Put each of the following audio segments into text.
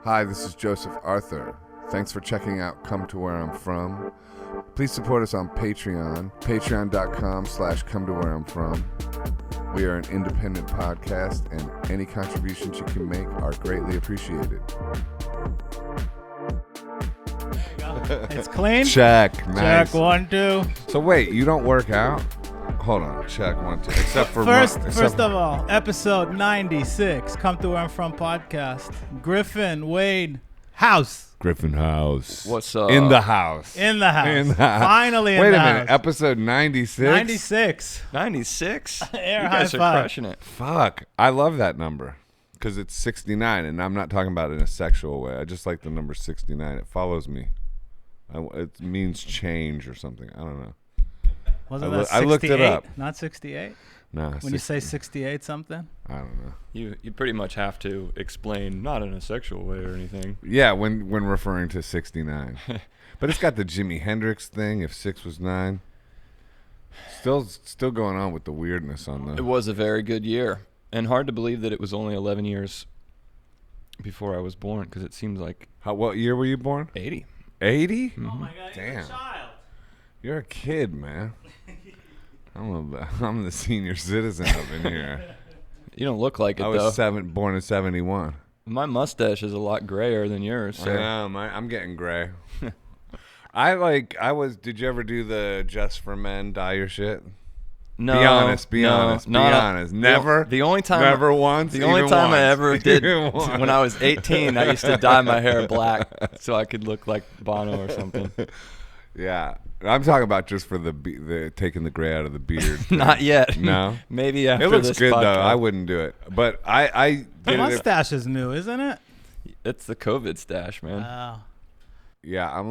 Hi, this is Joseph Arthur. Thanks for checking out Come to Where I'm From. Please support us on Patreon, patreon.com/come to where I'm from. We are an independent podcast, and any contributions you can make are greatly appreciated. It's clean. Check. Nice. Check 1, 2. So wait, you don't work out? Hold on. Check 1, 2. Except for First of all, episode 96. Come to Where I'm From podcast. Griffin, Wade, house. Griffin House. What's up? In the house. In the house. In the house. Finally in Wait the a house. minute. Episode 96? 96. 96? Air you high guys are five. crushing it. Fuck. I love that number. Because it's 69, and I'm not talking about it in a sexual way. I just like the number 69. It follows me. It means change or something. I don't know. Wasn't that 68? I looked it up. Not 68? Nah, When you say 68 something? I don't know. You pretty much have to explain, not in a sexual way or anything. Yeah, when referring to 69. But it's got the Jimi Hendrix thing, if 6 was 9. Still going on with the weirdness on It the... was a very good year. And hard to believe that it was only 11 years before I was born, because it seems like... What year were you born? 80. 80? Mm-hmm. Oh my God, you're Damn. a child. You're a kid, man. I'm the senior citizen up in here. You don't look like it, I though. was born in 71. My mustache is a lot grayer than yours. So. I know, I'm getting gray. Did you ever do the Just for Men dye your shit? No. Be honest. Be honest. Not Never? The only time... Never once? The only Even time I once? ever did, Even once? when I was 18, I used to dye my hair black so I could look like Bono or something. Yeah. I'm talking about just for the taking the gray out of the beard. Not yet. No? Maybe after It looks this good, podcast. though. I wouldn't do it. But I The did it. mustache is new, isn't it? It's the COVID stash, man. Oh. Yeah, I'm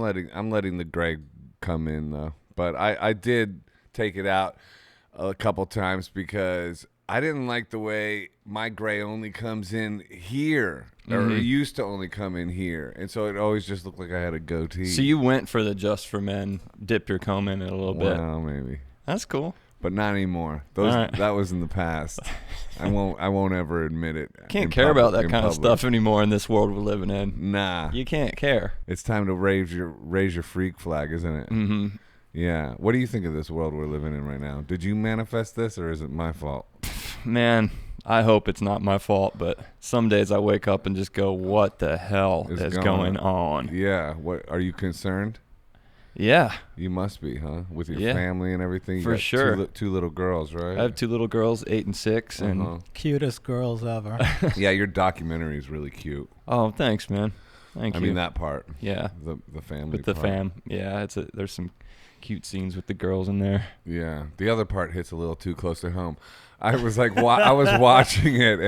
letting the gray come in, though. But I did take it out a couple times because I didn't like the way my gray only comes in here, or it used to only come in here, and so it always just looked like I had a goatee. So you went for the Just for Men, dip your comb in it a little bit. Well, maybe, That's cool. but not anymore. All right. That was in the past. I won't ever admit it. Can't in care about public- that in kind of public. stuff anymore in this world we're living in. Nah, You can't care. it's time to raise your freak flag, isn't it? Mm-hmm. Yeah. What do you think of this world we're living in right now? Did you manifest this, or is it my fault? Man, I hope it's not my fault, but some days I wake up and just go, what the hell is going on? Yeah. What are you concerned? Yeah. You must be, huh? With your Yeah. family and everything. You For got sure. Two little girls, right? I have 2 little girls, 8 and 6, Uh-huh. and Cutest girls ever. Yeah, your documentary is really cute. oh, thanks, man. Thank I you. mean that part. Yeah, The family. with the part. fam. Yeah, there's some cute scenes with the girls in there. Yeah. The other part hits a little too close to home. I was like, I was watching it,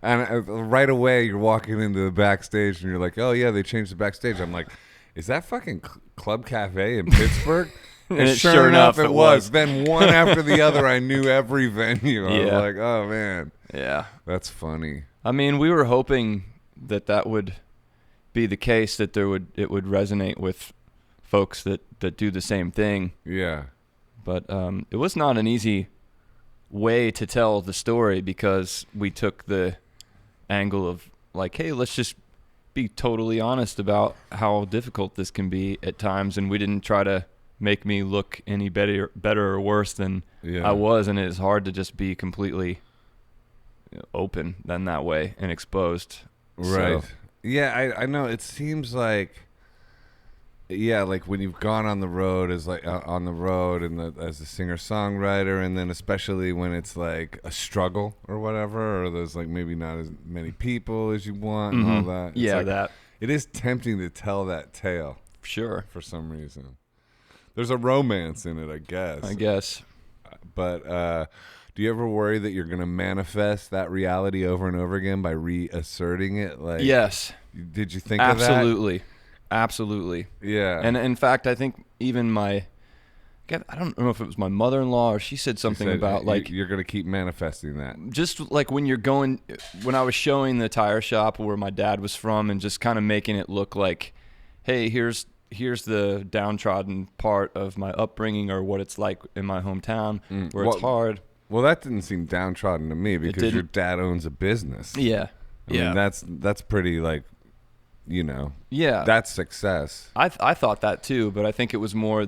and right away you're walking into the backstage, and you're like, oh yeah, they changed the backstage. I'm like, is that fucking Club Cafe in Pittsburgh? And sure enough, it was. Then one after the other, I knew every venue. I was Yeah. like, oh man, Yeah. that's funny. I mean, we were hoping that would be the case, that it would resonate with folks that do the same thing. Yeah. But it was not an easy way to tell the story, because we took the angle of like, hey, let's just be totally honest about how difficult this can be at times, and we didn't try to make me look any better or worse than Yeah. I was, and it's hard to just be completely open than that way and exposed. Right. So, Yeah, I know. It seems like, yeah, like when you've gone on the road as as a singer-songwriter, and then especially when it's like a struggle or whatever, or there's like maybe not as many people as you want and all that. It's yeah, like, that it is tempting to tell that tale sure. for some reason. There's a romance in it, I guess. But do you ever worry that you're going to manifest that reality over and over again by reasserting it? Like, Yes. Did you think of that? Absolutely. Yeah. And in fact, I think even I don't know if it was my mother-in-law or she said something about like you're going to keep manifesting that. just like when I was showing the tire shop where my dad was from, and just kind of making it look like, hey, here's the downtrodden part of my upbringing, or what it's like in my hometown, where it's hard. Well, that didn't seem downtrodden to me, because your dad owns a business. Yeah. I mean, that's pretty like, you know. Yeah. That's success. I thought that too, but I think it was more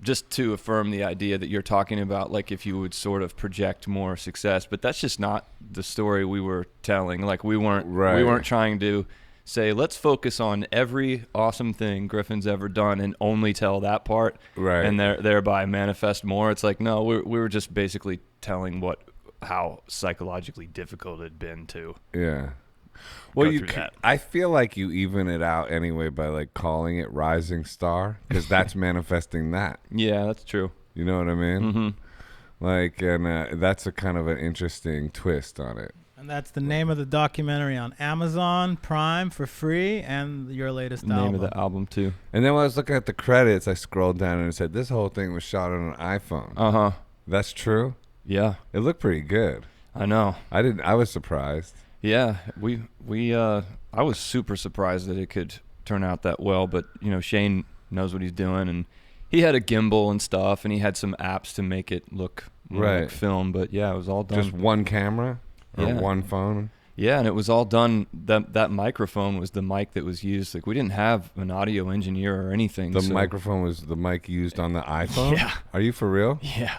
just to affirm the idea that you're talking about, like if you would sort of project more success, but that's just not the story we were telling. Like we weren't trying to say, let's focus on every awesome thing Griffin's ever done and only tell that part, and thereby manifest more. It's like, no, we were just basically telling how psychologically difficult it'd been to. Yeah. Well, go through that. I feel like you even it out anyway by like calling it Rising Star, because that's manifesting that. Yeah, that's true. You know what I mean? Mm-hmm. Like, and that's a kind of an interesting twist on it. And that's the name of the documentary on Amazon Prime for free, and your latest album. Name of the album too. And then when I was looking at the credits, I scrolled down and it said this whole thing was shot on an iPhone. Uh-huh. That's true? Yeah. It looked pretty good. I know. I was surprised. Yeah, I was super surprised that it could turn out that well, but you know, Shane knows what he's doing, and he had a gimbal and stuff, and he had some apps to make it look more like film, but yeah, it was all done. Just one camera or one phone? Yeah, and it was all done. That microphone was the mic that was used. Like, we didn't have an audio engineer or anything. The microphone was the mic used on the iPhone? Yeah. Are you for real? Yeah.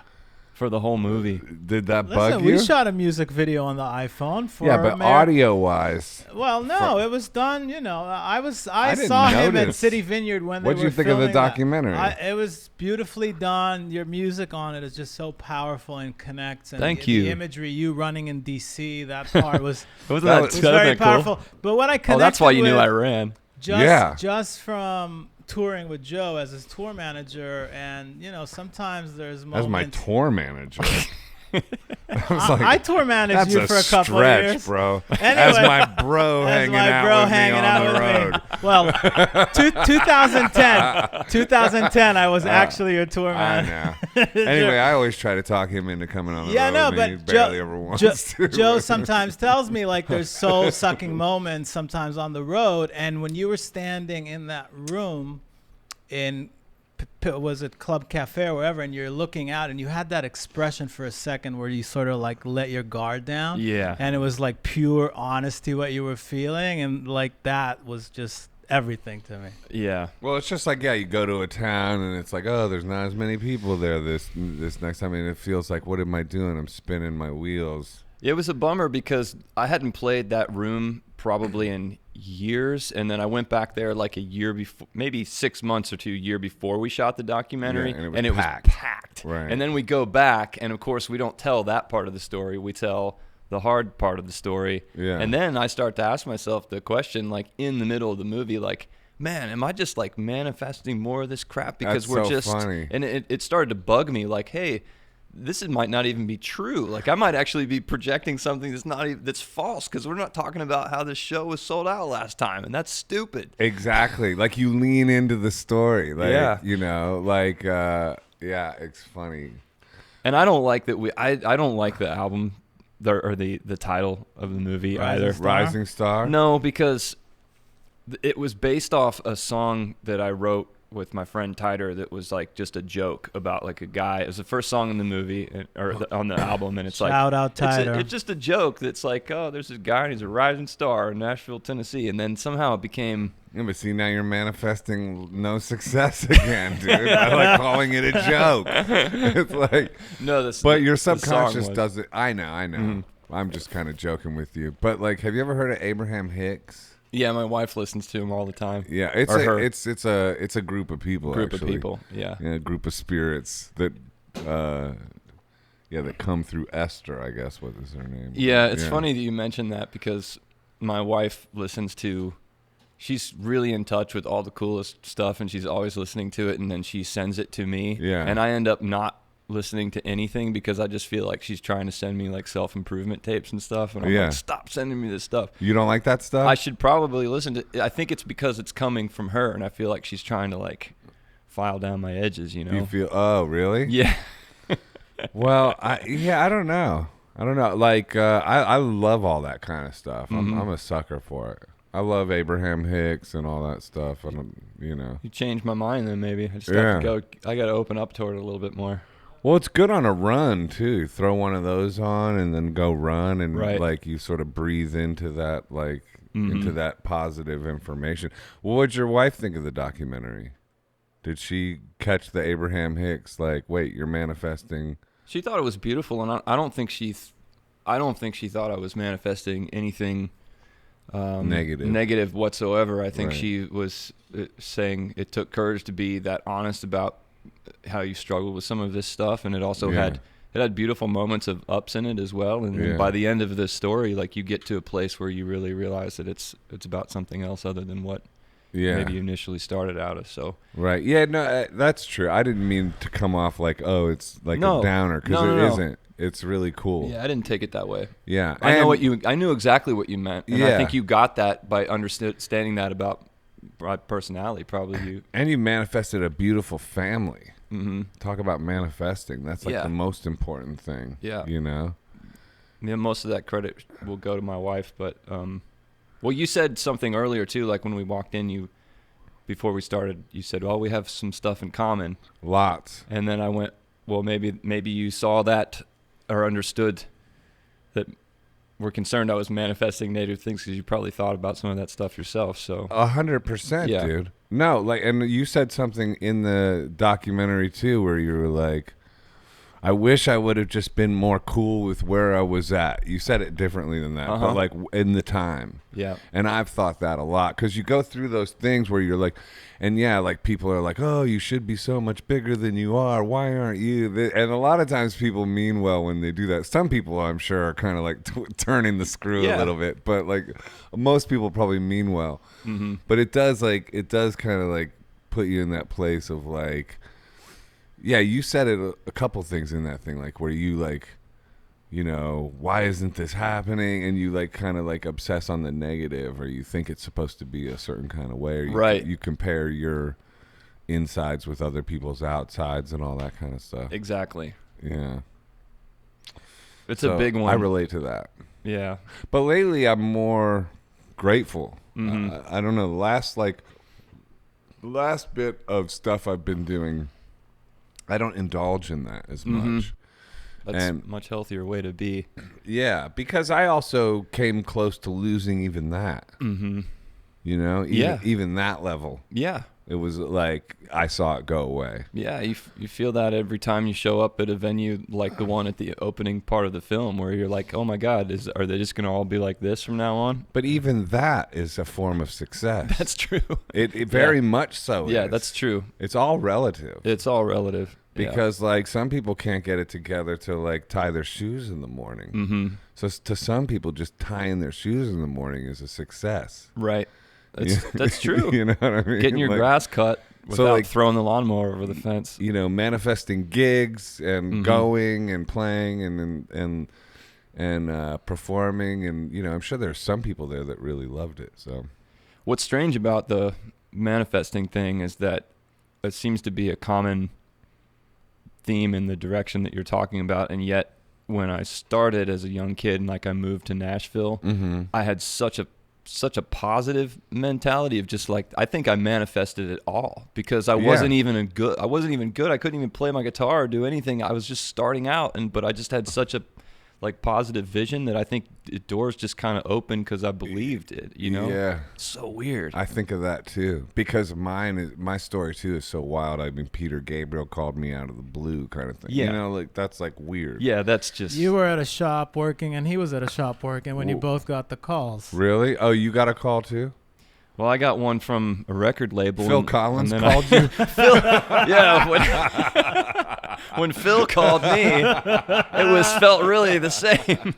For the whole movie. Did that bug you? We shot a music video on the iPhone for but audio-wise. Well, no, it was done, you know. I saw him at City Vineyard when they were filming. What'd you think of the documentary? It was beautifully done. Your music on it is just so powerful and connects. And Thank you. The imagery, you running in D.C., that part was, was very powerful. Cool? But what I connected that's why you knew I ran. Just from touring with Joe as his tour manager, and you know, sometimes there's moments. As my tour manager. I tour managed you for a couple of years, bro. Anyway, as my bro hanging out with me on the road. Well, 2010, I was actually your tour manager. I know. Anyway, I always try to talk him into coming on the road. No, but he barely ever wants to. Joe sometimes tells me like there's soul-sucking moments sometimes on the road, and when you were standing in that room in was it Club Cafe or wherever, and you're looking out and you had that expression for a second where you sort of like let your guard down, and it was like pure honesty what you were feeling, and like that was just everything to me. Well, it's just like you go to a town and it's like, oh, there's not as many people there this next time, and it feels like, what am I doing? I'm spinning my wheels. It was a bummer because I hadn't played that room probably in years, and then I went back there like a year before, maybe 6 months or 2 years before we shot the documentary, and it was packed. Right. And then we go back, and of course we don't tell that part of the story. We tell the hard part of the story. Yeah. And then I start to ask myself the question, like in the middle of the movie, like, man, am I just like manifesting more of this crap because That's we're so just funny. And it started to bug me, like, hey, might not even be true. Like, I might actually be projecting something that's false, because we're not talking about how this show was sold out last time, and that's stupid. Exactly. Like, you lean into the story. Like, you know, like, it's funny. And I don't like that I don't like the album or the title of the movie either. Rising Star? No, because it was based off a song that I wrote with my friend Tyder that was like just a joke about like a guy. It was the first song in the movie on the album, and it's like, shout out Tyder. It's just a joke that's like, oh, there's this guy and he's a rising star in Nashville, Tennessee, and then somehow it became. Yeah, but see, now you're manifesting no success again, dude. I like calling it a joke. It's like, no, but your subconscious does it. I know. Mm-hmm. I'm just kind of joking with you, but like, have you ever heard of Abraham Hicks? Yeah, my wife listens to him all the time. Yeah, it's a group of people. A group of spirits that that come through Esther, I guess. What is her name? Yeah, it's funny that you mentioned that, because my wife she's really in touch with all the coolest stuff, and she's always listening to it, and then she sends it to me. Yeah. And I end up not listening to anything because I just feel like she's trying to send me like self-improvement tapes and stuff, and I'm like, stop sending me this stuff. You don't like that stuff? I should probably listen to I think it's because it's coming from her, and I feel like she's trying to like file down my edges, you know. You feel, oh really? Yeah. Well, I don't know. Like, I love all that kind of stuff. Mm-hmm. I'm a sucker for it. I love Abraham Hicks and all that stuff. You know. You changed my mind then, maybe. I just have to go. I got to open up toward it a little bit more. Well, it's good on a run too. Throw one of those on and then go run, and Right. like you sort of breathe into that, like Mm-hmm. into that positive information. What would your wife think of the documentary? Did she catch the Abraham Hicks? Like, wait, you're manifesting. She thought it was beautiful, and I don't think she thought I was manifesting anything negative whatsoever. I think Right. she was saying it took courage to be that honest about how you struggled with some of this stuff, and it also Yeah. had beautiful moments of ups in it as well. And then Yeah. by the end of the story, like you get to a place where you really realize that it's about something else other than what Yeah. maybe you initially started out as. So Right. Yeah, no, that's true. I didn't mean to come off like, oh, it's like No. a downer, because No, it no, no. isn't. It's really cool. yeah, I didn't take it that way. Yeah. I knew exactly what you meant, and I Yeah. think you got that by understanding that about my personality. Probably you. And you manifested a beautiful family. Mm-hmm. Talk about manifesting. That's like Yeah. the most important thing. Yeah. You know? Yeah, most of that credit will go to my wife, but well, you said something earlier too, like when we walked in, before we started, you said, "Well, we have some stuff in common," Lots. and then I went, "Well, maybe you saw that or understood that we're concerned I was manifesting negative things because you probably thought about some of that stuff yourself." So 100%, Yeah. dude. No, like, and you said something in the documentary too, where you were like, I wish I would have just been more cool with where I was at. You said it differently than that, Uh-huh. but like in the time. yeah, And I've thought that a lot, because you go through those things where you're like, and yeah, like people are like, oh, you should be so much bigger than you are. Why aren't you? And a lot of times people mean well when they do that. Some people, I'm sure, are kind of like turning the screw a Yeah. little bit, but like most people probably mean well. mm-hmm. But it does kind of like put you in that place of like, yeah, you said it a couple things in that thing, like where you like, you know, why isn't this happening? And you like kind of like obsess on the negative, or you think it's supposed to be a certain kind of way, or Right. you compare your insides with other people's outsides and all that kind of stuff. Exactly. Yeah. It's So a big one. I relate to that. Yeah. But lately I'm more grateful. Mhm. I don't know, the last bit of stuff I've been doing, I don't indulge in that as Mhm. much. That's And- a much healthier way to be. Yeah, because I also came close to losing even that. Mm-hmm. You know, Yeah. even that level. Yeah. It was like I saw it go away. Yeah, you feel that every time you show up at a venue like the one at the opening part of the film, where you're like, oh my God, are they just going to all be like this from now on? But even that is a form of success. That's true. It very much so Yeah, is. that's true. It's all relative. It's all relative. Because like some people can't get it together to like tie their shoes in the morning. Mm-hmm. So to some people, just tying their shoes in the morning is a success. Right. That's true. You know what I mean? Getting your Like, grass cut without like- throwing the lawnmower over the fence. You know, manifesting gigs and Mhm. going and playing and performing, and you know, I'm sure there's some people there that really loved it. So What's strange about the manifesting thing is that it seems to be a common theme in the direction that you're talking about, and yet when I started as a young kid and like I moved to Nashville, I had such a positive mentality of just like, I think I manifested it all because I wasn't even good. I couldn't even play my guitar or do anything. I was just starting out, but I just had such a like positive vision that I think doors just kind of opened because I believed it, you know? Yeah. So weird. I think of that too, because my story too is so wild. I mean, Peter Gabriel called me out of the blue kind of thing. Yeah. You know, like that's like weird. Yeah, that's just... You were at a shop working, and he was at a shop working when you both got the calls. Really? Oh, you got a call too? Well, I got one from a record label. Phil Collins then called you? Yeah, when Phil called me, it felt really the same.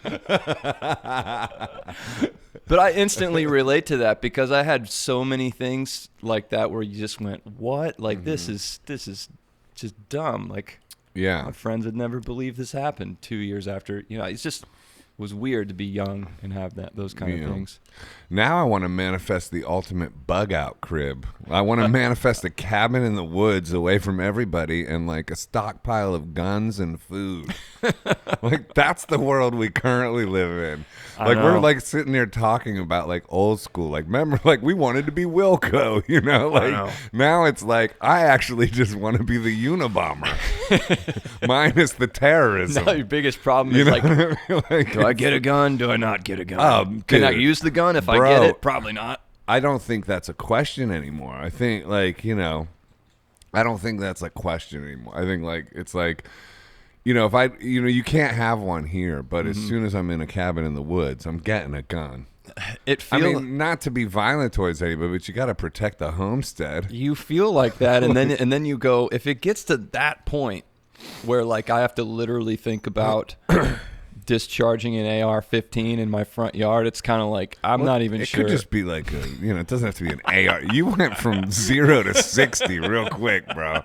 But I instantly relate to that because I had so many things like that where you just went, "What? Like this is just dumb." Like Yeah. my friends had never believed this happened 2 years after. You know, it's just was weird to be young and have those kind of things. Now I want to manifest the ultimate bug out crib. I want to manifest a cabin in the woods away from everybody and like a stockpile of guns and food. Like, that's the world we currently live in. I Like, we're know. like sitting there talking about like old school. Like, remember, like we wanted to be Wilco, you know? I Like know. now it's like I actually just want to be the Unabomber, minus the terrorism. Now your biggest problem You is know like, what I mean? Like, do I get a gun? Do I not get a gun? Can I dude, use the gun if I bro. get it? Probably not. I don't think that's a question anymore. I think like, you know, I don't think that's a question anymore. I think like it's like, you know, if I, you know, you can't have one here, but as soon as I'm in a cabin in the woods, I'm getting a gun. It I feels mean, not to be violent towards anybody, but you got to protect the homestead. you feel like that, and then you go. If it gets to that point where like I have to literally think about discharging an AR-15 in my front yard, it's kind of like I'm not even It sure. could just be like a, you know, it doesn't have to be an AR. You went from 0 to 60 real quick, bro.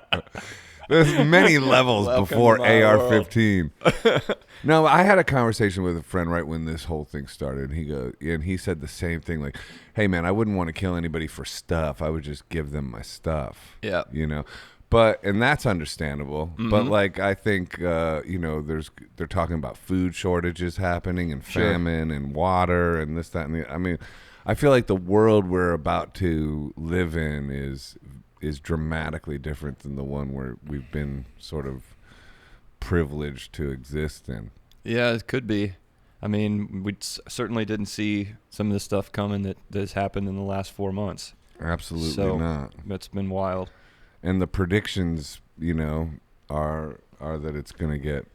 There's many levels Welcome before to my AR-15. No, I had a conversation with a friend right when this whole thing started. And he said the same thing, like, "Hey, man, I wouldn't want to kill anybody for stuff. I would just give them my stuff." Yeah. you know. And that's understandable. But like, I think you know, they're talking about food shortages happening and Sure. famine and water and this, that, and the. I mean, I feel like the world we're about to live in is dramatically different than the one where we've been sort of privileged to exist in. Yeah, it could be. I mean, we certainly didn't see some of the stuff coming that has happened in the last 4 months. Absolutely So, not. That's been wild. And the predictions, you know, are that it's going to get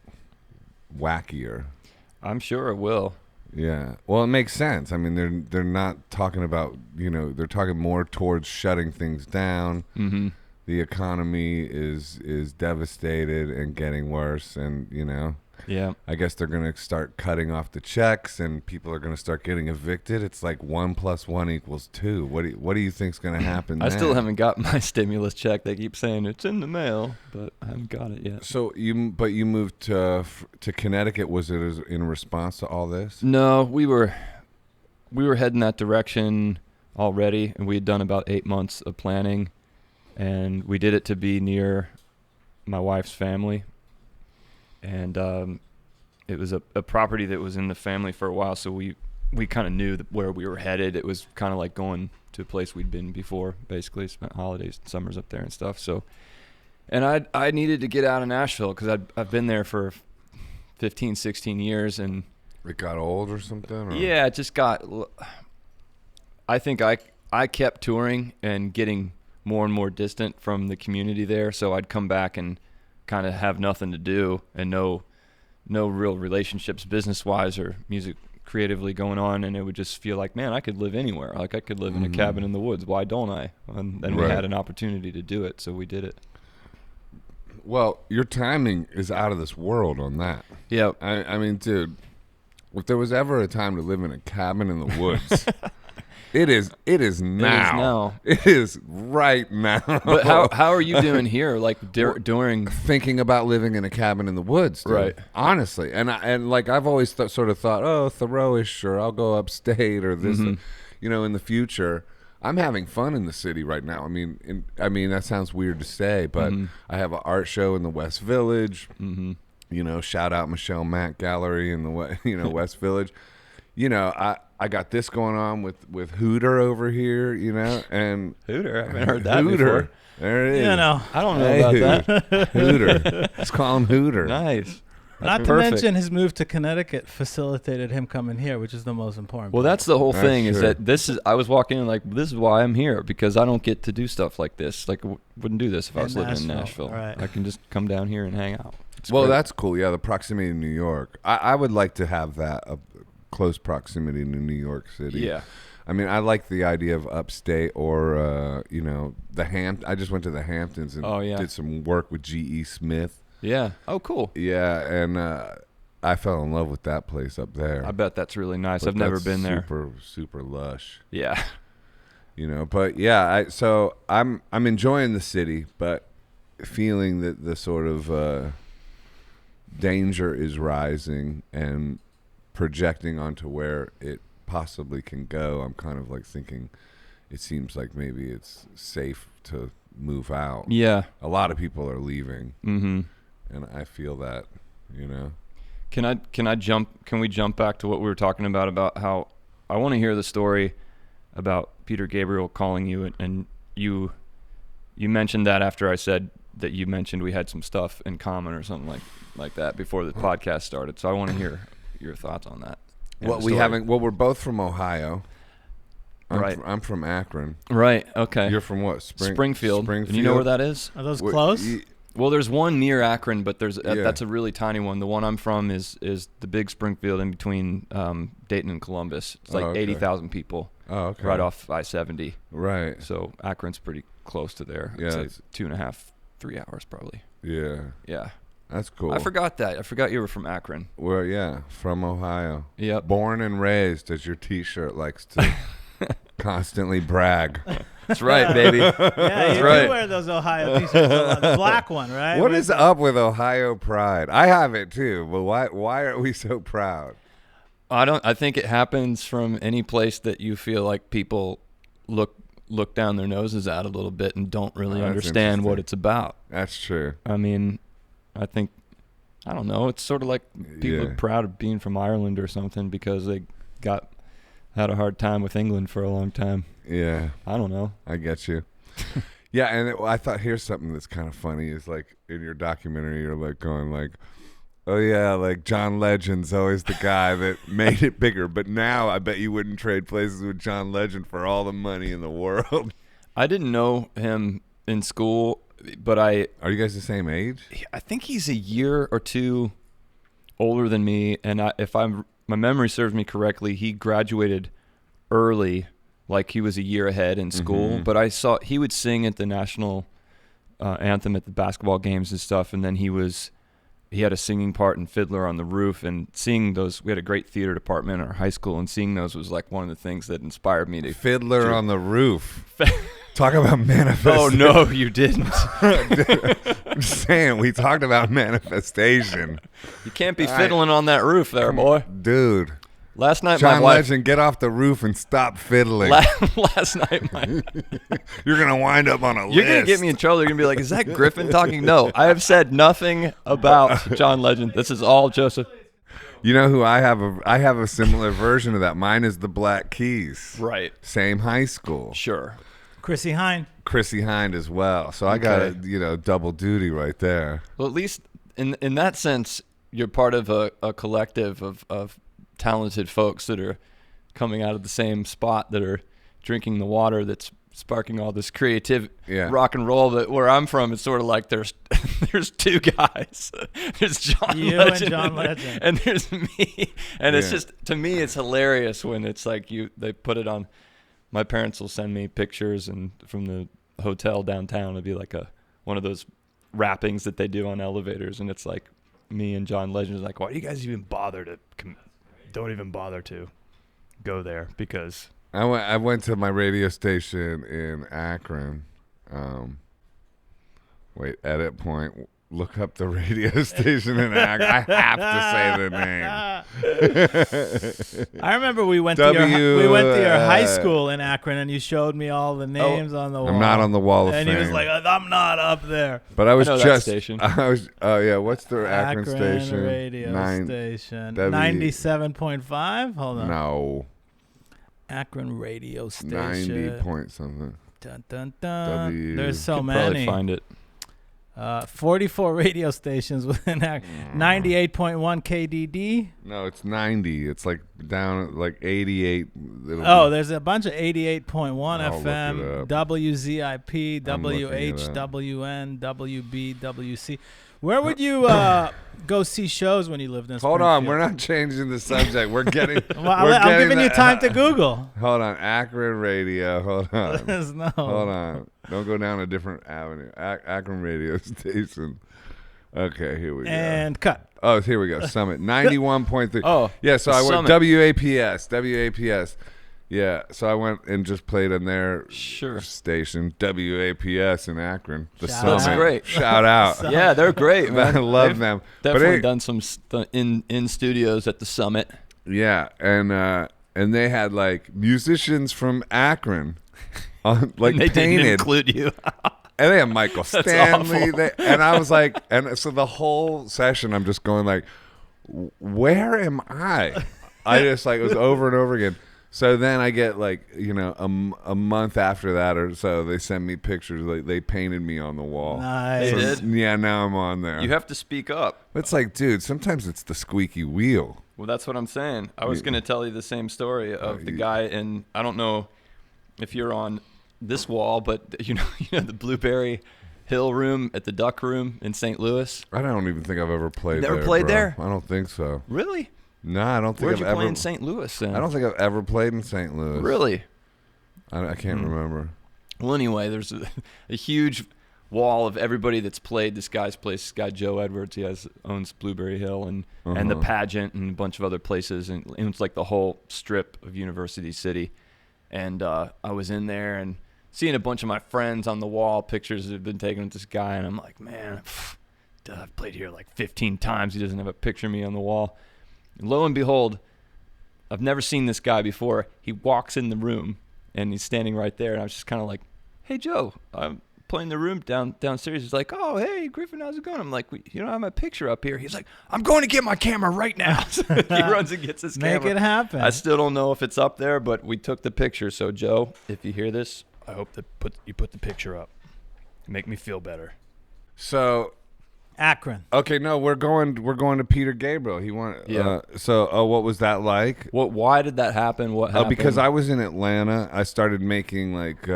wackier. I'm sure it will. Yeah. Well, it makes sense. I mean, they're not talking about, you know, they're talking more towards shutting things down. Mm-hmm. The economy is devastated and getting worse, and, you know, Yeah. I guess they're going to start cutting off the checks and people are going to start getting evicted. It's like 1 + 1 = 2. What do you think's going to happen? I still then? haven't got my stimulus check. They keep saying it's in the mail, but I haven't got it yet. So you moved to Connecticut. Was it in response to all this? No, we were heading that direction already, and we had done about 8 months of planning, and we did it to be near my wife's family, and it was a property that was in the family for a while, so we kind of knew where we were headed. It was kind of like going to a place we'd been before, basically spent holidays and summers up there and stuff. So, and I needed to get out of Nashville because I've been there for 15, 16 years, and It got old or something? Or? yeah, it just got. I think I kept touring and getting more and more distant from the community there, so I'd come back and kind of have nothing to do and no real relationships business-wise or music creatively going on, and it would just feel like, man, I could live anywhere. Like I could live in a cabin in the woods. Why don't I? And then we Right. had an opportunity to do it, so we did it. Well, your timing is out of this world on that. Yeah. I mean, dude, if there was ever a time to live in a cabin in the woods, it is now. It is right now. But how are you doing here? Like during Thinking about living in a cabin in the woods, dude. Right. Honestly, and like I've always sort of thought, oh, Thoreau-ish, or I'll go upstate, or this, you know, in the future. I'm having fun in the city right now. I mean, that sounds weird to say, but I have an art show in the West Village. You know, shout out Michelle Mack Gallery in the West Village. You know, I got this going on with Hooter over here. You know, and Hooter, I haven't heard that Hooter. before. There it is. You know, I don't know Hey, about that. Hooter. Let's call him Hooter. Nice. not to perfect. mention his move to Connecticut facilitated him coming here, which is the most important. Well, part. that's the whole That's thing. Is true. that I was walking in like, this is why I'm here, because I don't get to do stuff like this. Like, wouldn't do this if I In was living in Nashville, Nashville. right. I can just come down here and hang out. It's Well, great. that's cool. Yeah, the proximity to New York. I would like to have that, a close proximity to New York City. Yeah. I mean, I like the idea of upstate or, you know, I just went to the Hamptons and Oh, yeah. did some work with G.E. Smith. Yeah. Oh, cool. Yeah, and I fell in love with that place up there. I bet that's really nice. But I've never that's been there. Super, super lush. Yeah. You know, but yeah, so I'm enjoying the city, but feeling that the sort of danger is rising and projecting onto where it possibly can go. I'm kind of like thinking it seems like maybe it's safe to move out. Yeah. A lot of people are leaving, Mm-hmm. and I feel that, you know. Can we jump back to what we were talking about how I want to hear the story about Peter Gabriel calling you, and you mentioned that after I said that you mentioned we had some stuff in common or something like that before the podcast started. So I want to hear your thoughts on that. We're both from Ohio. Right. I'm from Akron. Right. Okay. You're from what? Springfield. And you know where that is? Are those close? Well, there's one near Akron, but that's a really tiny one. The one I'm from is the big Springfield in between Dayton and Columbus. It's like 80,000 people. Oh, okay. Right off I-70. Right. So Akron's pretty close to there. Yeah. It's 2.5, 3 hours probably. Yeah. Yeah. That's cool. I forgot that. I forgot you were from Akron. Well, yeah, from Ohio. Yep. Born and raised, as your T-shirt likes to constantly brag. That's right, baby. Yeah, That's you right. do wear those Ohio t-shirts a lot. The black one, right? What is up with Ohio pride? I have it too, but why are we so proud? I think it happens from any place that you feel like people look down their noses at a little bit and don't really understand what it's about. That's true. I mean, I don't know. It's sort of like people are proud of being from Ireland or something because they had a hard time with England for a long time. Yeah. I don't know. I get you. Yeah, and I thought here's something that's kind of funny is like in your documentary you're like going like, oh yeah, like John Legend's always the guy that made it bigger, but now I bet you wouldn't trade places with John Legend for all the money in the world. I didn't know him in school, but Are you guys the same age? I think he's a year or two older than me, and my memory serves me correctly, he graduated early, like he was a year ahead in school. Mm-hmm. But I saw he would sing at the national anthem at the basketball games and stuff, and then he had a singing part in Fiddler on the Roof, and seeing those, we had a great theater department in our high school, and seeing those was like one of the things that inspired me to Fiddler on the Roof. Talk about manifestation. Oh no, you didn't. I'm just saying, we talked about manifestation. You can't be fiddling on that roof there, boy. Dude. Last night, John my wife, Legend, get off the roof and stop fiddling. Last night, you're going to wind up on a list. You're going to get me in trouble. You're going to be like, is that Griffin talking? No, I have said nothing about John Legend. This is all Joseph. You know who I have? I have a similar version of that. Mine is the Black Keys. Right. Same high school. Sure. Chrissy Hynde as well. So I got double duty right there. Well, at least in that sense, you're part of a collective of talented folks that are coming out of the same spot, that are drinking the water that's sparking all this creative rock and roll. That where I'm from, it's sort of like there's two guys. There's John Legend and there's me. And it's just, to me, it's hilarious when it's like they put it on. My parents will send me pictures, and from the hotel downtown, it'll be like one of those wrappings that they do on elevators, and it's like me and John Legend. Like, why do you guys even bother to don't even bother to go there? Because I went to my radio station in Akron. Edit point. Look up the radio station in Akron. I have to say the name. I remember we went to your high school in Akron, and you showed me all the names on the wall. I'm not on the wall of fame. And he was like, I'm not up there. But I was that station. What's the Akron station? Radio station. 97.5? Hold on. No. Akron radio station. 90 point something. Dun, dun, dun. There's so Probably many. find it. 44 radio stations within 98.1 KDD. No, it's 90. It's like down at like 88. There's a bunch of 88.1 FM, WZIP, WHWN, WB, WC. Where would you go see shows when you lived in Springfield? Hold on, we're not changing the subject. We're getting. I'm giving you time to Google. Hold on, Akron Radio. Hold on. No. Hold on. Don't go down a different avenue. Akron Radio Station. Okay, here we go. And cut. Oh, here we go. Summit 91.3. Oh, yeah. So I went Summit. WAPS. Yeah, so I went and just played on their station, WAPS in Akron. The Summit. That's great. Shout out. Yeah, they're great, man. I love them. Definitely done some in studios at the Summit. Yeah, and they had like musicians from Akron, like they painted. didn't include you. And they had Michael Stanley. And I was like, and so the whole session, I'm just going like, where am I? I just like it was over and over again. So then I get like, you know, a month after that or so, they send me pictures. Like they painted me on the wall. Nice. They did? Yeah, now I'm on there. You have to speak up. It's like, dude, sometimes it's the squeaky wheel. Well, that's what I'm saying. I was going to tell you the same story of the guy, and I don't know if you're on this wall, but you know the Blueberry Hill room at the Duck Room in St. Louis. I don't even think I've ever played Never there. played bro. there? I don't think so. Really? No, I don't think Where'd I've you ever. play in St. Louis then? I don't think I've ever played in St. Louis. Really? I can't remember. Well, anyway, there's a huge wall of everybody that's played this guy's place. This guy Joe Edwards, owns Blueberry Hill and the Pageant and a bunch of other places, and it's like the whole strip of University City. And I was in there and seeing a bunch of my friends on the wall, pictures that have been taken with this guy, and I'm like, man, I've played here like 15 times. He doesn't have a picture of me on the wall. And lo and behold, I've never seen this guy before. He walks in the room and he's standing right there, and I was just kind of like, hey, Joe, I'm playing the room downstairs. He's like, oh, hey, Griffin, how's it going? I'm like, you don't have my picture up here. He's like, I'm going to get my camera right now. So he runs and gets his camera. Make it happen. I still don't know if it's up there, but we took the picture. So, Joe, if you hear this, I hope that you put the picture up. Make me feel better. So, Akron. okay, no, we're going to Peter Gabriel. He wanted. Yeah. What was that like? Why did that happen? What happened? Because I was in Atlanta. I started making like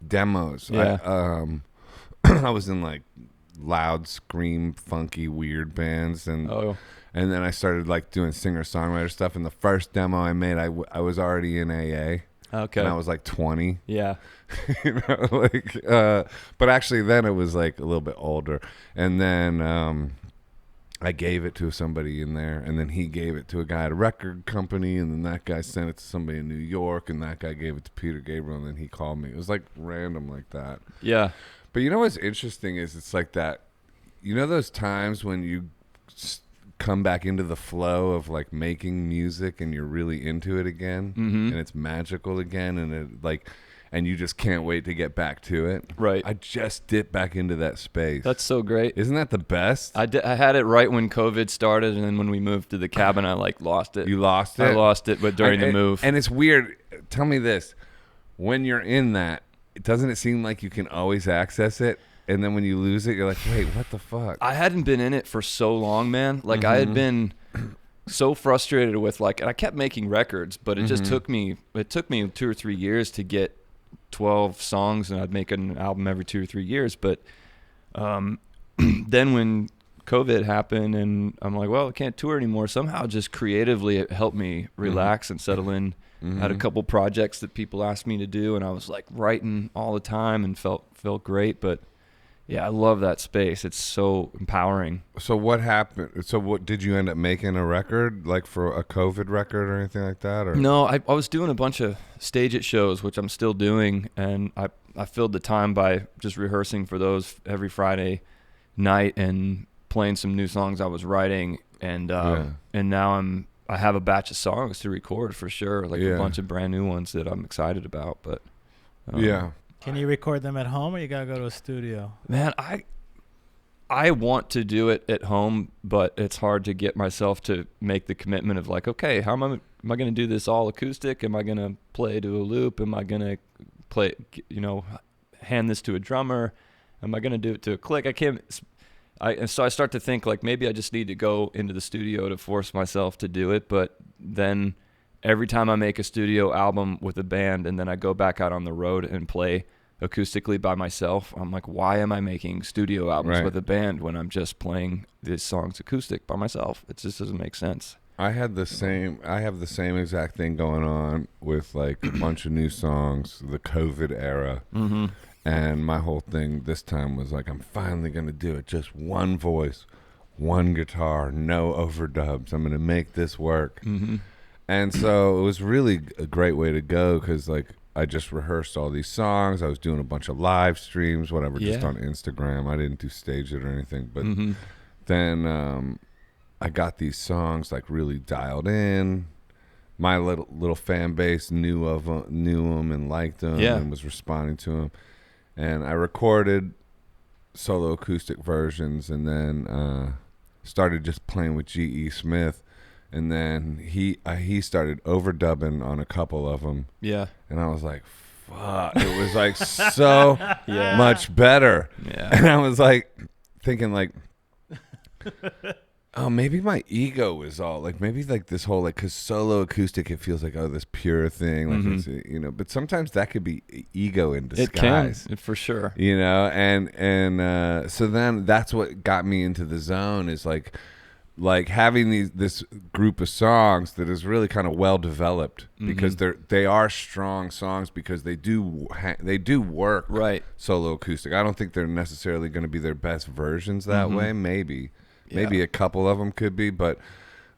demos. Yeah. I was in like loud, scream, funky, weird bands, and then I started like doing singer-songwriter stuff. And the first demo I made, I was already in AA. Okay. And I was like 20. Yeah. You know, like, but actually then it was like a little bit older. And then I gave it to somebody in there, and then he gave it to a guy at a record company, and then that guy sent it to somebody in New York, and that guy gave it to Peter Gabriel, and then he called me. It was like random like that. Yeah. But you know what's interesting is it's like that, you know those times when you come back into the flow of like making music and you're really into it again, and it's magical again, and it like, and you just can't wait to get back to it. Right. I just dipped back into that space. That's so great. Isn't that the best? I had it right when COVID started, and then when we moved to the cabin, I like lost it. You lost it? I lost it, but during the move. And it's weird. Tell me this. When you're in that, doesn't it seem like you can always access it? And then when you lose it, you're like, wait, what the fuck? I hadn't been in it for so long, man. Like I had been so frustrated with like, and I kept making records, but it just took me 2 or 3 years to get 12 songs, and I'd make an album every 2 or 3 years. But then when COVID happened, and I'm like, well, I can't tour anymore. Somehow just creatively it helped me relax and settle in. I had a couple projects that people asked me to do, and I was like writing all the time and felt great. But yeah, I love that space. It's so empowering. So what happened? So what did you end up making a record, like for a COVID record or anything like that? Or No, I was doing a bunch of stage it shows, which I'm still doing, and I filled the time by just rehearsing for those every Friday night and playing some new songs I was writing, and now I have a batch of songs to record for sure, like a bunch of brand new ones that I'm excited about. But yeah. Can you record them at home, or you gotta go to a studio? Man, I want to do it at home, but it's hard to get myself to make the commitment of like, okay, how am I going to do this all acoustic? Am I going to play to a loop? Am I going to play, hand this to a drummer? Am I going to do it to a click? I can't. So I start to think like maybe I just need to go into the studio to force myself to do it. But then every time I make a studio album with a band and then I go back out on the road and play acoustically by myself, I'm like, why am I making studio albums with a band when I'm just playing these songs acoustic by myself? It just doesn't make sense. I have the same exact thing going on with like a bunch of new songs, the COVID era. And my whole thing this time was like, I'm finally going to do it. Just one voice, one guitar, no overdubs. I'm going to make this work. And so it was really a great way to go because like I just rehearsed all these songs. I was doing a bunch of live streams, whatever, just on Instagram. I didn't do stage it or anything. But then I got these songs like really dialed in. My little fan base knew them and liked them and was responding to them. And I recorded solo acoustic versions, and then started just playing with G.E. Smith, and then he started overdubbing on a couple of them. Yeah. And I was like, fuck, it was like so Yeah. much better. Yeah. And I was like thinking like, oh, maybe my ego was all like, maybe like this whole like, because solo acoustic, it feels like, oh, this pure thing, like it's, you know, but sometimes that could be ego in disguise. It can, for sure. You know, and so then that's what got me into the zone, is like having this group of songs that is really kind of well developed, because they are strong songs, because they do work Right. solo acoustic. I don't think they're necessarily going to be their best versions that way. Maybe a couple of them could be, but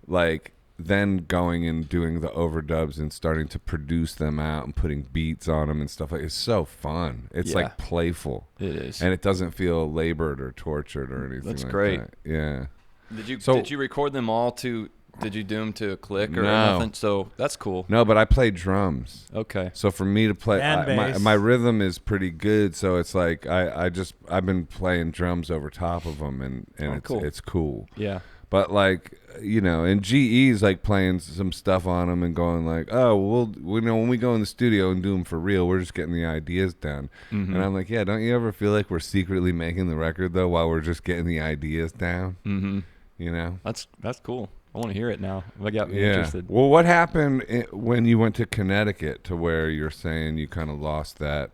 like then going and doing the overdubs and starting to produce them out and putting beats on them and stuff like, it's so fun. It's like playful. It is, and it doesn't feel labored or tortured or anything. That's like great. that. Yeah. Did you record them all to? Did you do them to a click or No. nothing? So that's cool. No, but I play drums. Okay. So for me to play, And bass. my rhythm is pretty good. So it's like I've been playing drums over top of them, and it's cool. Yeah. But like, you know, and GE's like playing some stuff on them and going like, oh, you know, when we go in the studio and do them for real, we're just getting the ideas down. And I'm like, yeah, don't you ever feel like we're secretly making the record though, while we're just getting the ideas down? You know, That's cool. I want to hear it now. That got me interested. Well, what happened when you went to Connecticut to where you're saying you kind of lost that?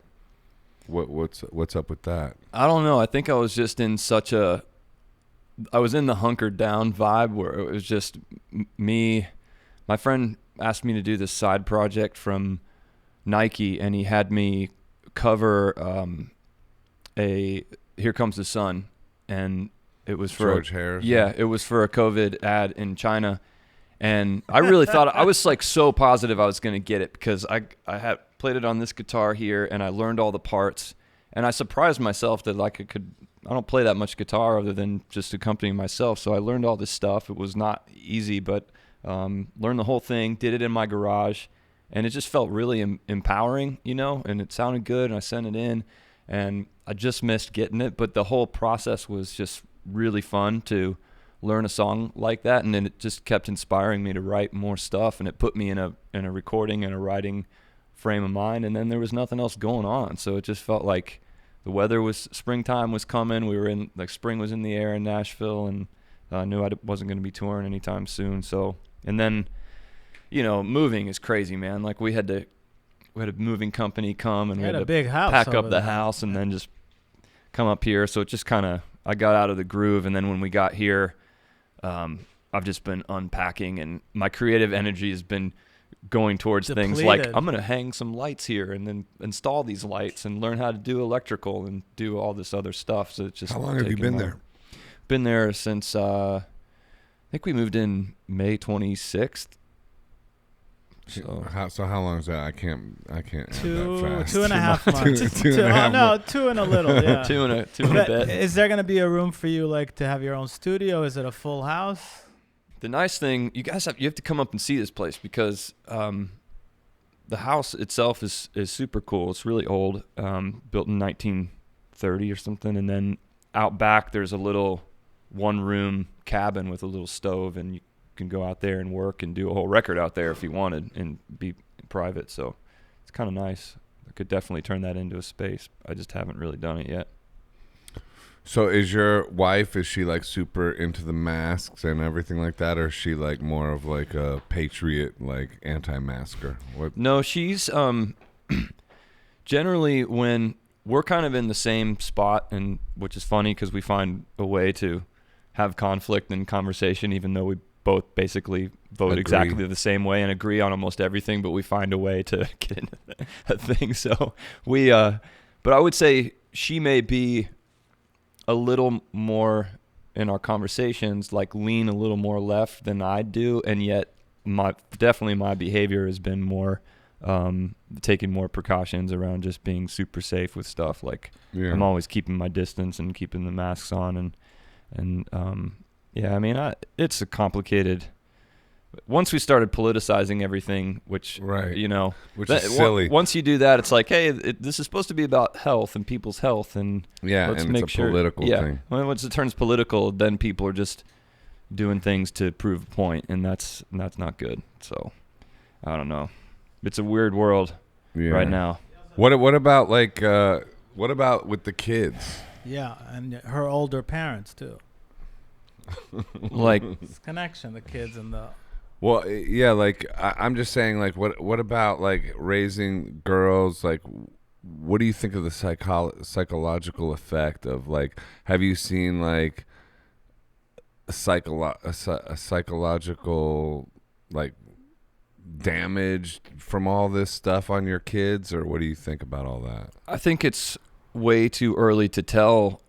What's up with that? I don't know. I think I was just in I was in the hunkered down vibe where it was just me. My friend asked me to do this side project from Nike, and he had me cover Here Comes the Sun, and it was for George Harrison. Yeah, it was for a COVID ad in China, and I really thought, I was like so positive I was going to get it, because I had played it on this guitar here, and I learned all the parts, and I surprised myself that like I don't play that much guitar other than just accompanying myself, so I learned all this stuff. It was not easy, but learned the whole thing, did it in my garage, and it just felt really empowering, you know, and it sounded good, and I sent it in, and I just missed getting it, but the whole process was just really fun to learn a song like that, and then it just kept inspiring me to write more stuff, and it put me in a recording and a writing frame of mind, and then there was nothing else going on, so it just felt like springtime was coming. We were in, like, spring was in the air in Nashville, and I knew I wasn't going to be touring anytime soon. So, and then, you know, moving is crazy, man. Like we had a moving company come, and we had a to big house pack up over the there. house and then just come up here. So it just kind of, I got out of the groove. And then when we got here, I've just been unpacking, and my creative energy has been going towards things like, Depleted. I'm going to hang some lights here and then install these lights and learn how to do electrical and do all this other stuff. So it's just, How long have you been there? Been there since, I think we moved in May 26th. So How long is that? I can't add Two that fast. 2.5 months. Two and a half No, months. 2 and a little. Yeah. two and a But bit. is there gonna be a room for you, like, to have your own studio? Is it a full house? The nice thing, you have to come up and see this place, because the house itself is super cool. It's really old, built in 1930 or something. And then out back, there's a little one-room cabin with a little stove, and you can go out there and work and do a whole record out there if you wanted and be private. So it's kind of nice. I could definitely turn that into a space. I just haven't really done it yet. So is your wife, is she like super into the masks and everything like that, or is she like more of like a patriot, like anti-masker? What? No, she's generally, when we're kind of in the same spot, and which is funny because we find a way to have conflict and conversation, even though we both basically vote Agree. exactly the same way and agree on almost everything, but we find a way to get into a thing. So we, but I would say she may be a little more in our conversations, like lean a little more left than I do, and yet my behavior has been more taking more precautions around just being super safe with stuff. Like I'm always keeping my distance and keeping the masks on, and yeah, I mean, it's a complicated once we started politicizing everything, which Right. you know, Which is silly. Once you do that, it's like, hey, this is supposed to be about health and people's health, and Yeah, let's and make it's a sure. political yeah. thing. Well, once it turns political, then people are just doing things to prove a point, and that's not good. So I don't know. It's a weird world right now. What about like what about with the kids? Yeah, and her older parents too. Like, This connection, the kids and the. Well, yeah, like I'm just saying, like what about like raising girls? Like, what do you think of the psychological effect of like? Have you seen like a psychological like damage from all this stuff on your kids, or what do you think about all that? I think it's way too early to tell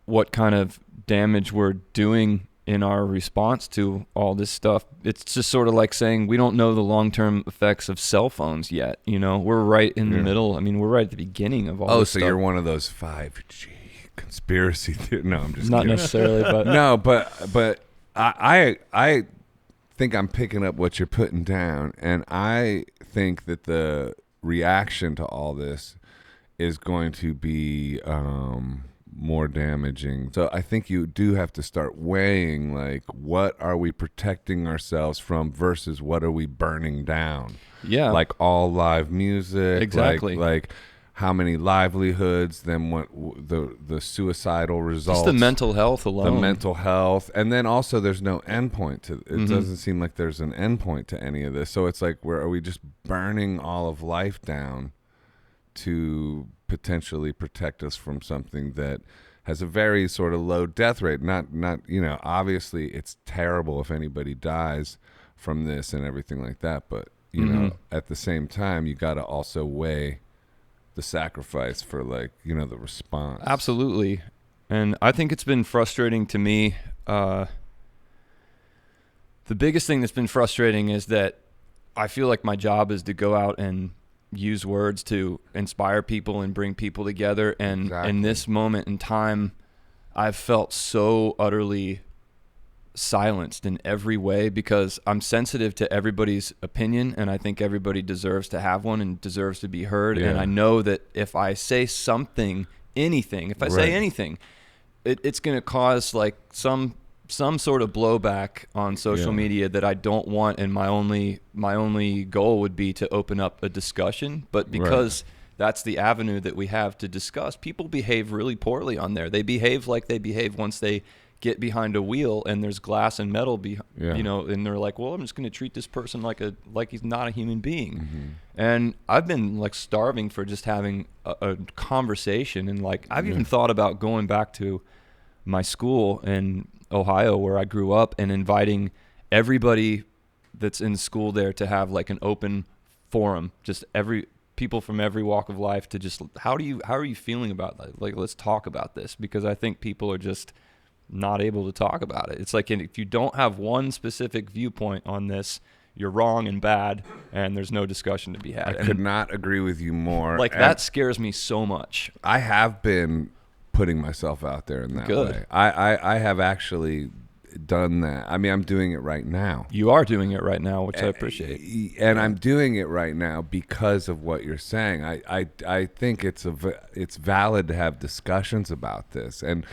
what kind of damage we're doing in our response to all this stuff. It's just sort of like saying we don't know the long-term effects of cell phones yet. You know, we're right in the middle. I mean, we're right at the beginning of all this so stuff. you're one of those 5G conspiracy theories. No, I'm just Not kidding. necessarily, but No, but I think I'm picking up what you're putting down, and I think that the reaction to all this is going to be more damaging. So I think you do have to start weighing, like, what are we protecting ourselves from versus what are we burning down? yeah, Like all live music, Exactly. like how many livelihoods, then what the suicidal results, just the mental health alone. the mental health, and then also there's no endpoint to it. Mm-hmm. Doesn't seem like there's an endpoint to any of this. So it's like, where are we just burning all of life down to potentially protect us from something that has a very sort of low death rate? Not obviously it's terrible if anybody dies from this and everything like that, but you know, at the same time you got to also weigh the sacrifice for, like, the response. Absolutely. And I think it's been frustrating to me. The biggest thing that's been frustrating is that I feel like my job is to go out and use words to inspire people and bring people together. And Exactly. in this moment in time, I've felt so utterly silenced in every way because I'm sensitive to everybody's opinion, and I think everybody deserves to have one and deserves to be heard. Yeah. And I know that if I say something, anything, if I Right. say anything, it's going to cause like some sort of blowback on social Yeah. media that I don't want. And my only goal would be to open up a discussion. But because that's the avenue that we have to discuss, people behave really poorly on there. They behave like they behave once they get behind a wheel and there's glass and metal, and they're like, well, I'm just going to treat this person like he's not a human being. Mm-hmm. And I've been like starving for just having a conversation. And like, I've even thought about going back to my school in Ohio where I grew up and inviting everybody that's in school there to have like an open forum, just people from every walk of life to just, how are you feeling about that? Like, let's talk about this, because I think people are just not able to talk about it. It's like, if you don't have one specific viewpoint on this, you're wrong and bad, and there's no discussion to be had. I could not agree with you more. Like, And that scares me so much. I have been putting myself out there in that Good. way. I have actually done that. I mean, I'm doing it right now. You are doing it right now, which I appreciate. And I'm doing it right now because of what you're saying. I think it's valid to have discussions about this, and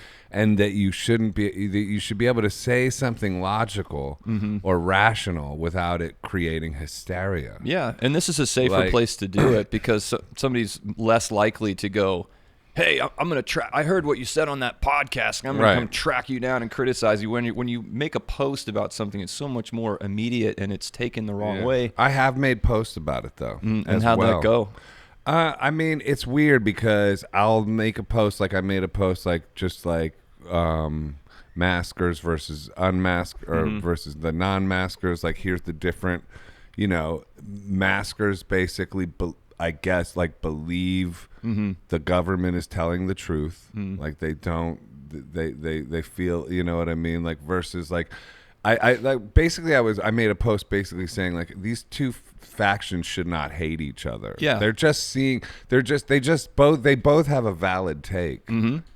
that you should be able to say something logical or rational without it creating hysteria. Yeah, and this is a safer place to do it because somebody's less likely to go, hey, I'm going to I heard what you said on that podcast, and I'm going to come track you down and criticize you. When you make a post about something, it's so much more immediate and it's taken the wrong way. I have made posts about it, though. And how'd that go? I mean, it's weird because I'll make a post, like I made a post maskers versus unmasked, or versus the non-maskers. Like, here's the different, maskers basically, I guess, like, believe the government is telling the truth. Like, they don't, they feel, you know what I mean? Like, versus like, I made a post basically saying, like, these two factions should not hate each other. Yeah. They both have a valid take.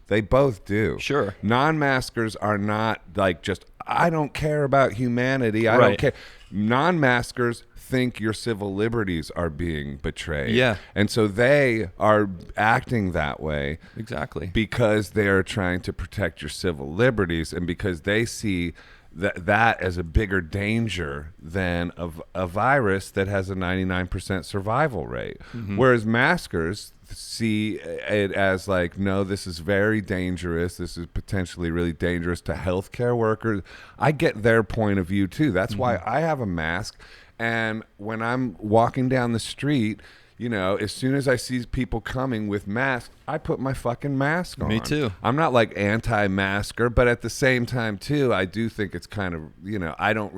They both do. Sure. Non-maskers are not like, just, I don't care about humanity. I don't care. non-maskers think your civil liberties are being betrayed. Yeah. And so they are acting that way Exactly. because they are trying to protect your civil liberties, and because they see that as a bigger danger than a virus that has a 99% survival rate. Whereas maskers see it as like, no, this is very dangerous. This is potentially really dangerous to healthcare workers. I get their point of view too. That's why I have a mask. And when I'm walking down the street, you know, as soon as I see people coming with masks, I put my fucking mask on. Me too. I'm not like anti-masker, but at the same time too, I do think it's kind of, you know, I don't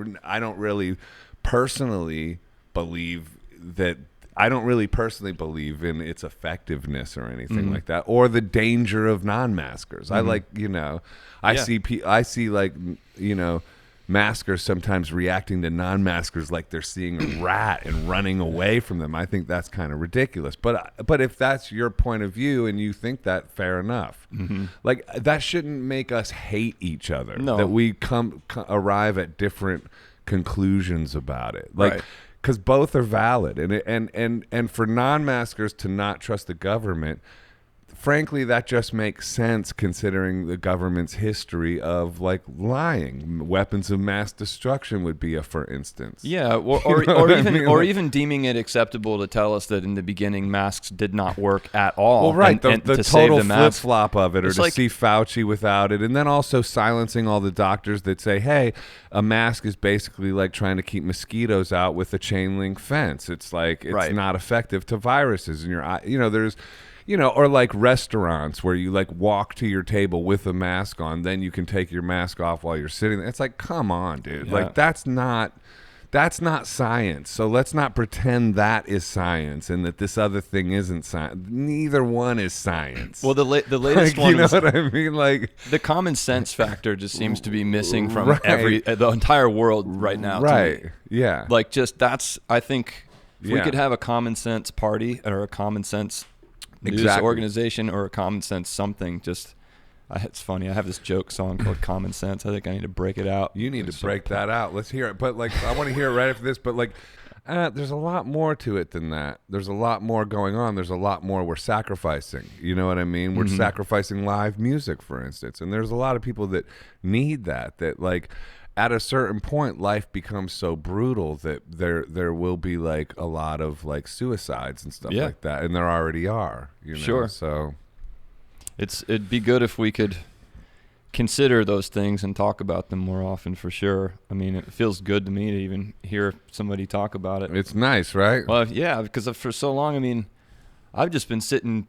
really personally believe that. I don't really personally believe in its effectiveness or anything like that, or the danger of non-maskers. I like, you know, I see like, you know, maskers sometimes reacting to non-maskers like they're seeing a rat and running away from them. I think that's kind of ridiculous. But if that's your point of view and you think that, fair enough. Like, that shouldn't make us hate each other. No. That we arrive at different conclusions about it. Like, Right. because both are valid, and for non-maskers to not trust the government, frankly, that just makes sense considering the government's history of like lying. Weapons of mass destruction would be a for instance. Yeah, even deeming it acceptable to tell us that in the beginning masks did not work at all. Well, right, and the to save total the mask. flip-flop of it, or It's to like- see Fauci without it, and then also silencing all the doctors that say, hey, a mask is basically like trying to keep mosquitoes out with a chain link fence. It's like, it's Right. not effective to viruses in your eye. You know, there's... You know, or like restaurants where you like walk to your table with a mask on, then you can take your mask off while you're sitting there. It's like, come on, dude. Yeah. Like, that's not science. So let's not pretend that is science and that this other thing isn't science. Neither one is science. Well, the latest Like, one you know is what I mean? Like, the common sense factor just seems to be missing from Right. the entire world right now. to right. me. Yeah. Like, just that's, I think if we Yeah. could have a common sense party or a common sense news Exactly. organization or a common sense something, just it's funny. I have this joke song called Common Sense. I think I need to break it out. You need It's to break that out. Let's hear it. But like, I want to hear it right after this. But like, there's a lot more to it than that. There's a lot more going on. There's a lot more we're sacrificing. You know what I mean? We're sacrificing live music, for instance. And there's a lot of people that need that. That like, at a certain point, life becomes so brutal that there will be like a lot of like suicides and stuff Yeah. like that. And there already are. You know? Sure. So It'd be good if we could consider those things and talk about them more often, for sure. I mean, it feels good to me to even hear somebody talk about it. it's nice, right? Well, yeah, because for so long, I mean, I've just been sitting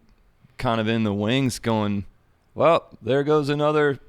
kind of in the wings going, well, there goes another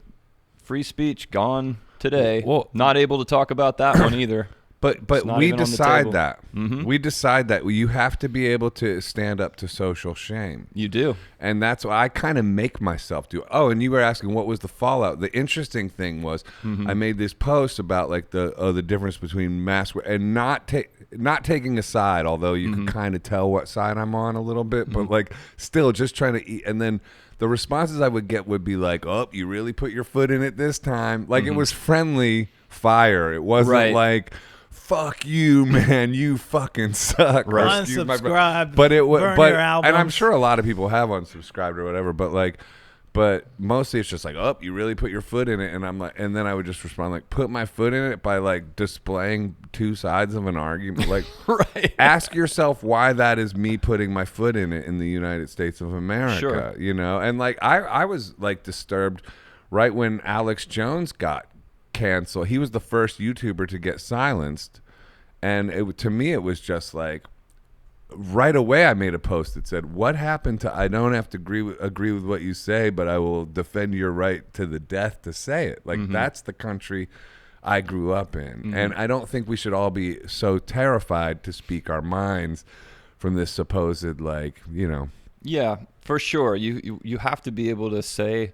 free speech gone today. Well, not able to talk about that one either. But It's not we even on the decide table. that. We decide that you have to be able to stand up to social shame. You do. And that's what I kind of make myself do. Oh, and you were asking what was the fallout. The interesting thing was I made this post about like the difference between mask and not taking a side, although you can kind of tell what side I'm on a little bit, but like still just trying to eat. And then the responses I would get would be like, oh, you really put your foot in it this time. Like it was friendly fire. It wasn't Right. like, fuck you, man, you fucking suck. Or, Right. excuse my- Unsubscribe, But it was, burn but your and I'm albums. sure a lot of people have unsubscribed or whatever. But mostly it's just like, oh, you really put your foot in it, and I'm like, and then I would just respond like, put my foot in it by like displaying two sides of an argument. Like, Right. ask yourself why that is me putting my foot in it in the United States of America. Sure. You know, and like I was like disturbed right when Alex Jones got canceled. He was the first YouTuber to get silenced, and to me it was just like right away I made a post that said, what happened to I don't have to agree with what you say, but I will defend your right to the death to say it. Like that's the country I grew up in. And I don't think we should all be so terrified to speak our minds from this supposed like, you know. Yeah, for sure. You have to be able to say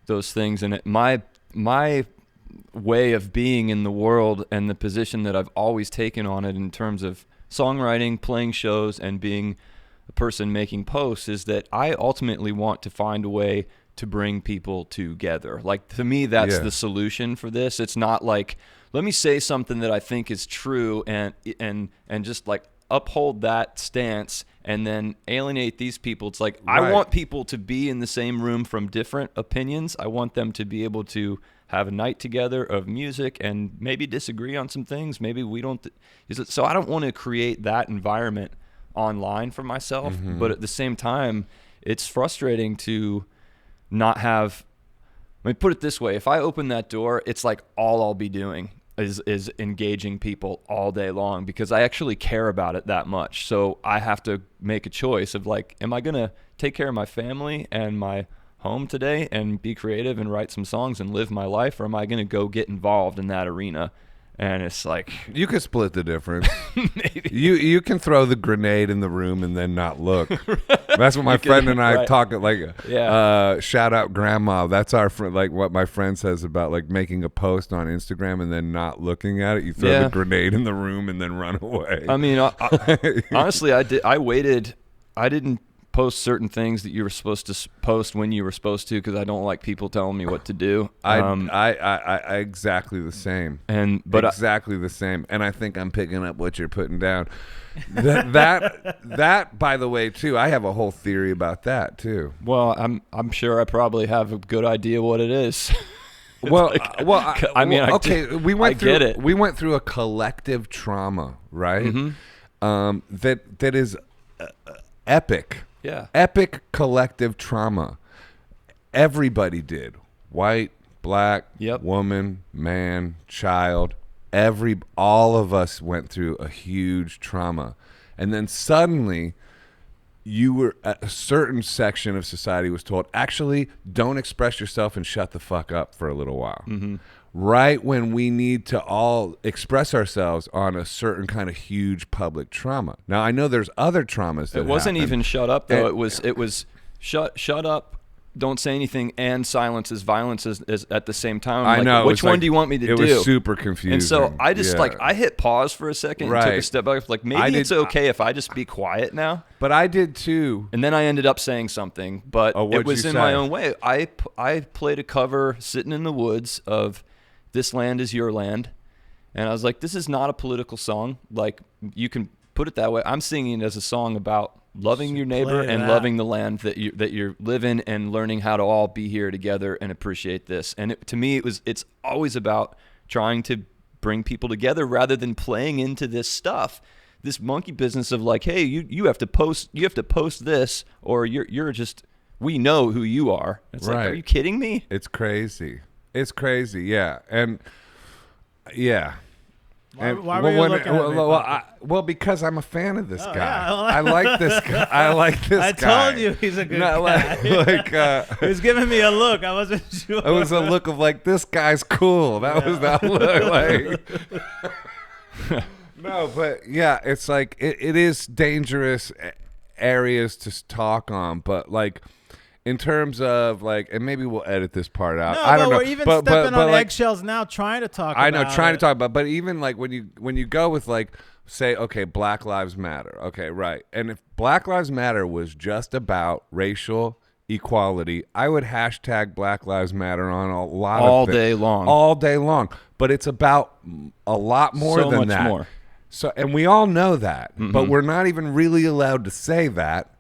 those things. And my way of being in the world and the position that I've always taken on it in terms of songwriting, playing shows, and being a person making posts is that I ultimately want to find a way to bring people together. Like, to me, that's the solution for this. It's not like, let me say something that I think is true and just like uphold that stance and then alienate these people. It's like, I want people to be in the same room from different opinions. I want them to be able to have a night together of music and maybe disagree on some things. Maybe we don't. So I don't want to create that environment online for myself. But at the same time, it's frustrating to not have. I mean, put it this way: if I open that door, it's like all I'll be doing is engaging people all day long because I actually care about it that much. So I have to make a choice of like, am I gonna take care of my family and my home today and be creative and write some songs and live my life, or am I gonna go get involved in that arena? And it's like, you could split the difference. maybe You can throw the grenade in the room and then not look. That's what my friend and I talk like. Shout out grandma. That's our friend. Like what my friend says about like making a post on Instagram and then not looking at it. You throw the grenade in the room and then run away. I mean, honestly, I waited. I didn't post certain things that you were supposed to post when you were supposed to because I don't like people telling me what to do. I exactly the same. Exactly the same. And I think I'm picking up what you're putting down. That by the way too, I have a whole theory about that too. Well, I'm sure I probably have a good idea what it is. We went through a collective trauma, right? That is epic. Yeah. Epic collective trauma. Everybody did. White, black, woman, man, child. All of us went through a huge trauma. And then suddenly a certain section of society was told, actually, don't express yourself and shut the fuck up for a little while. Right when we need to all express ourselves on a certain kind of huge public trauma. Now, I know there's other traumas that it wasn't happen. even shut up, though. It was shut up, don't say anything, and silence is violence is at the same time. I know. Which one do you want me to do? It was super confusing. And so I just I hit pause for a second and took a step back. Like, maybe it's okay if I just be quiet now. But I did too. And then I ended up saying something, but it was in my own way. I played a cover sitting in the woods of This Land Is Your Land. And I was like, this is not a political song. Like, you can put it that way. I'm singing it as a song about loving your neighbor and loving the land that you live in and learning how to all be here together and appreciate this. And to me, it's always about trying to bring people together rather than playing into this stuff, this monkey business of like, hey, you have to post this, or you're just, we know who you are. It's like, are you kidding me? It's crazy. It's crazy, yeah. And yeah. Why were you looking at me? Well, because I'm a fan of this guy. Yeah. I like this guy. I told you he's a good guy. He was giving me a look. I wasn't sure. It was a look of like, this guy's cool. That was that look. Like, no, but yeah, it's like it is dangerous areas to talk on, but like, in terms of like, and maybe we'll edit this part out. No, I don't know. We're even stepping on eggshells now, trying to talk. I know, trying to talk about. But even like when you go with like, say, okay, Black Lives Matter. Okay, right. And if Black Lives Matter was just about racial equality, I would hashtag Black Lives Matter on a lot all of things. All day long. But it's about a lot more than that. More. So, and we all know that, but we're not even really allowed to say that.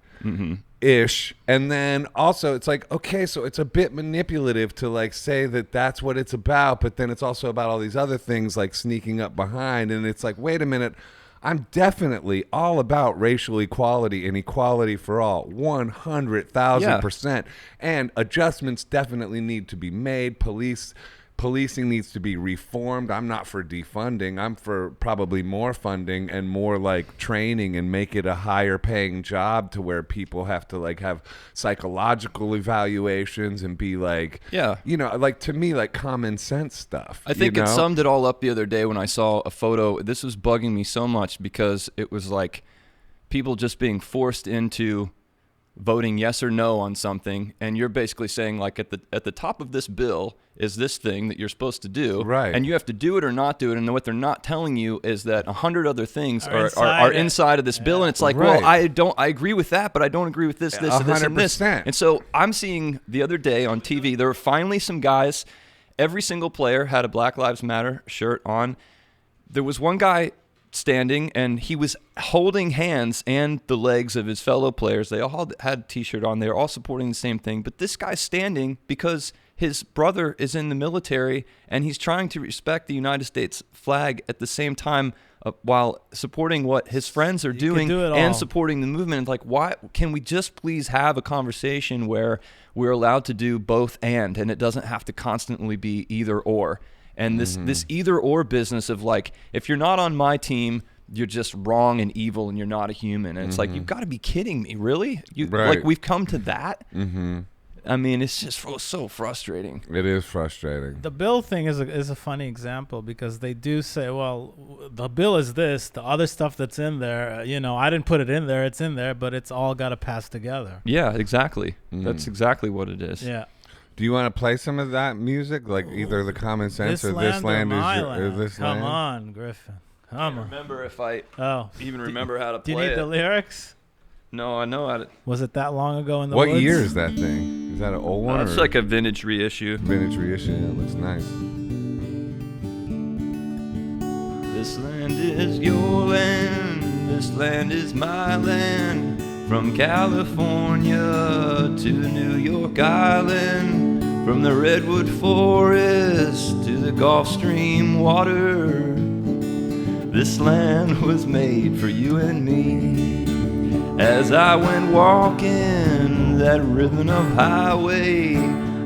Ish. And then also it's like, okay, so it's a bit manipulative to like say that that's what it's about, but then it's also about all these other things like sneaking up behind. And it's like, wait a minute, I'm definitely all about racial equality and equality for all, 100,000%. And adjustments definitely need to be made. Policing needs to be reformed. I'm not for defunding. I'm for probably more funding and more like training and make it a higher paying job to where people have to like have psychological evaluations and be like, you know, like to me, like common sense stuff. I think it summed it all up the other day when I saw a photo. This was bugging me so much because it was like people just being forced into voting yes or no on something, and you're basically saying like at the top of this bill is this thing that you're supposed to do, right? And you have to do it or not do it, and what they're not telling you is that 100 other things Are inside of this bill, and it's like, Right. well, I agree with that, but I don't agree with this, and this, and this. And so I'm seeing the other day on TV, there were finally some guys. Every single player had a Black Lives Matter shirt on. There was one guy standing, and he was holding hands and the legs of his fellow players. They all had a T-shirt on. They were all supporting the same thing. But this guy's standing because his brother is in the military, and he's trying to respect the United States flag at the same time while supporting what his friends are doing and supporting the movement. Like, why can we just please have a conversation where we're allowed to do both and it doesn't have to constantly be either or? And this either or business of like, if you're not on my team, you're just wrong and evil and you're not a human. And it's like, you've got to be kidding me, really? Like, we've come to that? I mean, it's just so frustrating. It is frustrating. The bill thing is a funny example because they do say, well, the bill is this, the other stuff that's in there, I didn't put it in there, it's in there, but it's all got to pass together. Yeah, exactly. That's exactly what it is. Yeah. Do you want to play some of that music, like either the Common Sense or This Land Is This Land? Come on, Griffin. Come on. Remember if I even remember how to play it. Do you need the lyrics? No, I know how to. Was it that long ago in the What woods? year is that thing? Is that an old one? It's like a vintage reissue. Vintage reissue. Yeah, it looks nice. This land is your land. This land is my land. From California to New York Island, from the redwood forest to the Gulf Stream water, this land was made for you and me. As I went walking that ribbon of highway,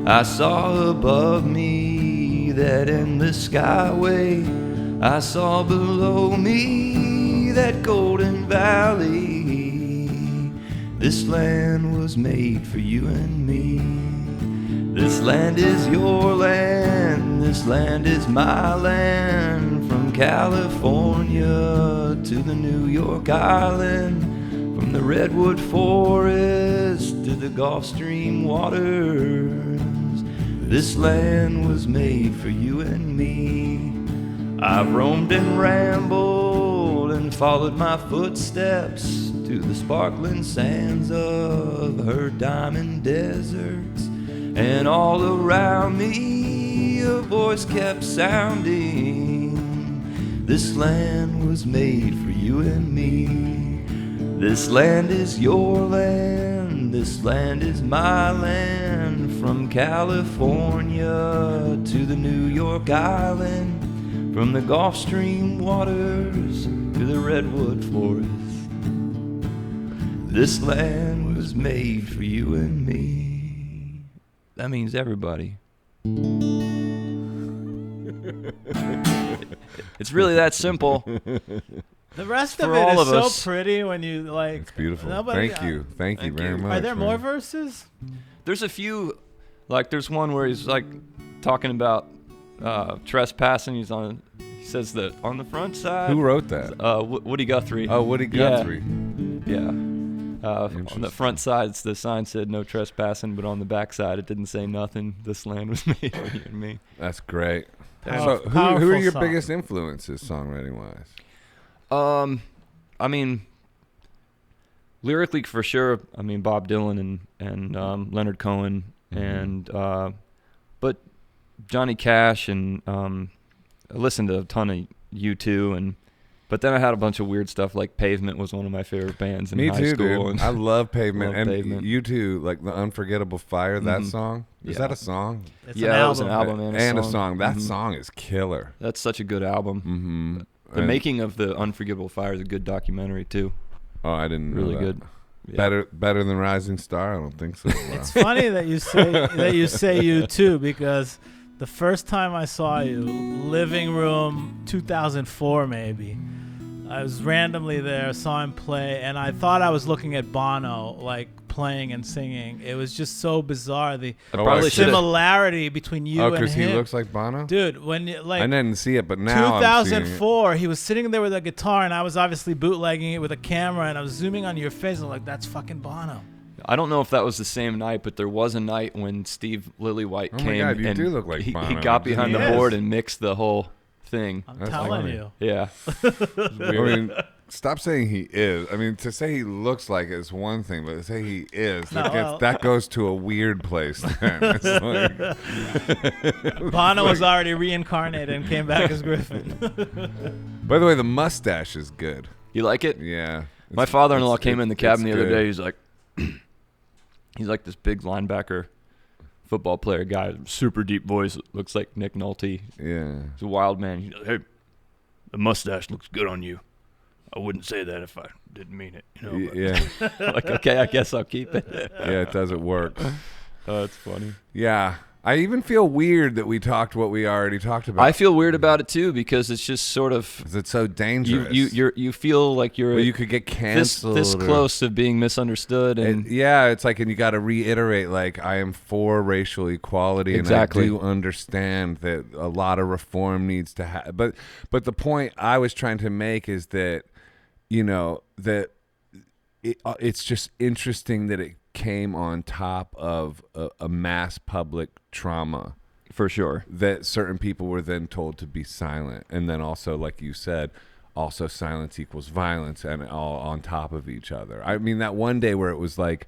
I saw above me that endless skyway. I saw below me that golden valley. This land was made for you and me. This land is your land. This land is my land. From California to the New York Island, from the redwood forest to the Gulf Stream waters, this land was made for you and me. I've roamed and rambled and followed my footsteps to the sparkling sands of her diamond deserts, and all around me a voice kept sounding. This land was made for you and me. This land is your land. This land is my land. From California to the New York Island, from the Gulf Stream waters to the redwood forest, this land was made for you and me. That means everybody. It's really that simple. The rest of it is so pretty when you like. It's beautiful. Thank you very much. Are there more verses? There's a few. Like there's one where he's like talking about trespassing. He says that on the front side. Who wrote that? Woody Guthrie. Oh, Woody Guthrie. Yeah. On the front side, the sign said no trespassing, but on the back side, it didn't say nothing. This land was made for you and me. That's great. So who are your biggest influences, songwriting wise? I mean, lyrically for sure. I mean, Bob Dylan and Leonard Cohen and but Johnny Cash and I listened to a ton of U2 but then I had a bunch of weird stuff like Pavement was one of my favorite bands in high school. Dude. I love Pavement. Pavement. U2, like the Unforgettable Fire, that song. Is that a song? It's it was an album and a song. That song is killer. That's such a good album. The making of the Unforgettable Fire is a good documentary too. Oh, I didn't know really that. Good. Yeah. Better than Rising Star? I don't think so. It's funny that you say you too, because the first time I saw you, living room 2004 maybe, I was randomly there, saw him play, and I thought I was looking at Bono, like playing and singing. It was just so bizarre, the similarity between you and him. Oh, because he looks like Bono? Dude, when I didn't see it, but now 2004, he was sitting there with a guitar, and I was obviously bootlegging it with a camera, and I was zooming on your face, and I'm like, that's fucking Bono. I don't know if that was the same night, but there was a night when Steve Lillywhite Oh came my God, you and do look like he Bono. got behind He the is. board and mixed the whole thing. I'm That's telling funny. you. Yeah. I mean, stop saying he is. I mean, to say he looks like it is one thing, but to say he is, No, well- that goes to a weird place then. It's like, Bono was already reincarnated and came back as Griffin. by the way, the mustache is good. You like it? Yeah. My It's- father-in-law it's- came in the it's cabin the other good. day. He's like, he's like this big linebacker, football player guy, super deep voice, looks like Nick Nolte. Yeah. He's a wild man. He's like, hey, the mustache looks good on you. I wouldn't say that if I didn't mean it. You know, but- Yeah. like, okay, I guess I'll keep it. Yeah, it doesn't work. Oh, that's funny. Yeah. I even feel weird that we talked what we already talked about. I feel weird about it too because it's just sort of 'Cause it's so dangerous. you feel like you're Well, you could get canceled. this or- close to being misunderstood and yeah, it's like, and you got to reiterate, like, I am for racial equality, Exactly. and I do understand that a lot of reform needs to happen. But the point I was trying to make is that, you know, that it's just interesting that it came on top of a mass public trauma for sure. that certain people were then told to be silent, and then also, like you said, also silence equals violence, and all on top of each other. I mean, that one day where it was like,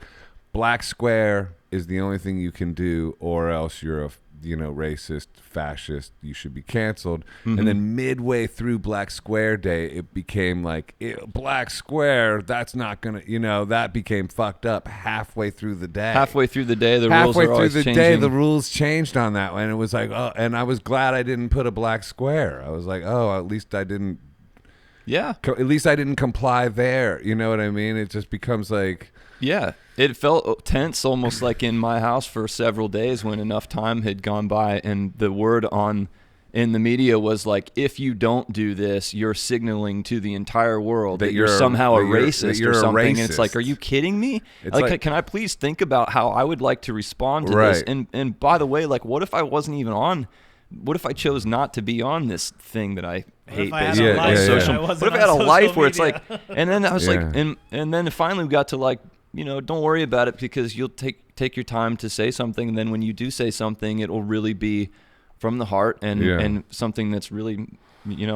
black square is the only thing you can do, or else you're a racist, fascist, you should be canceled. Mm-hmm. And then midway through Black Square Day, it became like, black square, that's not gonna, that became fucked up halfway through the day. Halfway through the day, the rules Halfway are through always the changing. day, the rules changed on that one. It was like, oh, and I was glad I didn't put a black square. I was like, oh, at least I didn't comply there. You know what I mean? It just becomes like, Yeah, it felt tense, almost like in my house for several days when enough time had gone by, and the word in the media was like, if you don't do this, you're signaling to the entire world that you're somehow a racist or something. And it's like, are you kidding me? Like, can I please think about how I would like to respond to this? And by the way, like, what if I wasn't even on? What if I chose not to be on this thing that I hate? I had Basically, a life on social. and I wasn't What if I had a on life social where it's media? like, and then I was Yeah. like, and then finally we got to like, don't worry about it because you'll take your time to say something, and then when you do say something, it will really be from the heart and something that's really,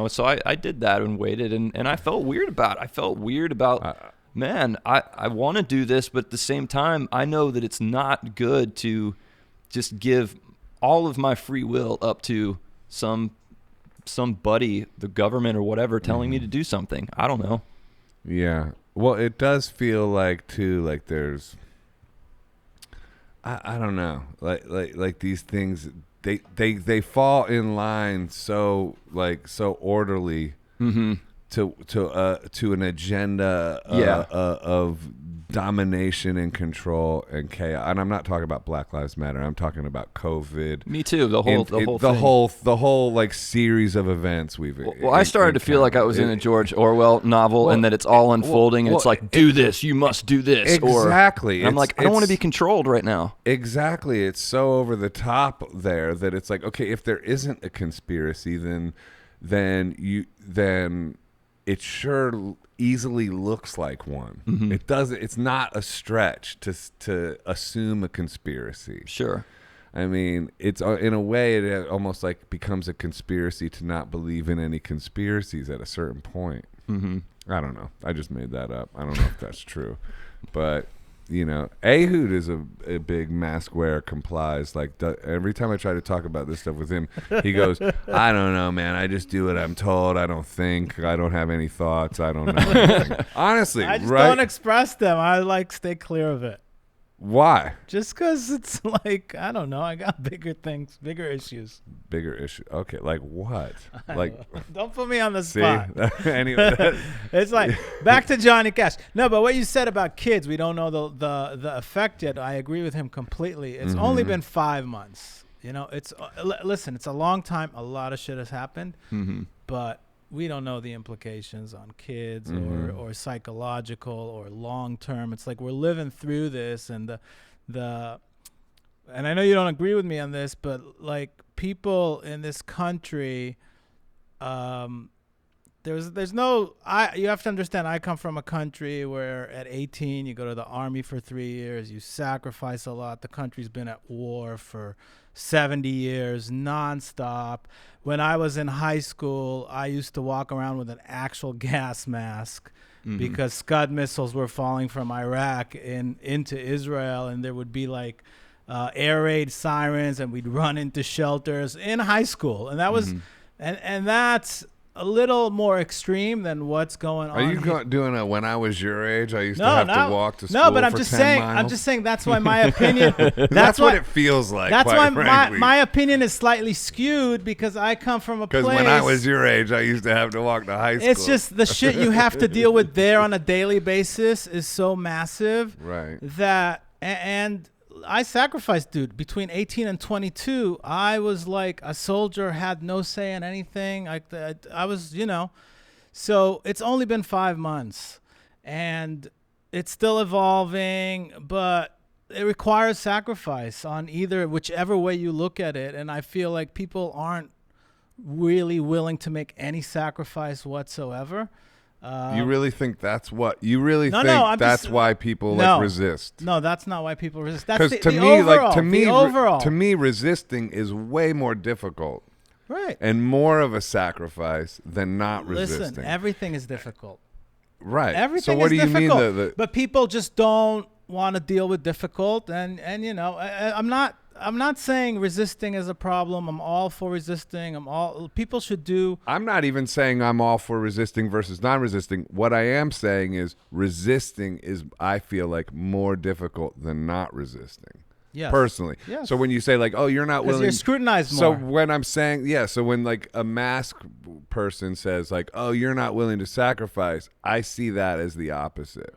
So I did that and waited, and I felt weird about it. I felt weird about, man, I want to do this, but at the same time, I know that it's not good to just give all of my free will up to somebody, the government or whatever, telling me to do something. I don't know. yeah. Well, it does feel like too, like there's, I don't know, like these things, they fall in line so orderly to an agenda of domination and control and chaos. And I'm not talking about Black Lives Matter. I'm talking about COVID. Me too. The whole thing. the whole like series of events we've. Well, I started to feel like I was in a George Orwell novel, and that it's all unfolding, and it's like, do this, you must do this, exactly. And I'm like, I don't want to be controlled right now. Exactly. It's so over the top there that it's like, okay, if there isn't a conspiracy, then it sure easily looks like one. Mm-hmm. It doesn't. It's not a stretch to assume a conspiracy. Sure. I mean, it's in a way it almost like becomes a conspiracy to not believe in any conspiracies at a certain point. Mm-hmm. I don't know. I just made that up. I don't know if that's true, but Ehud is a big mask wearer, complies. Like every time I try to talk about this stuff with him, he goes, I don't know, man. I just do what I'm told. I don't think. I don't have any thoughts. I don't know anything. Honestly, I just right? don't express them. I stay clear of it. Why? Just because it's like, I don't know. I got bigger things, bigger issues. Bigger issue. Okay, like what? Like, Don't put me on the see? spot. Anyway, It's like back to Johnny Cash. No, but what you said about kids, we don't know the effect yet. I agree with him completely. It's only been 5 months. It's listen. It's a long time. A lot of shit has happened, but we don't know the implications on kids or psychological or long term. It's like we're living through this, and and I know you don't agree with me on this, but like people in this country there's no, you have to understand, I come from a country where at 18 you go to the army for 3 years, you sacrifice a lot. The country's been at war for 70 years nonstop. When I was in high school, I used to walk around with an actual gas mask because Scud missiles were falling from Iraq into Israel, and there would be like air raid sirens, and we'd run into shelters in high school, and that was and that's a little more extreme than what's going on. Are you doing a when I was your age? I used to have to walk to school. No, but I'm for just 10 saying. miles. I'm just saying that's why my opinion. That's what it feels like. That's why frankly. my opinion is slightly skewed because I come from a place. Because when I was your age, I used to have to walk to high school. It's just the shit you have to deal with there on a daily basis is so massive, right? That and I sacrificed, dude. Between 18 and 22, I was like a soldier, had no say in anything. I was, So it's only been 5 months, and it's still evolving, but it requires sacrifice on whichever way you look at it. And I feel like people aren't really willing to make any sacrifice whatsoever. You really think that's what you really think? No, that's why people resist. No, that's not why people resist. That's to me, resisting is way more difficult, right? And more of a sacrifice than not resisting. Listen, everything is difficult, right? Everything. So what is do you difficult, mean? But people just don't want to deal with difficult, and I'm not saying resisting is a problem. I'm all for resisting. People should do. I'm not even saying I'm all for resisting versus non-resisting. What I am saying is resisting is, I feel like, more difficult than not resisting. Yes. Personally. Yes. So when you say like, oh, you're not willing. You're scrutinized more. So when I'm saying, so when like a mask person says like, oh, you're not willing to sacrifice, I see that as the opposite.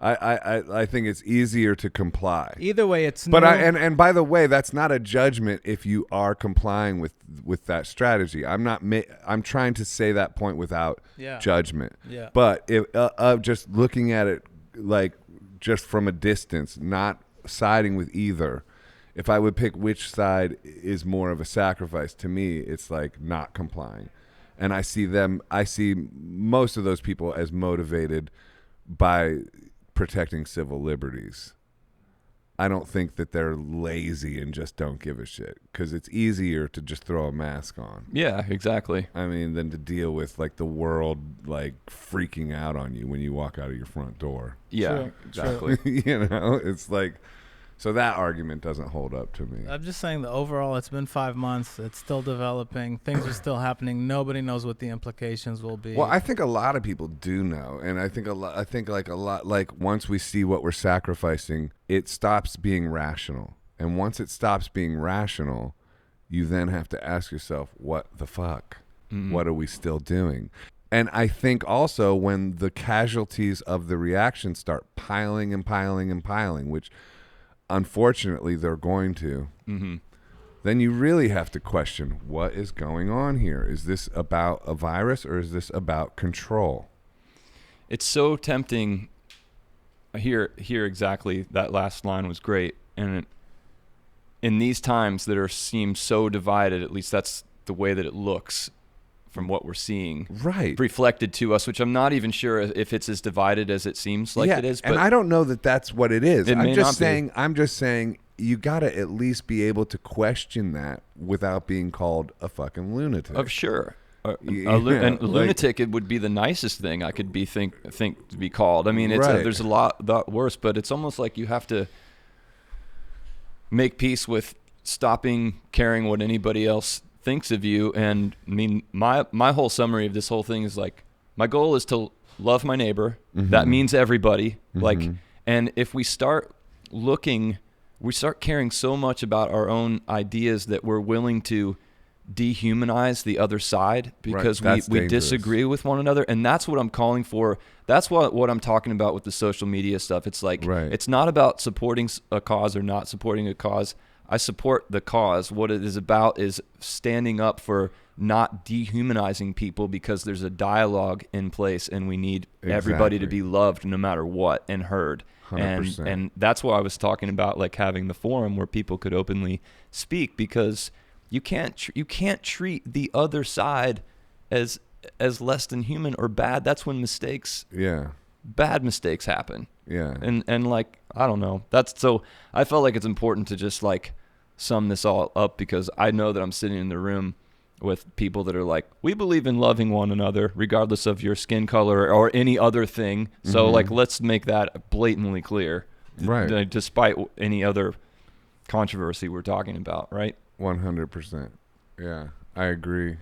I think it's easier to comply. Either way, it's and by the way, that's not a judgment if you are complying with that strategy. I'm trying to say that point without judgment. Yeah. But if just looking at it like just from a distance, not siding with either. If I would pick which side is more of a sacrifice, to me, it's like not complying. And I see most of those people as motivated by protecting civil liberties. I don't think that they're lazy and just don't give a shit, because it's easier to just throw a mask on. Yeah, exactly. I mean, than to deal with like the world like freaking out on you when you walk out of your front door. Yeah, True. exactly. It's like, so that argument doesn't hold up to me. I'm just saying that overall, it's been 5 months. It's still developing. Things are still happening. Nobody knows what the implications will be. Well, I think a lot of people do know, and I think like once we see what we're sacrificing, it stops being rational. And once it stops being rational, you then have to ask yourself, what the fuck? What are we still doing? And I think also when the casualties of the reaction start piling and piling and piling, which unfortunately they're going to, then you really have to question, what is going on here? Is this about a virus, or is this about control? It's so tempting. Here exactly, that last line was great. And in these times that seem so divided, at least that's the way that it looks from what we're seeing, right, reflected to us, which I'm not even sure if it's as divided as it seems like it is. But and I don't know that that's what it is. I'm just saying you got to at least be able to question that without being called a fucking lunatic. Sure. Lunatic, it would be the nicest thing I could think to be called. I mean, there's a lot worse, but it's almost like you have to make peace with stopping caring what anybody else thinks of you. And I mean, my whole summary of this whole thing is like, my goal is to love my neighbor. That means everybody. Like, and if we start caring so much about our own ideas that we're willing to dehumanize the other side because we disagree with one another. And that's what I'm calling for. That's what I'm talking about with the social media stuff. It's like, it's not about supporting a cause or not supporting a cause. I support the cause. What it is about is standing up for not dehumanizing people, because there's a dialogue in place and we need everybody to be loved no matter what and heard. 100%. And that's why I was talking about like having the forum where people could openly speak, because you can't treat the other side as as less than human or bad, that's when bad mistakes happen. Yeah. And like, I don't know. So I felt like it's important to just like sum this all up, because I know that I'm sitting in the room with people that are like, we believe in loving one another regardless of your skin color or any other thing. So like, let's make that blatantly clear. Right. Despite any other controversy we're talking about, right? 100%. Yeah, I agree.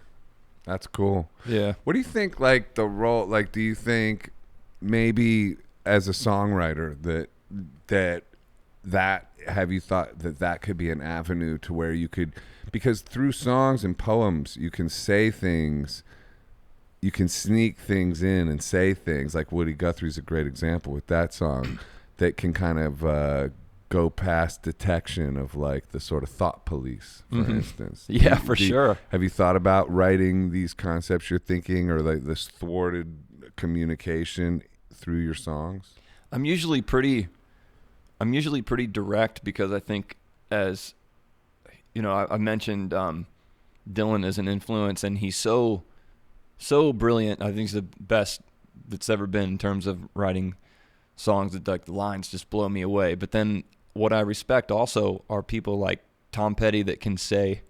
That's cool. Yeah. What do you think, like, the role, like, do you think maybe as a songwriter that have you thought that could be an avenue to where you could, because through songs and poems you can say things, you can sneak things in and say things, like Woody Guthrie's a great example with that song, that can kind of go past detection of like the sort of thought police, for instance. Yeah, for sure. Have you thought about writing these concepts you're thinking, or like this thwarted communication through your songs? I'm usually pretty direct, because I think, as you know, I mentioned Dylan as an influence, and he's so brilliant. I think he's the best that's ever been in terms of writing songs that, like, the lines just blow me away. But then what I respect also are people like Tom Petty that can say,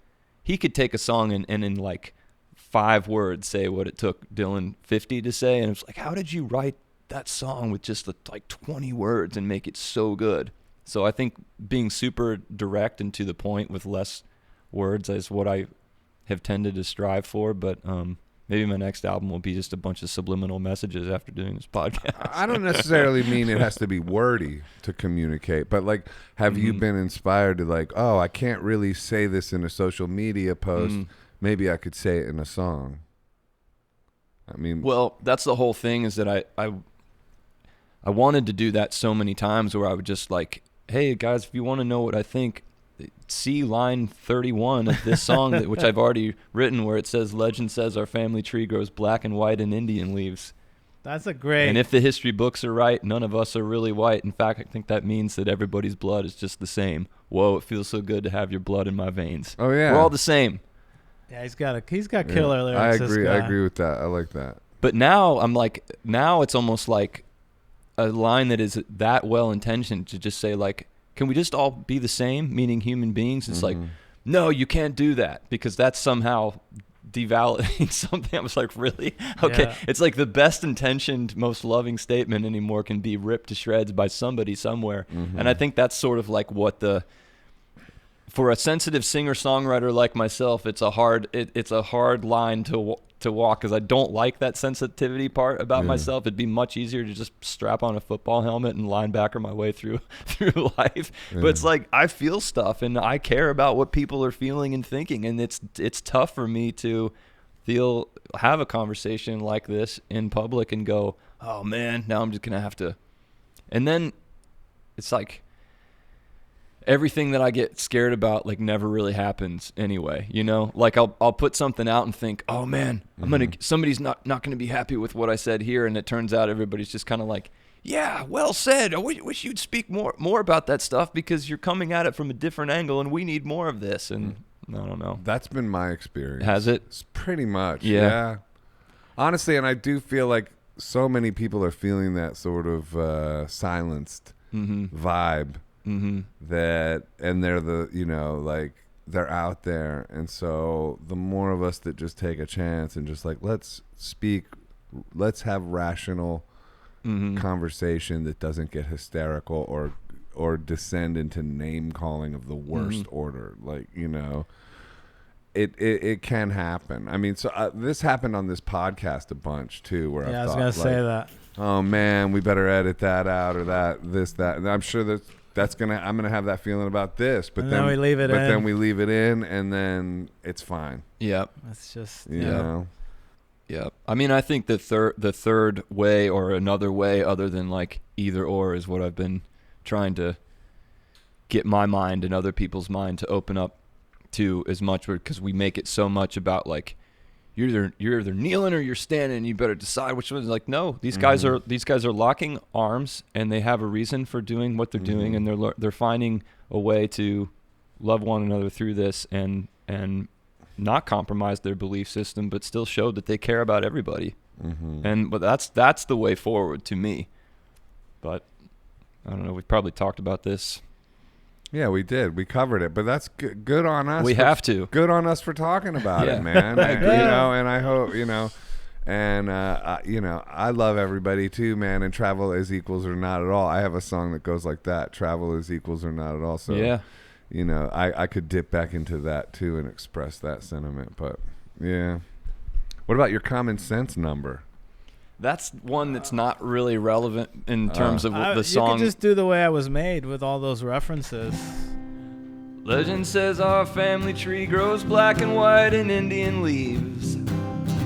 he could take a song and in like 5 words say what it took Dylan 50 to say, and it's like, how did you write that song with just like 20 words and make it so good? So I think being super direct and to the point with less words is what I have tended to strive for. But maybe my next album will be just a bunch of subliminal messages after doing this podcast. I don't necessarily mean it has to be wordy to communicate, but like, have you been inspired to like, oh, I can't really say this in a social media post. Maybe I could say it in a song. I mean, well, that's the whole thing, is that I wanted to do that so many times, where I would just like, hey guys, if you want to know what I think, see line 31 of this song, which I've already written, where it says, legend says our family tree grows black and white in Indian leaves. That's a great. And if the history books are right, none of us are really white. In fact, I think that means that everybody's blood is just the same. Whoa, it feels so good to have your blood in my veins. Oh yeah, we're all the same. Yeah, he's got killer lyrics. I agree with that. I like that. But now it's almost like a line that is that well intentioned to just say, like, can we just all be the same, meaning human beings? It's like, no, you can't do that, because that's somehow devalidating something. I was like, really? Okay. Yeah. It's like the best intentioned, most loving statement anymore can be ripped to shreds by somebody somewhere. And I think that's sort of like what for a sensitive singer-songwriter like myself, it's a hard line to walk, because I don't like that sensitivity part about myself. It'd be much easier to just strap on a football helmet and linebacker my way through life. But it's like, I feel stuff and I care about what people are feeling and thinking, and it's tough for me to have a conversation like this in public and go, oh man, now I'm just gonna have to. And then it's like, everything that I get scared about, like, never really happens anyway, you know? Like, I'll put something out and think, oh man, somebody's not gonna be happy with what I said here, and it turns out everybody's just kind of like, yeah, well said. I wish you'd speak more about that stuff, because you're coming at it from a different angle, and we need more of this. And I don't know. That's been my experience. Has it? It's pretty much. Yeah. Honestly, and I do feel like so many people are feeling that sort of silenced vibe. That, and they're they're out there, and so the more of us that just take a chance and just like, let's have rational conversation that doesn't get hysterical or descend into name calling of the worst order, like, you know, it can happen. I mean, so this happened on this podcast a bunch too, where I was gonna say that, oh man, we better edit that out, or that, and I'm sure I'm gonna have that feeling about this, but then we leave it in. But then we leave it in, and then it's fine. Yep. That's just you know. Yep. I mean, I think the third way, or another way other than like either or, is what I've been trying to get my mind and other people's mind to open up to as much, because we make it so much about like, you're either kneeling or you're standing. You better decide which one. Like, no, these guys are locking arms, and they have a reason for doing what they're doing, and they're finding a way to love one another through this, and not compromised their belief system, but still showed that they care about everybody. Mm-hmm. But that's the way forward to me. But I don't know. We probably talked about this. Yeah, we did. We covered it, but that's good on us. We have to. Good on us for talking about Yeah. it, man. I And, agree. and I hope, and I love everybody too, man. And travel is equals or not at all. I have a song that goes like that: travel is equals or not at all. So, Yeah. I could dip back into that too and express that sentiment. But yeah, what about your common sense number? That's one that's not really relevant in terms of the song. You could just do The Way I Was Made with all those references. Legend says our family tree grows black and white in Indian leaves.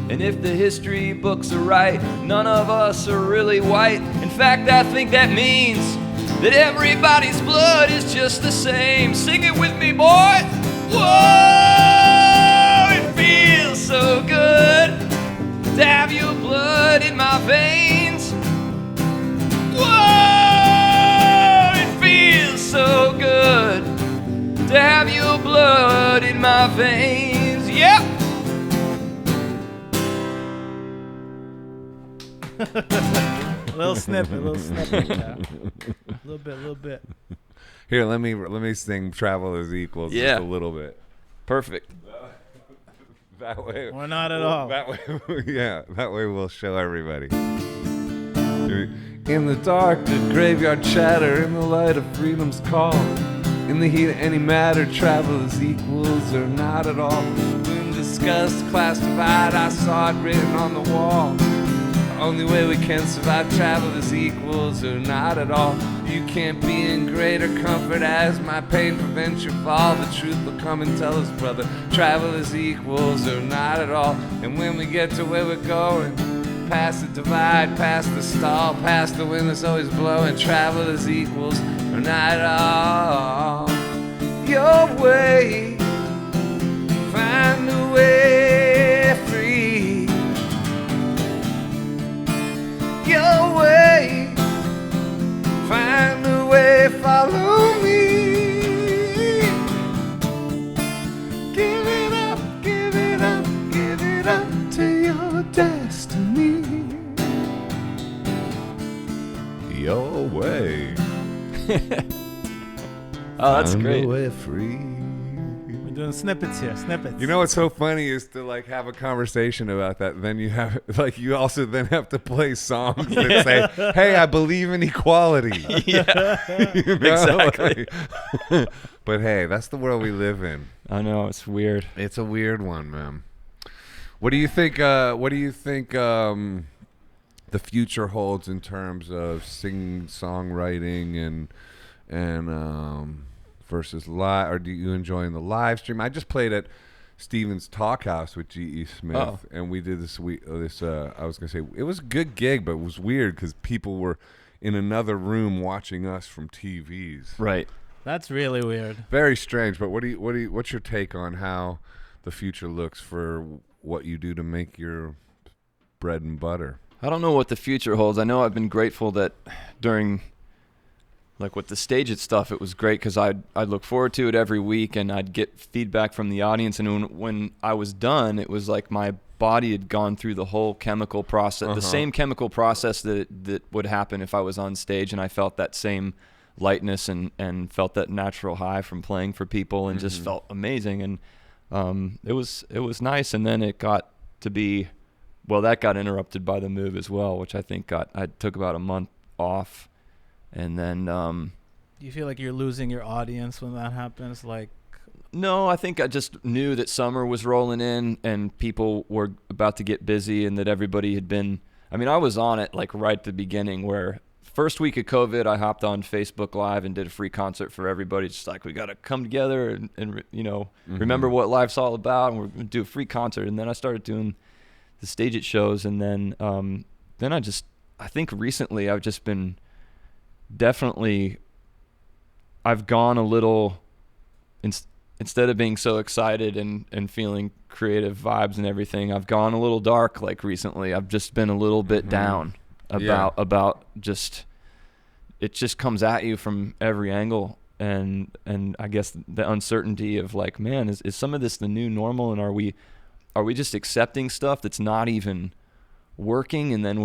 And if the history books are right, none of us are really white. In fact, I think that means that everybody's blood is just the same. Sing it with me, boys. Whoa, it feels so good to have your blood in my veins. Whoa, it feels so good to have your blood in my veins. Yep. Little snippet. Yeah. Little bit. Here, let me sing "Travel is Equals" Yeah. just a little bit. Perfect. That way, Or not at all. That way, that way we'll show everybody. In the dark, the graveyard chatter, in the light of freedom's call. In the heat of any matter, travel is equals or not at all. When discussed class divide, I saw it written on the wall. The only way we can survive, travel is equals or not at all. You can't be in greater comfort as my pain prevents your fall. The truth will come and tell us, brother, travel is equals or not at all. And when we get to where we're going, past the divide, past the stall, past the wind that's always blowing, travel is equals or not at all. Your way, find a way free. Your way, find a way, follow me. Give it up, give it up, give it up to your destiny. Your way. Oh, that's Find great. a way free. We're doing snippets here. Snippets. You know what's so funny is to like have a conversation about that. Then you have like you also then have to play songs that say, "Hey, I believe in equality." Yeah. You know? Exactly. Like, but hey, that's the world we live in. I know, it's weird. It's a weird one, man. What do you think? The future holds in terms of singing, songwriting, and versus live? Or do you enjoying the live stream? I just played at Steven's Talk House with G.E. Smith, Oh. and we did this. I was gonna say it was a good gig, but it was weird because people were in another room watching us from TVs. Right. That's really weird. Very strange. But what's your take on how the future looks for what you do to make your bread and butter? I don't know what the future holds. I know I've been grateful that during, like with the stage it stuff, it was great because I'd look forward to it every week and I'd get feedback from the audience. And when I was done, it was like my body had gone through the whole chemical process, the same chemical process that would happen if I was on stage, and I felt that same lightness and felt that natural high from playing for people and just felt amazing. And it was nice. And then it got to be, well, that got interrupted by the move as well, which I think I took about a month off. And then Do you feel like you're losing your audience when that happens? Like, no, I think I just knew that summer was rolling in and people were about to get busy and that everybody had been, I mean, I was on it like right at the beginning where first week of COVID, I hopped on Facebook Live and did a free concert for everybody. Just like, we got to come together and remember what life's all about, and we're going to do a free concert. And then I started doing the stage it shows. And then I think recently I've just been I've gone a little, instead of being so excited and feeling creative vibes and everything, I've gone a little dark like recently. I've just been a little bit down about just, it just comes at you from every angle. and I guess the uncertainty of like, man, is some of this the new normal, and are we just accepting stuff that's not even working, and then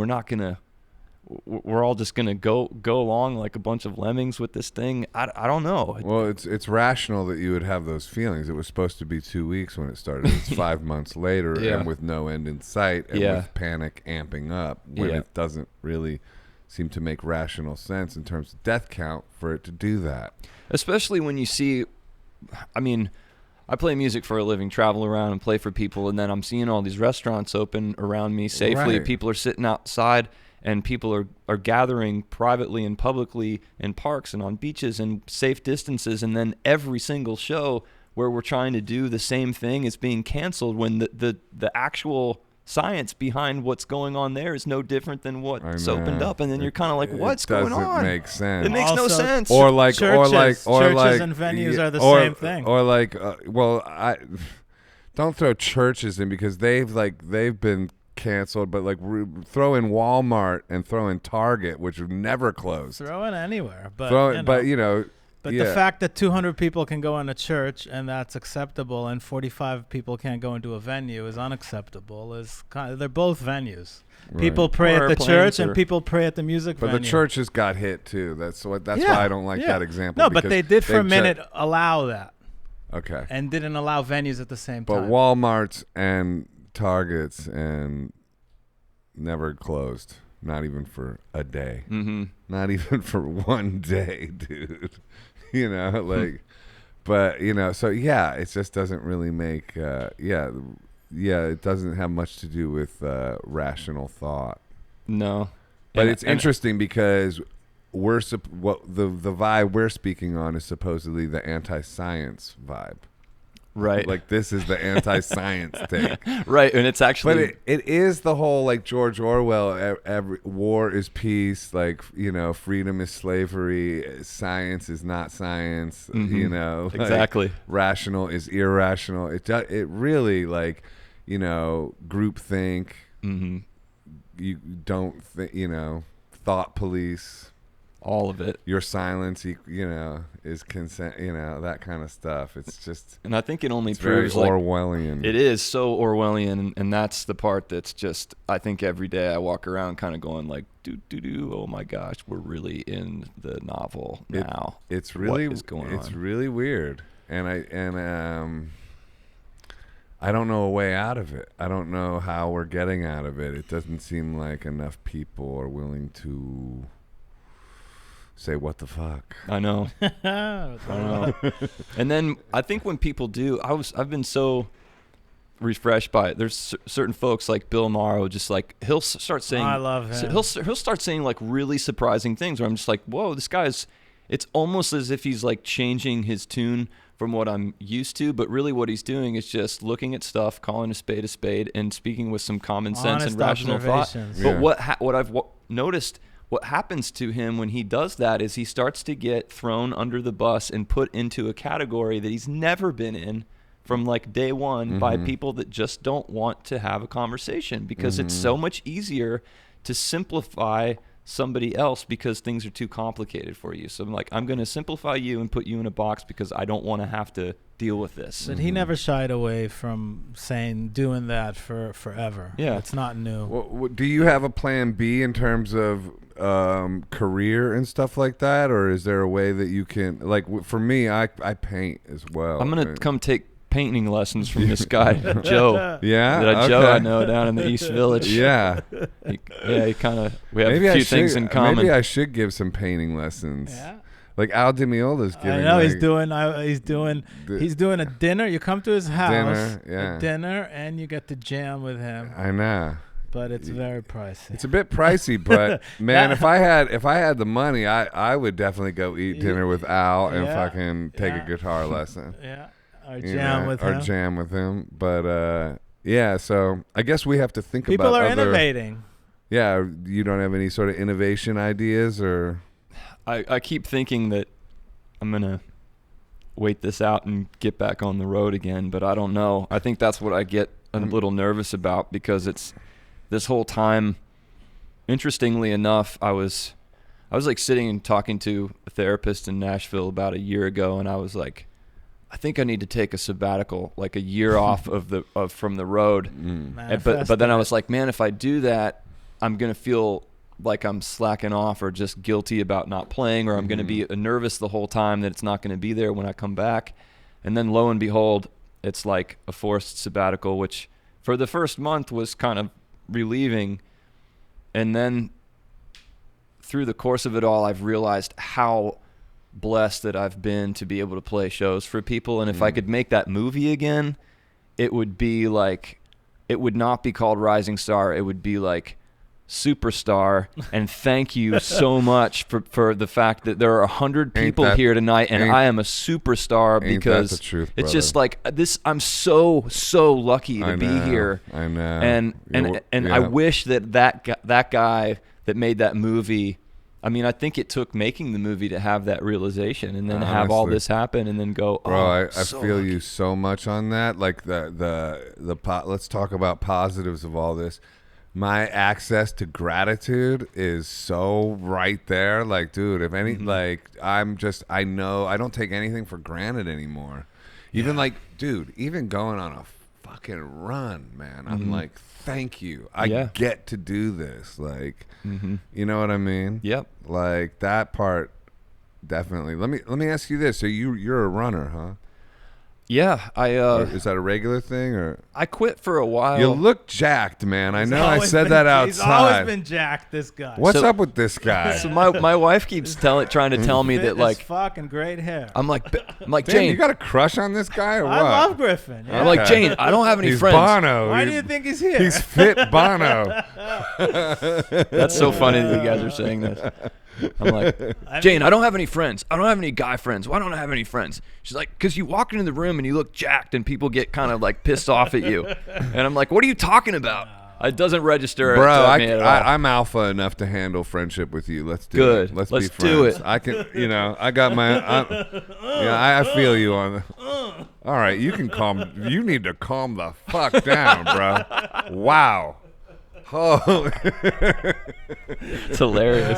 we're all just gonna go along like a bunch of lemmings with this thing? I don't know. Well, it's rational that you would have those feelings. It was supposed to be 2 weeks when it started. It's 5 months later, and with no end in sight, and with panic amping up when it doesn't really seem to make rational sense in terms of death count for it to do that. Especially when you see, I mean, I play music for a living, travel around and play for people, and then I'm seeing all these restaurants open around me safely. Right. People are sitting outside, and people are gathering privately and publicly in parks and on beaches and safe distances, and then every single show where we're trying to do the same thing is being canceled when the actual science behind what's going on there is no different than what's opened up, and then you're kind of like, what's going on? It doesn't make sense. It makes no sense. Or like churches and venues are the same thing. Or like, I don't throw churches in because they've been canceled, but like throw in Walmart and throw in Target, which have never closed. Throw in anywhere, but But the fact that 200 people can go in a church and that's acceptable, and 45 people can't go into a venue is unacceptable. They're both venues. Right. People pray at the church and people pray at the music venue. But the churches got hit too. That's why I don't like that example. No, but they did for a minute allow that. Okay. And didn't allow venues at the same time. But Walmarts and Targets and never closed. Not even for a day. Mm-hmm. Not even for 1 day, dude. But so it just doesn't really make, it doesn't have much to do with rational thought. No. But it's interesting because what the vibe we're speaking on is supposedly the anti-science vibe. Right. Like this is the anti-science take. Right. And it's actually. But it is the whole like George Orwell, every war is peace, like, freedom is slavery, science is not science, like exactly. Rational is irrational. It really like, groupthink. Mm-hmm. You don't think, thought police. All of it. Your silence, is consent, that kind of stuff. It's just... And I think it only proves very Orwellian. It is so Orwellian, and that's the part that's just... I think every day I walk around kind of going like, oh my gosh, we're really in the novel now. It's really... What is going on? It's really weird. And I don't know a way out of it. I don't know how we're getting out of it. It doesn't seem like enough people are willing to... say what the fuck. I know. I know. And then I think when people do, I've been so refreshed by it. There's certain folks like Bill Morrow, just like he'll start saying. I love him. He'll start saying like really surprising things where I'm just like, whoa, this guy's. It's almost as if he's like changing his tune from what I'm used to, but really what he's doing is just looking at stuff, calling a spade, and speaking with some common sense and rational thought. Yeah. But what I've noticed. What happens to him when he does that is he starts to get thrown under the bus and put into a category that he's never been in from like day one by people that just don't want to have a conversation because it's so much easier to simplify somebody else because things are too complicated for you. So I'm going to simplify you and put you in a box because I don't want to have to deal with this. But he never shied away from doing that for forever. Yeah. It's not new. Well, do you have a plan B in terms of career and stuff like that? Or is there a way that you can, like for me, I paint as well. I'm going to come take painting lessons from this guy, Joe. Yeah? Joe I know down in the East Village. Yeah. He kind of, we have a few things in common. Maybe I should give some painting lessons. Yeah. Like Al DiMeola's giving. I know he's doing a dinner. You come to his house, dinner, and you get to jam with him. I know. But it's very pricey. It's a bit pricey, but man, if I had the money, I would definitely go eat dinner with Al and fucking take a guitar lesson. Yeah. Or jam with him. But so I guess we have to think about people are innovating. Yeah, you don't have any sort of innovation ideas or? I keep thinking that I'm going to wait this out and get back on the road again, but I don't know. I think that's what I get a little nervous about because it's this whole time. Interestingly enough, I was I was like sitting and talking to a therapist in Nashville about a year ago, and I was like, I think I need to take a sabbatical, like a year off from the road. But then I was like, man, if I do that, I'm gonna feel like I'm slacking off or just guilty about not playing, or I'm gonna be nervous the whole time that it's not gonna be there when I come back. And then lo and behold, it's like a forced sabbatical, which for the first month was kind of relieving. And then through the course of it all, I've realized how blessed that I've been to be able to play shows for people. And if I could make that movie again, it would be like, it would not be called Rising Star. It would be like Superstar. And thank you so much for the fact that there are 100 people here tonight, and I am a superstar because the truth, it's just like this. I'm so lucky to be here. I know. And I wish that guy that made that movie, I mean, I think it took making the movie to have that realization, and then have all this happen, and then go. Bro, I feel you so much on that. Like let's talk about positives of all this. My access to gratitude is so right there. Like, dude, if any, like, I know I don't take anything for granted anymore. Even like, dude, even going on a fucking run, man. I'm like, thank you. I get to do this. Like, you know what I mean? Yep. Like that part, definitely. Let me ask you this: so you're a runner, huh? Yeah, is that a regular thing, or I quit for a while. You look jacked, man. I know I said that outside. He's always been jacked, this guy. What's up with this guy? So my wife keeps trying to tell me that, like, fucking great hair. I'm like Damn, Jane, you got a crush on this guy or what? I love Griffin. Yeah. I'm like, Jane, I don't have any He's friends. Bono. Why do you think he's here? He's fit Bono. That's so funny that you guys are saying this. I'm like, Jane, I don't have any friends. I don't have any guy friends. Why don't I have any friends? She's like, because you walk into the room and you look jacked and people get kind of like pissed off at you. And I'm like, what are you talking about? It doesn't rester. Bro, at all. I'm alpha enough to handle friendship with you. Let's do it. Let's be friends. Do it. I can, I got my, I feel you on the. All right, you need to calm the fuck down, bro. Wow. Oh, it's hilarious.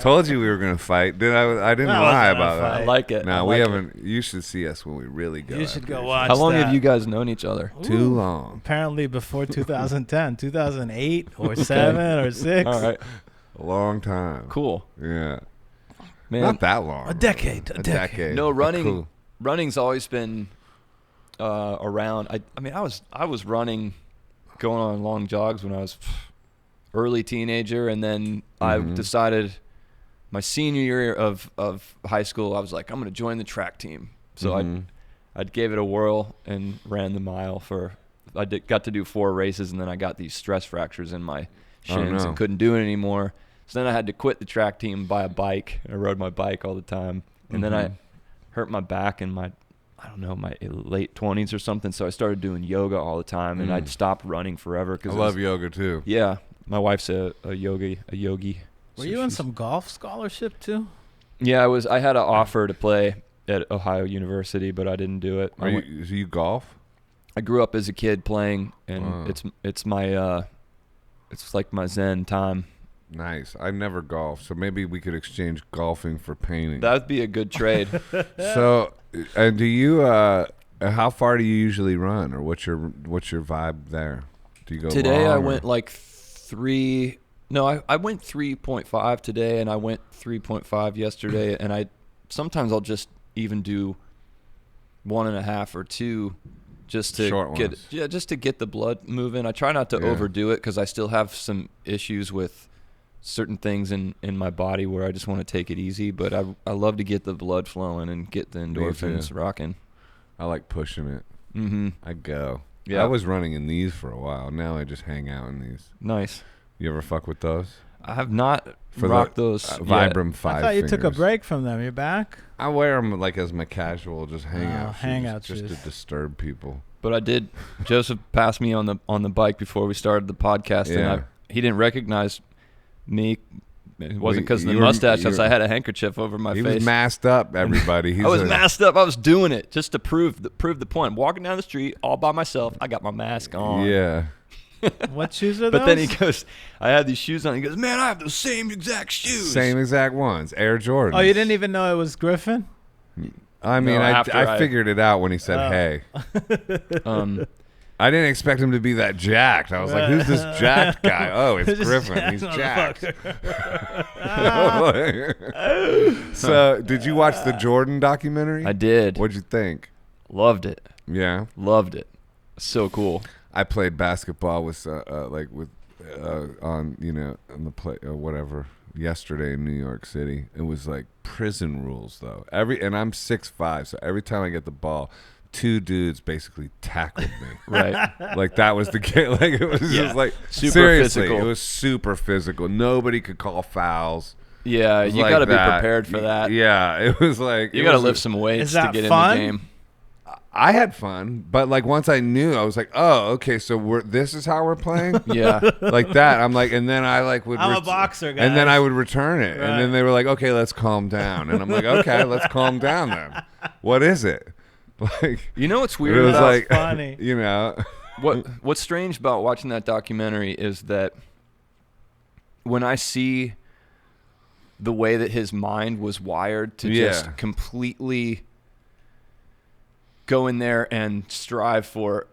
Told you we were gonna fight. I didn't lie about that. I like it. No, we haven't. You should see us when we really go. You should go watch. How long have you guys known each other? Too long. Apparently before 2010, 2008 or 7 or 6. All right. A long time. Cool. Yeah. Man, not that long. A decade. No, running's always been around. I mean, I was running, going on long jogs when I was early teenager, and then I decided my senior year of high school, I was like, I'm going to join the track team. So I gave it a whirl and ran the mile got to do 4 races, and then I got these stress fractures in my shins and couldn't do it anymore. So then I had to quit the track team and buy a bike. I rode my bike all the time, and then I hurt my back in my late 20s or something. So I started doing yoga all the time, and I'd stopped running forever. I love yoga too. Yeah, my wife's a yogi. Were you in some golf scholarship too? Yeah, I had an offer to play at Ohio University, but I didn't do it. Do you golf? I grew up as a kid playing, and it's my it's like my zen time. Nice. I never golfed, so maybe we could exchange golfing for painting. That'd be a good trade. So, and do you? How far do you usually run, or what's your vibe there? Do you go today? long, I went like 3. No, I went 3.5 today, and I went 3.5 yesterday, and sometimes I'll just even do 1.5 or 2. Just to get the blood moving. I try not to overdo it because I still have some issues with certain things in my body where I just want to take it easy. But I love to get the blood flowing and get the endorphins rocking. I like pushing it. I go. Yeah. I was running in these for a while. Now I just hang out in these. Nice. You ever fuck with those? I have not rocked those. Vibram 5 I thought you fingers. took a break from them. You're back? I wear them like as my casual, just hangout shoes. Just to disturb people. But I did. Joseph passed me on the bike before we started the podcast, and he didn't recognize me. It wasn't because of the mustache, because I had a handkerchief over my face. He was masked up, everybody. I was masked up. I was doing it just to prove the point. I'm walking down the street all by myself. I got my mask on. Yeah. What shoes are those? But then he goes, I had these shoes on. He goes, man, I have the same exact shoes. Same exact ones, Air Jordans. Oh, you didn't even know it was Griffin? I mean, No, I figured it out when he said, "Hey." I didn't expect him to be that jacked. I was like, "Who's this jacked guy?" Oh, it's Griffin. He's jacked. So, did you watch the Jordan documentary? I did. What'd you think? Loved it. Yeah, Loved it. So cool. I played basketball with on on the play or whatever yesterday in New York City. It was like prison rules though. And I'm 6'5", so every time I get the ball, two dudes basically tackled me. Right. Like that was the game. Like it was just like Super seriously, physical. it was super physical. Nobody could call fouls. Yeah, It was you like got to be that. prepared for that. Yeah, it was like You it got to was lift some weights Is to that get fun? in the game. I had fun, but like once I knew, I was like, oh, okay, so this is how we're playing. Yeah. Like that. I'm like, and then I like would. I'm a boxer, And then guys. I would return it, Right. and then they were like, okay, let's calm down, and I'm like, okay, let's calm down then. What is it? Like You know what's it weird was about like, funny. what's strange about watching that documentary is that when I see the way that his mind was wired to Yeah. just completely go in there and strive for,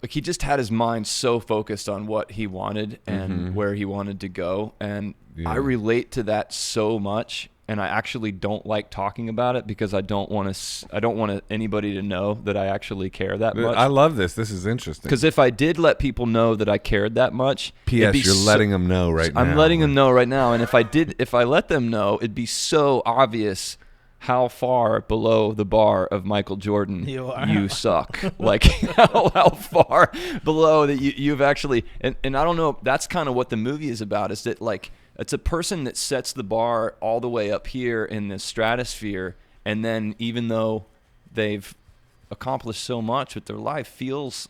like, he just had his mind so focused on what he wanted and where he wanted to go, and Yeah. I relate to that so much. And I actually don't like talking about it because I don't want anybody to know that I actually care that much. I love this. This is interesting. Because if I did let people know that I cared that much, it'd P.S. be You're letting them know right now. I'm letting them know right now. And if I let them know, it'd be so obvious how far below the bar of Michael Jordan You are. you suck. Like how far below that you've actually, and I don't know, that's kind of what the movie is about, is that like, it's a person that sets the bar all the way up here in the stratosphere, and then even though they've accomplished so much with their life, feels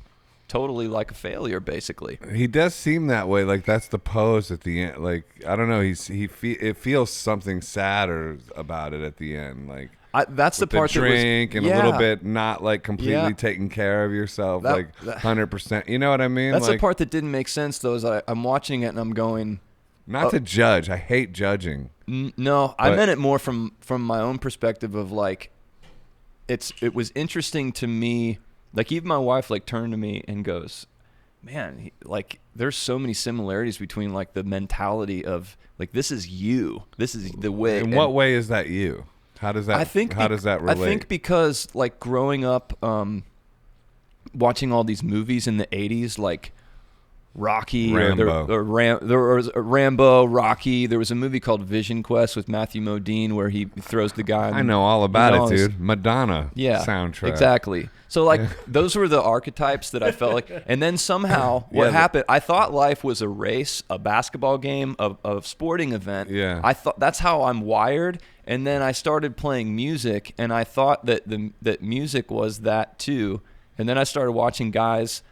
totally like a failure, basically. He does seem that way. Like that's the pose at the end. Like I don't know. It feels something sadder about it at the end. Like That's the with part the drink that was, and a little bit not like completely Yeah. taking care of yourself, That- like 100%. You know what I mean? That's like, the part that didn't make sense, though, is I'm watching it and I'm going, not to judge. I hate judging. No, I But- meant it more from my own perspective of like, it was interesting to me. Like even my wife like turned to me and goes, "Man, like there's so many similarities between like the mentality of like this is you, this is the way." In what way is that you? How does that? How does that relate? I think because like growing up, watching all these movies in the '80s, like Rocky, Rambo. there was Rambo, Rocky. There was a movie called Vision Quest with Matthew Modine where he throws the guy. I know all about you know, it, dude. Madonna soundtrack. Exactly. So like those were the archetypes that I felt like. And then somehow what happened, I thought life was a race, a basketball game, a sporting event. Yeah. I thought that's how I'm wired. And then I started playing music and I thought that that music was that too. And then I started watching guys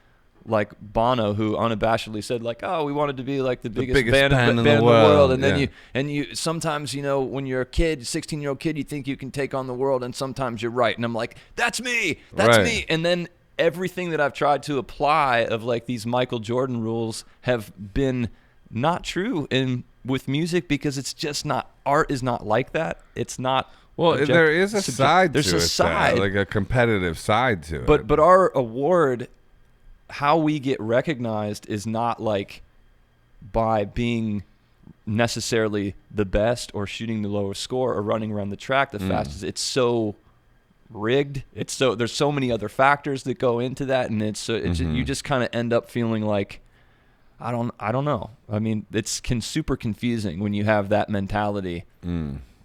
like Bono, who unabashedly said like, "Oh, we wanted to be like the biggest band in the world." And then you sometimes, you know, when you're a kid, 16-year-old kid, you think you can take on the world, and sometimes you're right. And I'm like, "That's me, that's Right. me." And then everything that I've tried to apply of like these Michael Jordan rules have been not true with music because it's just not. Art is not like that. It's not. Well, there is a side There's to a it, side, like a competitive side to it. but our award, how we get recognized is not like by being necessarily the best or shooting the lowest score or running around the track the fastest. It's so rigged. There's so many other factors that go into that, and you just kind of end up feeling like I don't know. I mean, it's super confusing when you have that mentality.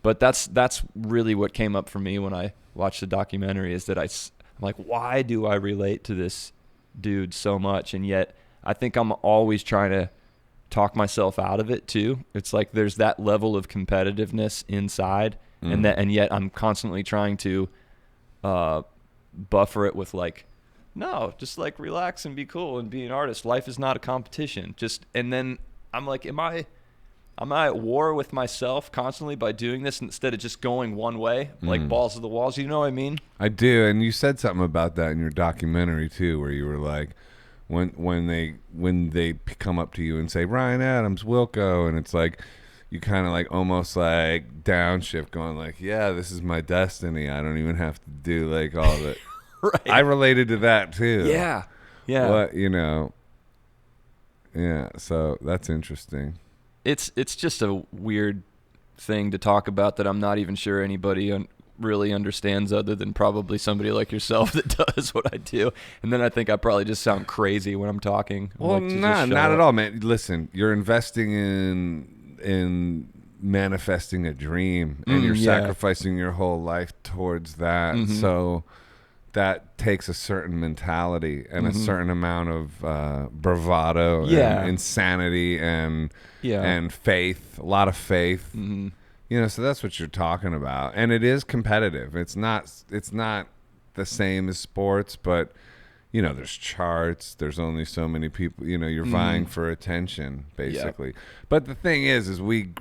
But that's really what came up for me when I watched the documentary, is that I'm like, why do I relate to this dude so much? And yet I think I'm always trying to talk myself out of it too. It's like there's that level of competitiveness inside, and yet I'm constantly trying to buffer it with like, no, just like relax and be cool and be an artist. Life is not a competition. And then I'm like, am I at war with myself constantly by doing this instead of just going one way, like balls to the walls? You know what I mean? I do, and you said something about that in your documentary too, where you were like, when they come up to you and say Ryan Adams, Wilco, and it's like you kind of like almost like downshift, going like, yeah, this is my destiny. I don't even have to do like all the. Right. I related to that too. Yeah. What, you know. Yeah. So that's interesting. It's just a weird thing to talk about that I'm not even sure anybody really understands, other than probably somebody like yourself that does what I do. And then I think I probably just sound crazy when I'm talking. Well, like, not at all, man. Listen, you're investing in manifesting a dream, and you're sacrificing your whole life towards that. So that takes a certain mentality and a certain amount of bravado and insanity and faith, a lot of faith. You know, so that's what you're talking about. And it is competitive. It's not the same as sports, but you know, there's charts, there's only so many people, you know, you're vying for attention basically. But the thing is we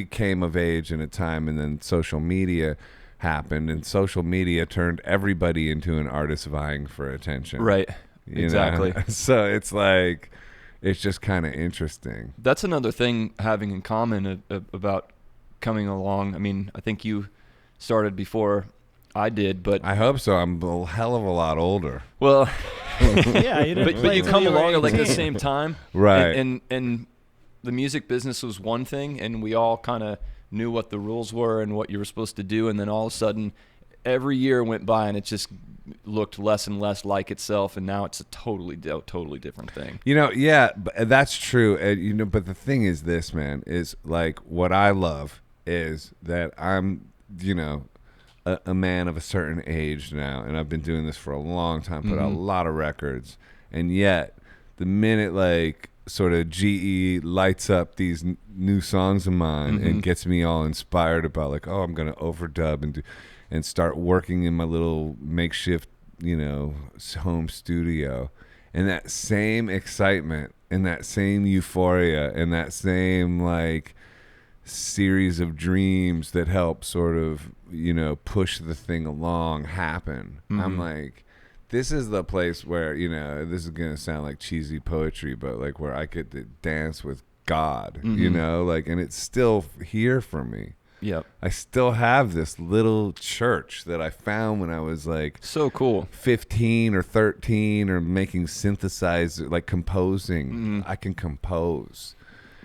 came of age in a time, and then social media happened, and social media turned everybody into an artist vying for attention. Right. Exactly. So it's like, it's just kind of interesting. That's another thing having in common about coming along. I mean, I think you started before I did, but I hope so. I'm a hell of a lot older. Well, Yeah, you didn't but play you till come you were along at like the 18. same time, Right. And the music business was one thing, and we all kind of knew what the rules were and what you were supposed to do, and then all of a sudden, every year went by, and it just looked less and less like itself, and now it's a totally different thing. You know, yeah, that's true. And, you know, but the thing is this, man, is like what I love is that I'm, you know, a man of a certain age now, and I've been doing this for a long time, put out a lot of records, and yet the minute like sort of GE lights up these new songs of mine and gets me all inspired about like, oh, I'm gonna overdub and start working in my little makeshift, you know, home studio, and that same excitement and that same euphoria and that same like series of dreams that help sort of, you know, push the thing along happen. I'm like, this is the place where, you know, this is gonna sound like cheesy poetry, but like where I get to dance with God, you know, like, and it's still here for me. Yep. I still have this little church that I found when I was like So cool. 15 or 13, or making synthesizer, like composing. I can compose.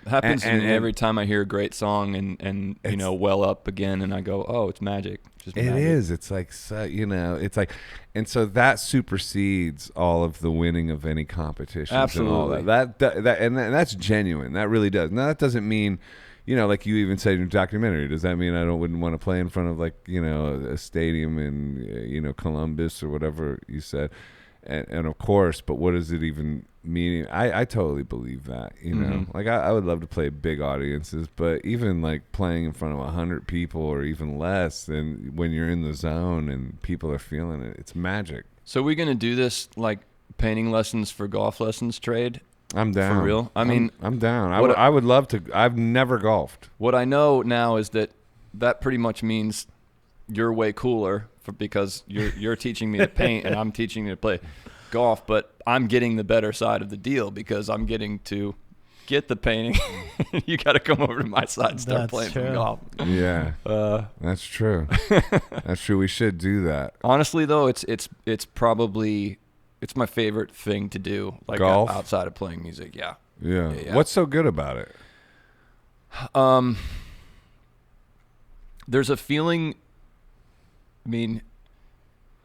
It happens to me and every time I hear a great song and you know, well up again, and I go, oh, it's magic. Just It magic. is. It's like, so, you know, it's like, and so that supersedes all of the winning of any competitions. Absolutely. And all that. And that's genuine. That really does. Now, that doesn't mean, you know, like you even said in your documentary, does that mean I wouldn't want to play in front of like, you know, a stadium in, you know, Columbus or whatever you said? And of course, but what does it even mean? I totally believe that, you know, like I would love to play big audiences, but even like playing in front of 100 people or even less, and when you're in the zone and people are feeling it, it's magic. So we're going to do this like painting lessons for golf lessons trade? I'm down. For real? I mean, I'm down. what I would love to. I've never golfed. What I know now is that pretty much means you're way cooler because you're teaching me to paint and I'm teaching you to play golf, but I'm getting the better side of the deal because I'm getting to get the painting. You got to come over to my side and start That's playing true. some golf. Yeah, that's true. That's true. We should do that. Honestly, though, it's probably it's my favorite thing to do, like Golf? outside of playing music. Yeah. Yeah. What's so good about it? There's a feeling. I mean,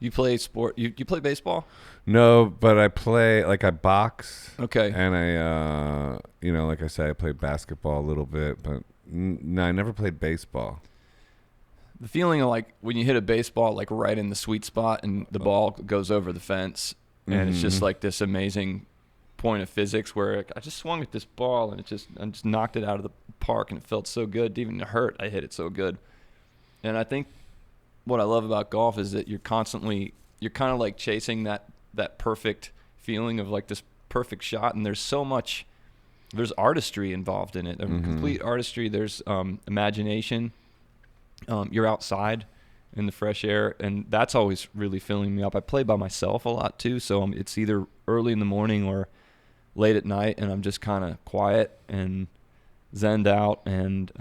you play sport. You play baseball? No, but I play, like, I box. Okay. And I, you know, like I said, I play basketball a little bit, but no, I never played baseball. The feeling of like when you hit a baseball like right in the sweet spot and the ball goes over the fence, and it's just like this amazing point of physics where I just swung at this ball and I just knocked it out of the park, and it felt so good. It even hurt. I hit it so good. And I think what I love about golf is that you're kind of like chasing that perfect feeling of like this perfect shot, and there's artistry involved in it. Complete artistry. There's imagination. You're outside in the fresh air, and that's always really filling me up. I play by myself a lot too, so it's either early in the morning or late at night and I'm just kind of quiet and zenned out. And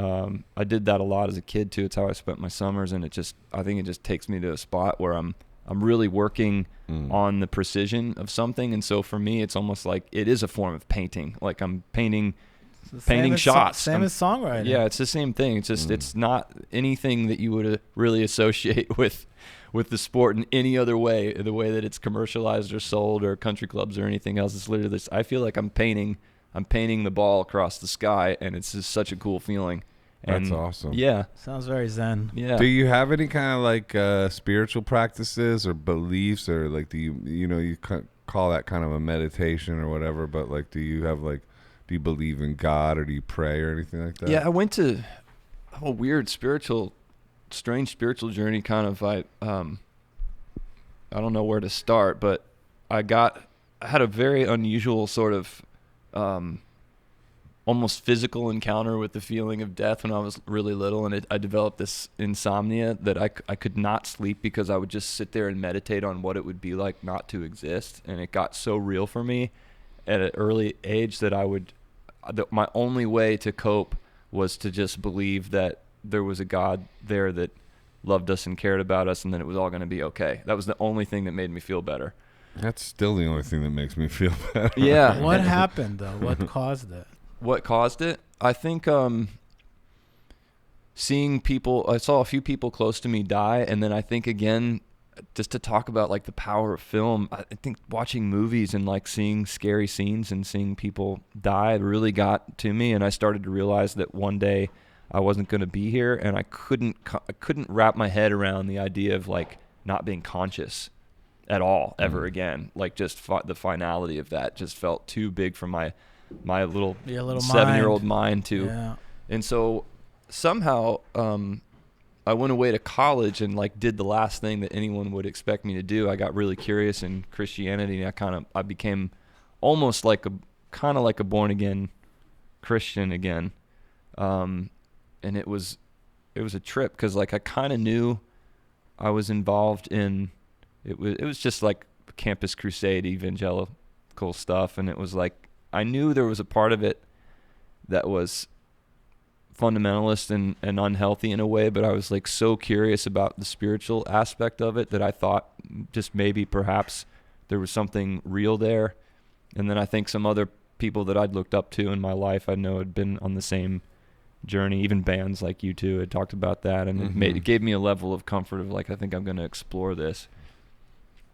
I did that a lot as a kid too. It's how I spent my summers, and I think it just takes me to a spot where I'm really working on the precision of something. And so for me, it's almost like it is a form of painting. Like I'm painting shots. Same as songwriting. Yeah, it's the same thing. It's just it's not anything that you would really associate with the sport in any other way, the way that it's commercialized or sold or country clubs or anything else. It's literally this. I feel like I'm painting the ball across the sky, and it's just such a cool feeling. And that's awesome. Yeah. Sounds very zen. Yeah. Do you have any kind of like spiritual practices or beliefs, or like do you call that kind of a meditation or whatever, but like do you believe in God, or do you pray or anything like that? Yeah, I went to a weird strange spiritual journey kind of. I don't know where to start, but I had a very unusual sort of almost physical encounter with the feeling of death when I was really little, and I developed this insomnia that I could not sleep because I would just sit there and meditate on what it would be like not to exist, and it got so real for me at an early age that my only way to cope was to just believe that there was a God there that loved us and cared about us, and then it was all going to be okay. That was the only thing that made me feel better. That's still the only thing that makes me feel better. Yeah. What happened though? What caused it? What caused it? I think seeing people, I saw a few people close to me die, and then I think again, just to talk about like the power of film, I think watching movies and like seeing scary scenes and seeing people die really got to me, and I started to realize that one day I wasn't going to be here, and I couldn't wrap my head around the idea of like not being conscious at all ever again. Like just the finality of that just felt too big for my little 7-year-old mind too. Yeah. And so somehow I went away to college and like did the last thing that anyone would expect me to do. I got really curious in Christianity, and I became almost like a born again Christian again. And it was a trip because like I kind of knew I was involved in it was just like campus crusade evangelical stuff, and it was like I knew there was a part of it that was fundamentalist and unhealthy in a way, but I was like so curious about the spiritual aspect of it that I thought just maybe perhaps there was something real there. And then I think some other people that I'd looked up to in my life I know had been on the same journey, even bands like U2 had talked about that, and it gave me a level of comfort of like I think I'm going to explore this.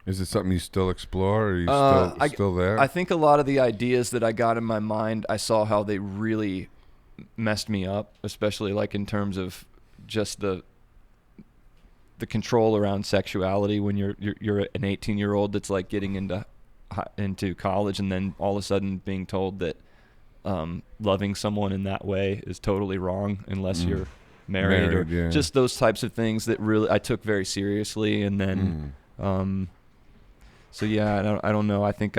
Is it something you still explore, or are you still there? I think a lot of the ideas that I got in my mind, I saw how they really messed me up, especially like in terms of just the control around sexuality when you're an 18-year-old that's like getting into college, and then all of a sudden being told that loving someone in that way is totally wrong unless you're married or just those types of things that really I took very seriously. And then so yeah, I don't know. I think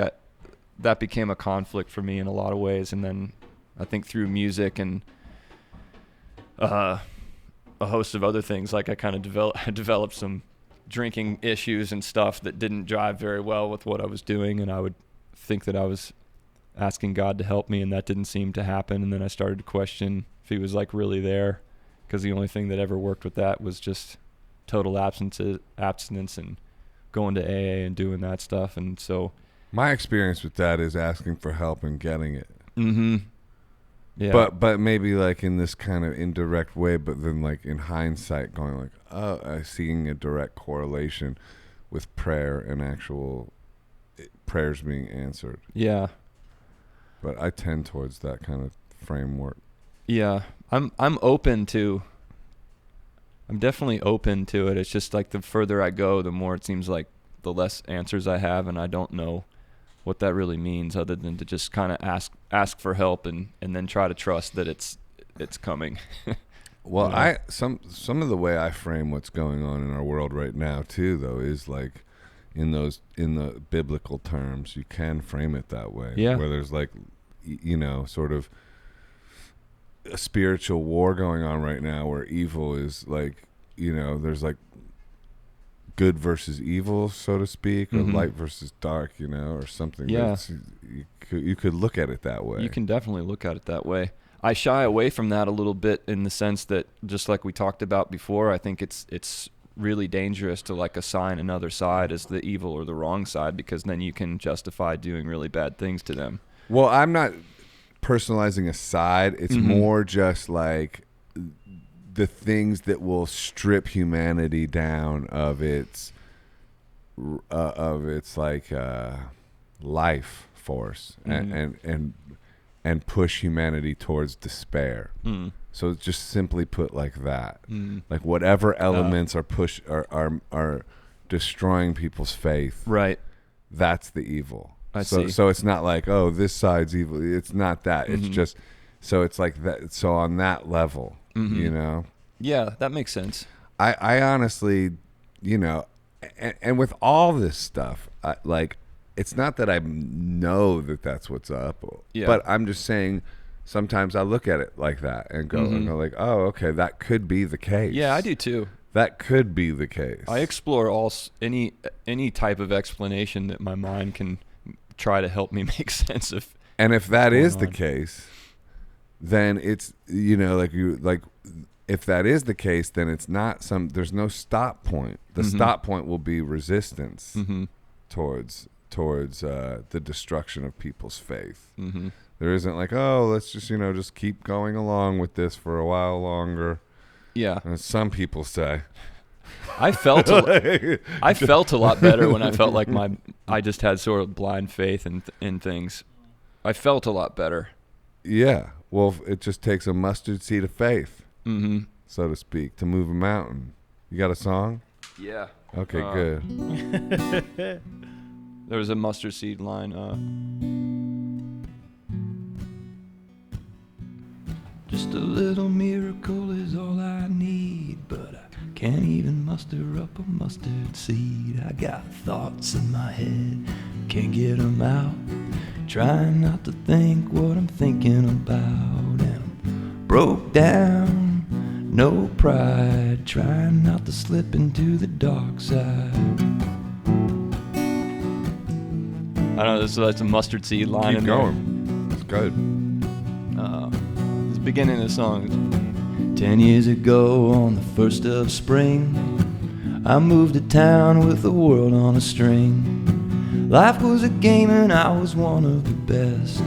that became a conflict for me in a lot of ways. And then I think through music and a host of other things, like I kind of developed some drinking issues and stuff that didn't jive very well with what I was doing. And I would think that I was asking God to help me, and that didn't seem to happen. And then I started to question if he was like really there, because the only thing that ever worked with that was just total abstinence and going to AA and doing that stuff. And so my experience with that is asking for help and getting it. Yeah. But maybe like in this kind of indirect way, but then like in hindsight going like, oh, seeing a direct correlation with prayer and actual prayers being answered. Yeah. But I tend towards that kind of framework. Yeah. I'm definitely open to it. It's just like the further I go, the more it seems like the less answers I have, and I don't know what that really means other than to just kind of ask for help and then try to trust that it's coming. Well, you know? some of the way I frame what's going on in our world right now too, though, is like in the biblical terms. You can frame it that way. Yeah. Where there's like, sort of a spiritual war going on right now, where evil is like, there's like good versus evil, so to speak, or Mhm. light versus dark, you know, or something. Yeah. That's, you could look at it that way. You can definitely look at it that way. I shy away from that a little bit in the sense that, just like we talked about before, I think it's really dangerous to like assign another side as the evil or the wrong side, because then you can justify doing really bad things to them. Well, I'm not personalizing a side. It's more just like the things that will strip humanity down of its like life force and push humanity towards despair. So just simply put like that. Like whatever elements are destroying people's faith. Right. That's the evil. I see. So it's not like, oh, this side's evil. It's not that. It's just, so it's like that. So on that level, you know? Yeah, that makes sense. I honestly, you know, and with all this stuff, like, it's not that I know that that's what's up, but I'm just saying sometimes I look at it like that and go, like, oh, okay, that could be the case. Yeah, I do too. That could be the case. I explore any type of explanation that my mind can try to help me make sense of. And if that is the case, then it's, you know, like if that is the case, then it's not there's no stop point. The stop point will be resistance towards the destruction of people's faith. There isn't like, oh, let's just, you know, just keep going along with this for a while longer. Yeah. As some people say. I felt a lot better when I felt like I just had sort of blind faith in things. I felt a lot better. Yeah. Well, it just takes a mustard seed of faith, so to speak, to move a mountain. You got a song? Yeah. Okay, good. There was a mustard seed line. Just a little miracle is all I need, but I can't even muster up a mustard seed. I got thoughts in my head, can't get them out. Trying not to think what I'm thinking about, and I'm broke down, no pride. Trying not to slip into the dark side. I don't know, that's a mustard seed line. Keep in going. It's good. This beginning of the song. 10 years ago on the 1st of spring, I moved to town with the world on a string. Life was a game and I was one of the best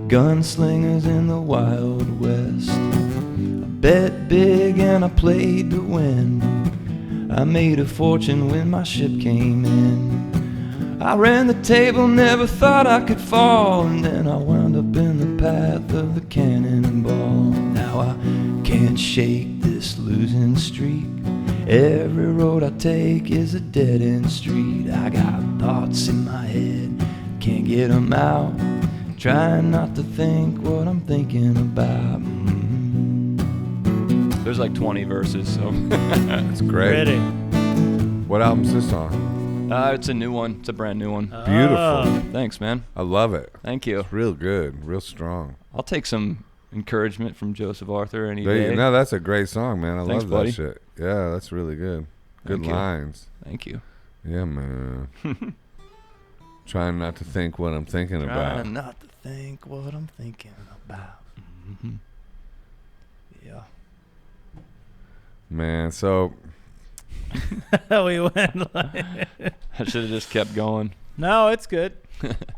gunslingers in the Wild West. I bet big and I played to win. I made a fortune when my ship came in. I ran the table, never thought I could fall, and then I wound up in the path of the cannonball. Now I can't shake this losing streak. Every road I take is a dead-end street. I got thoughts in my head, can't get them out. Trying not to think what I'm thinking about. There's like 20 verses, so That's great. Ready. What album's this on? it's a new one. It's a brand new one. Beautiful. Thanks, man. I love it. Thank you. It's real good, real strong. I'll take some encouragement from Joseph Arthur any day. No, that's a great song, man. I Thanks, love buddy. that shit. Yeah, that's really good. Good Thank you. lines. Thank you. Yeah, man. Trying not to think what I'm thinking about. Trying not to think what I'm thinking about. Yeah. Man, so We went like, I should have just kept going. no, it's good.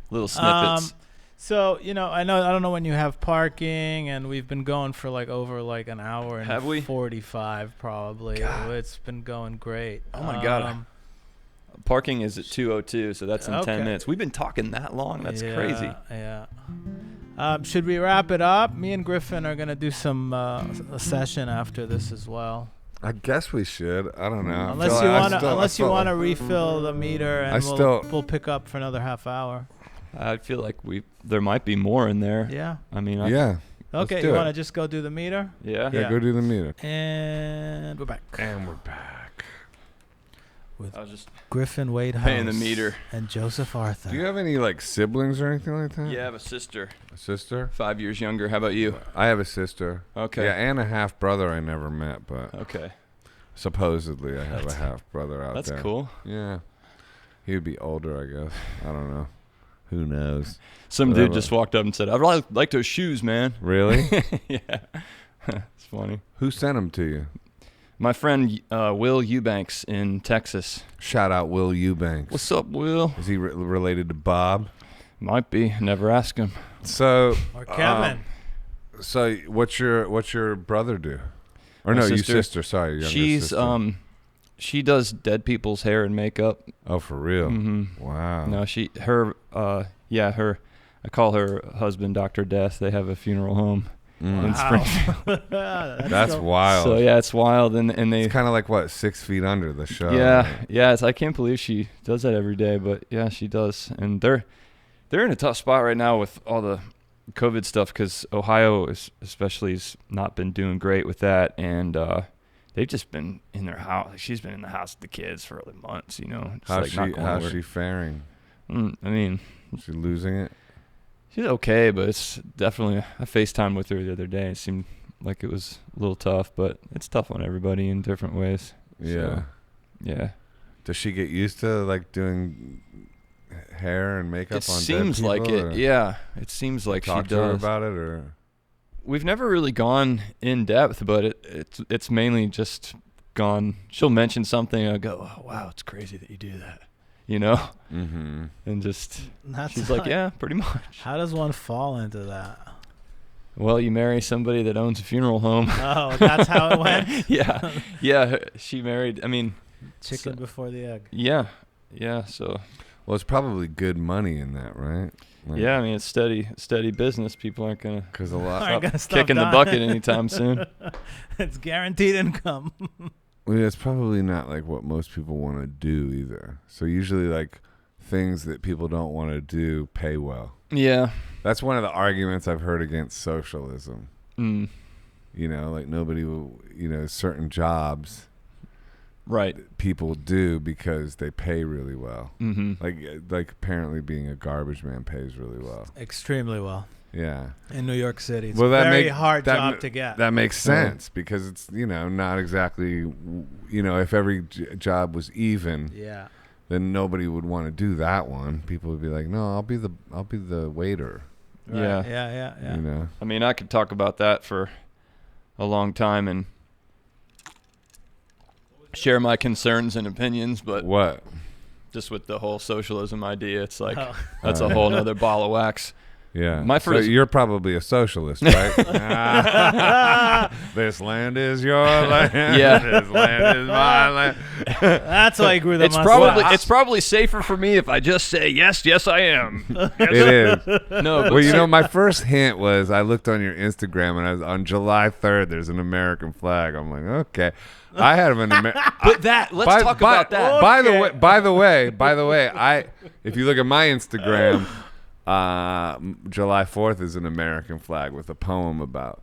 Little snippets. So, you know, I don't know when you have parking, and we've been going for like over like an hour and Have we? 45 probably. God. It's been going great. Oh my God. Parking is at 2:02, so that's in 10 Okay. minutes. We've been talking that long. That's crazy. Yeah. Should we wrap it up? Me and Griffin are gonna do some a session after this as well. I guess we should. I don't know. Unless you wanna refill the meter, and we'll pick up for another half hour. I feel like there might be more in there. Yeah. I mean, Yeah. Okay. do You it. want to just go do the meter? Yeah. Yeah, go do the meter. And we're back. And we're back. I was just Griffin Wade paying the meter. and Joseph Arthur. Do you have any like siblings or anything like that? Yeah, I have a sister, A sister? 5 years younger. How about you? I have a sister. Okay. Yeah, and a half brother I never met, but Okay. Supposedly, I have a half brother out That's there. cool. Yeah, he would be older, I guess. I don't know. Who knows? Some Whatever. dude just walked up and said, "I like those shoes, man." Really? Yeah, it's funny. Who sent him to you? My friend Will Eubanks in Texas. Shout out Will Eubanks. What's up, Will? Is he related to Bob? Might be. Never ask him. So Or Kevin. So what's your brother do? Or My no, sister. your sister. Sorry, your younger She's sister. she does dead people's hair and makeup. Oh, for real? Mm-hmm. Wow. No, her. I call her husband Dr. Death. They have a funeral home in Springfield. That's so- wild. So yeah, it's wild, and they. It's kind of like what 6 feet under the show. Yeah. I can't believe she does that every day, but yeah, she does, and they're in a tough spot right now with all the COVID stuff because Ohio especially has not been doing great with that, and they've just been in their house. She's been in the house with the kids for like months, you know. Just How's she faring? I mean, Is she losing it? she's okay, but it's definitely. I FaceTimed with her the other day. It seemed like it was a little tough, but it's tough on everybody in different ways. Yeah. So, yeah. Does she get used to like doing hair and makeup It on seems dead people, like it. or Yeah, it seems like she talk to her does. about it, or We've never really gone in depth, but it's mainly just gone. She'll mention something, I go, "Oh, wow, it's crazy that you do that," you know, mm-hmm. and just That's she's like, "Yeah, pretty much." How does one fall into that? Well, you marry somebody that owns a funeral home. Oh, that's how it went? yeah. She married. I mean, Chicken before the egg. yeah. So Well, it's probably good money in that, right? Like, yeah, I mean, it's steady business. People aren't gonna because a lot. Aren't gonna stop kicking the dying. bucket anytime soon. It's guaranteed income. Well, it's probably not like what most people want to do either. So usually, like things that people don't want to do pay well. Yeah. That's one of the arguments I've heard against socialism. Mm. You know, like nobody will. You know, certain jobs Right. people do because they pay really well. Mm-hmm. Like apparently being a garbage man pays really well. Extremely well. Yeah. In New York City. It's Well, a that very make- hard that job ma- to get. That makes sense because it's, you know, not exactly, you know, if every job was even, Yeah. then nobody would want to do that one. People would be like, "No, I'll be the waiter." Right. Yeah. Yeah. You know. I mean, I could talk about that for a long time and share my concerns and opinions, but What? just with the whole socialism idea, it's like Oh. that's a whole nother ball of wax. Yeah. My So first- you're probably a socialist, right? This land is your land. Yeah. This land is my land. That's why I grew the It's mustache. probably safer for me if I just say yes, I am. It is. No, but Well, you know, my first hint was I looked on your Instagram and I was on July 3rd. There's an American flag. I'm like, okay. I had an American. but let's talk about that. By the way, if you look at my Instagram, July 4th is an American flag with a poem about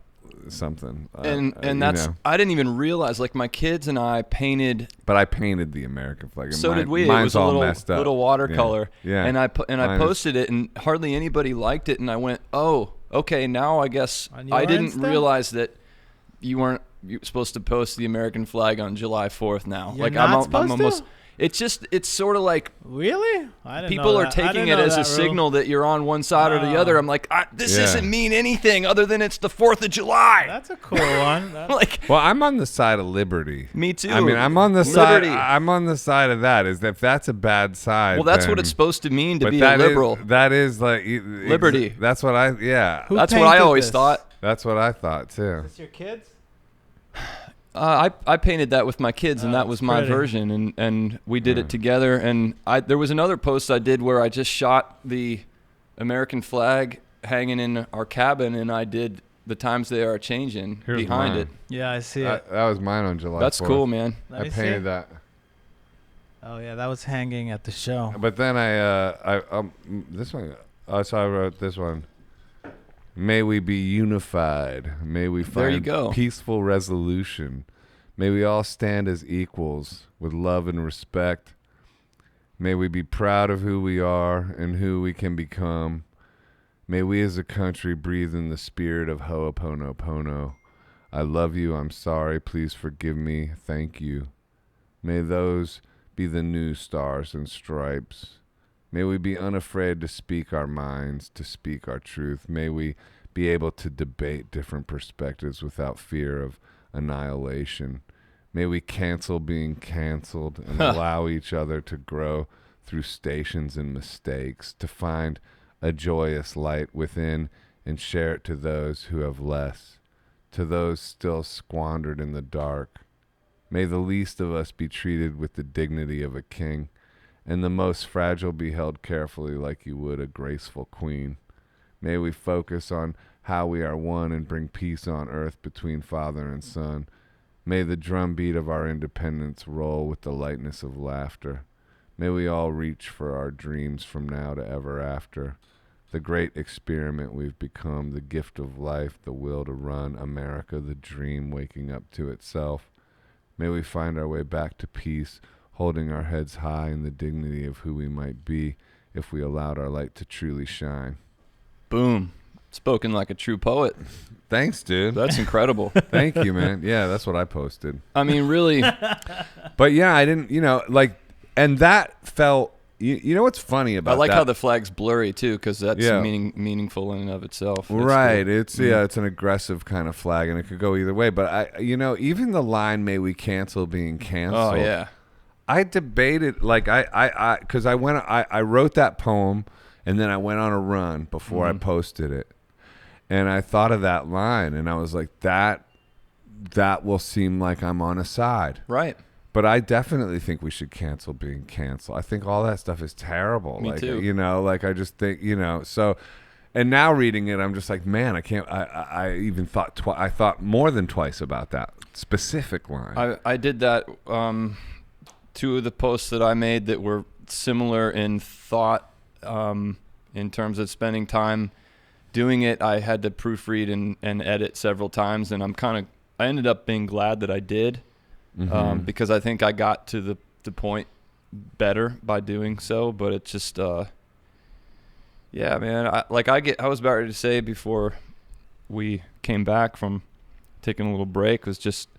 something. And you that's know. I didn't even realize, like, my kids and I painted. But I painted the American flag. And So did we. It Mine's was a all messed up. little watercolor. Yeah. And I Mine is- posted it, and hardly anybody liked it. And I went, oh, okay. Now I guess On your I didn't Insta? realize that you weren't supposed to post the American flag on July 4th. Now, You're like not I'm supposed almost. to? It's sort of like Really? I didn't people know are that. I taking didn't it know as a that rule. signal that you're on one side or the Oh. other. I'm like, this Yeah. doesn't mean anything other than it's the 4th of July. That's a cool one. like, Well, I'm on the side of liberty. me too. I mean, I'm on the Liberty. side. I'm on the side of that. Is that if that's a bad side? Well, that's what then- it's supposed to mean to but be a that is- liberal. that is like Liberty. That's what I. Yeah. Who That's what I painted always this? thought. That's what I thought too. Is this your kids? I painted that with my kids, and Oh, that it's was my pretty. version, and we did it together. And there was another post I did where I just shot the American flag hanging in our cabin, and I did the times they are changing Here's behind mine. it. Yeah, I see it. That was mine on July. That's 4th. cool, man. Let I me see painted it. that. Oh yeah, that was hanging at the show. But then this one. So I wrote this one. May we be unified. May we There you find go. peaceful resolution. May we all stand as equals with love and respect. May we be proud of who we are and who we can become. May we as a country breathe in the spirit of Ho'oponopono. I love you, I'm sorry, please forgive me, thank you. May those be the new stars and stripes. May we be unafraid to speak our minds, to speak our truth. May we be able to debate different perspectives without fear of annihilation. May we cancel being canceled and allow each other to grow through stations and mistakes, to find a joyous light within and share it to those who have less, to those still squandered in the dark. May the least of us be treated with the dignity of a king, and the most fragile be held carefully like you would a graceful queen. May we focus on how we are one and bring peace on earth between father and son. May the drumbeat of our independence roll with the lightness of laughter. May we all reach for our dreams from now to ever after. The great experiment we've become, the gift of life, the will to run, America, the dream waking up to itself. May we find our way back to peace, holding our heads high in the dignity of who we might be if we allowed our light to truly shine. Boom. Spoken like a true poet. Thanks, dude. That's incredible. Thank you, man. Yeah, that's what I posted. I mean, really. But yeah, I didn't, and that felt, you know what's funny about that? I like how the flag's blurry, too, because that's meaningful in and of itself. Right. Cool. It's an aggressive kind of flag, and it could go either way. But, even the line, may we cancel being canceled. Oh, yeah. I debated, because I wrote that poem, and then I went on a run before I posted it. And I thought of that line, and I was like, that will seem like I'm on a side. Right. But I definitely think we should cancel being canceled. I think all that stuff is terrible. Me too. I just think, so, and now reading it, I'm just like, man, I can't, I even thought, I thought more than twice about that specific line. I did that, two of the posts that I made that were similar in thought, in terms of spending time doing it. I had to proofread and edit several times, and I ended up being glad that I did, because I think I got to the point better by doing so. But it's just, yeah, man. I was about ready to say before we came back from taking a little break was just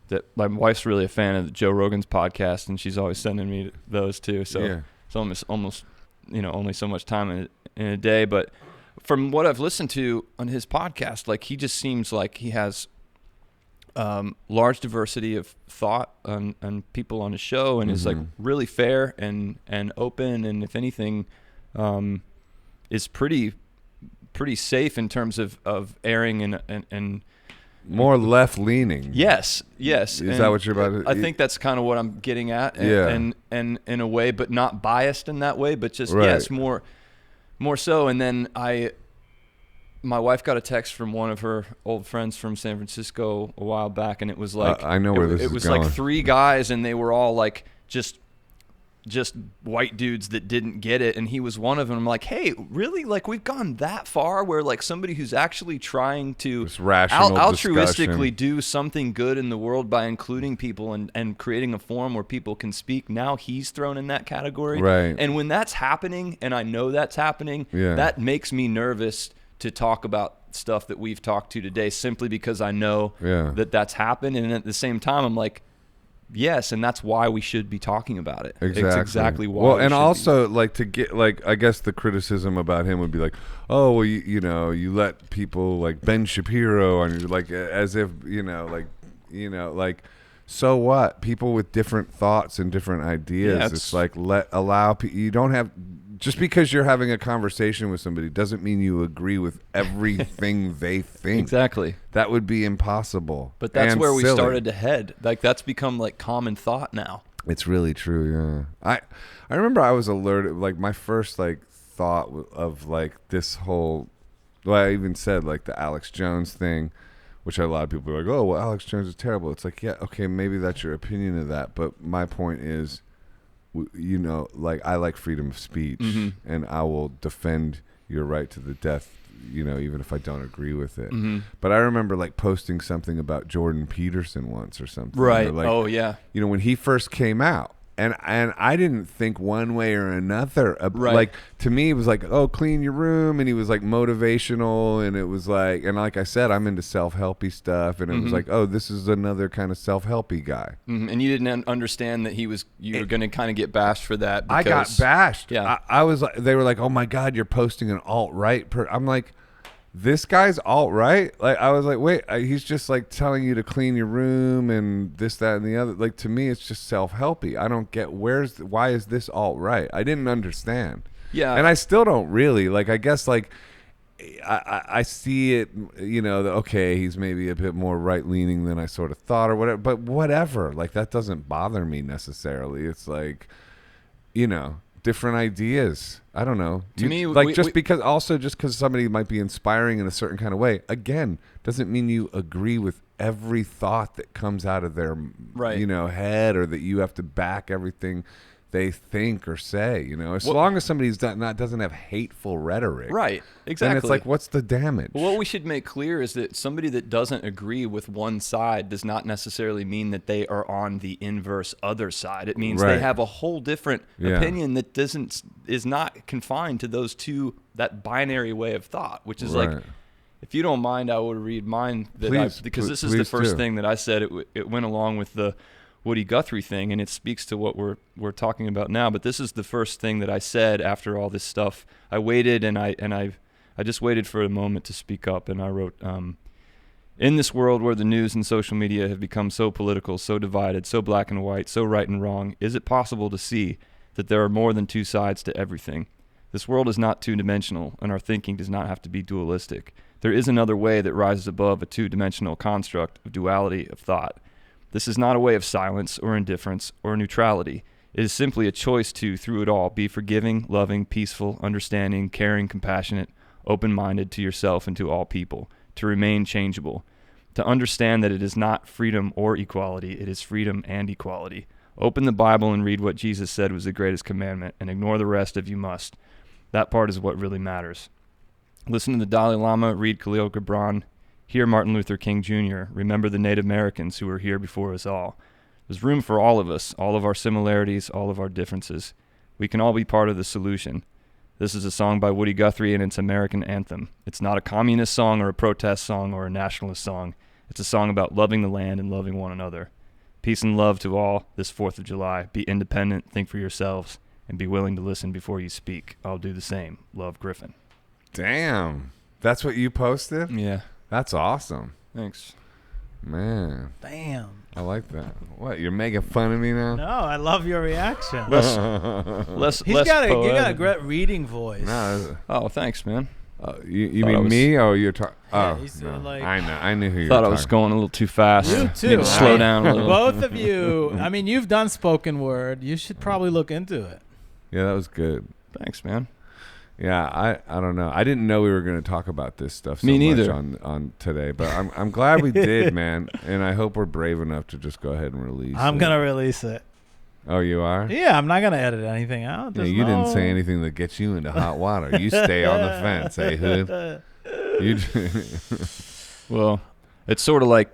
that my wife's really a fan of Joe Rogan's podcast, and she's always sending me those too. So it's almost only so much time in a day, but from what I've listened to on his podcast, he just seems like he has large diversity of thought on people on his show, and is really fair and open, and if anything, is pretty safe in terms of airing and more left leaning. Yes. Is that what you're about to? I think that's kind of what I'm getting at, and in a way, but not biased in that way, but just yes, more so. And then my wife got a text from one of her old friends from San Francisco a while back, and it was like, I know where this is going. It was like three guys, and they were all like just white dudes that didn't get it, and he was one of them. I'm like, hey, really? We've gone that far where somebody who's actually trying to altruistically do something good in the world by including people and creating a forum where people can speak, now he's thrown in that category. Right. And when that's happening, and I know that's happening, that makes me nervous to talk about stuff that we've talked to today, simply because I know that that's happened. And at the same time, I'm like, yes, and that's why we should be talking about it. Exactly. It's exactly why. Well, and also to get I guess the criticism about him would be like, oh, well, you let people like Ben Shapiro on you, as if so what? People with different thoughts and different ideas. Yeah, it's allow people. You don't have. Just because you're having a conversation with somebody doesn't mean you agree with everything they think. Exactly. That would be impossible. But that's where we started to head. That's become common thought now. It's really true, yeah. I remember I was alerted, my first thought of this whole, I even said the Alex Jones thing, which a lot of people are like, oh, well, Alex Jones is terrible. It's yeah, okay, maybe that's your opinion of that, but my point is, I like freedom of speech, and I will defend your right to the death, even if I don't agree with it. But I remember posting something about Jordan Peterson once or something. Right. Or, oh yeah. When he first came out, And I didn't think one way or another. Right. Like, to me, it was like, oh, clean your room. And he was like motivational. And it was like, and like I said, I'm into self-helpy stuff. And it was like, oh, this is another kind of self-helpy guy. And you didn't understand that you were going to kind of get bashed for that. I got bashed. Yeah. I was like, they were like, oh my God, you're posting an alt-right. I'm like, this guy's alt-right? Like, I was like, wait, he's just like telling you to clean your room and this, that, and the other. Like, to me, it's just self-helpy. I don't get why is this alt-right? I didn't understand. Yeah. And I still don't really. Like, I guess, like, I see it, you know, okay, he's maybe a bit more right-leaning than I sort of thought or whatever. But whatever. Like, that doesn't bother me necessarily. It's like, you know, different ideas. I don't know. To me, because somebody might be inspiring in a certain kind of way, again, doesn't mean you agree with every thought that comes out of their you know, head, or that you have to back everything they think or say, you know, as long as somebody's doesn't have hateful rhetoric. Right. Exactly. And it's like, what's the damage? Well, what we should make clear is that somebody that doesn't agree with one side does not necessarily mean that they are on the inverse other side. It means they have a whole different opinion that is not confined to that binary way of thought, which is like, if you don't mind, I will read mine because this is the first thing that I said. It went along with the Woody Guthrie thing, and it speaks to what we're talking about now. But this is the first thing that I said after all this stuff. I waited, and I just waited for a moment to speak up, and I wrote, in this world where the news and social media have become so political, so divided, so black and white, so right and wrong, is it possible to see that there are more than two sides to everything? This world is not two-dimensional, and our thinking does not have to be dualistic. There is another way that rises above a two-dimensional construct of duality of thought. This is not a way of silence or indifference or neutrality. It is simply a choice to, through it all, be forgiving, loving, peaceful, understanding, caring, compassionate, open-minded to yourself and to all people, to remain changeable, to understand that it is not freedom or equality, it is freedom and equality. Open the Bible and read what Jesus said was the greatest commandment, and ignore the rest if you must. That part is what really matters. Listen to the Dalai Lama, read Khalil Gibran, hear Martin Luther King Jr., remember the Native Americans who were here before us all. There's room for all of us, all of our similarities, all of our differences. We can all be part of the solution. This is a song by Woody Guthrie, and it's American anthem. It's not a communist song or a protest song or a nationalist song. It's a song about loving the land and loving one another. Peace and love to all this 4th of July. Be independent, think for yourselves, and be willing to listen before you speak. I'll do the same. Love, Griffin. Damn. That's what you posted? Yeah. That's awesome. Thanks. Man. Damn. I like that. What, you're making fun of me now? No, I love your reaction. Less You got poetic. a great reading voice. No, Oh, thanks, man. you mean me? Oh, you're talking. Yeah, Oh, you said, no. like- I knew who you were Thought I talking. was going a little too fast. You too. Need to slow down a little. Both of you. I mean, you've done spoken word. You should probably look into it. Yeah, that was good. Thanks, man. Yeah, I don't know. I didn't know we were going to talk about this stuff so Me neither. much on today, but I'm glad we did, man. And I hope we're brave enough to just go ahead and release I'm it. going to release it. Oh, you are? Yeah, I'm not going to edit anything out. Yeah, There's you didn't no- say anything that gets you into hot water. You stay on the fence, eh, Hood? Well, it's sort of like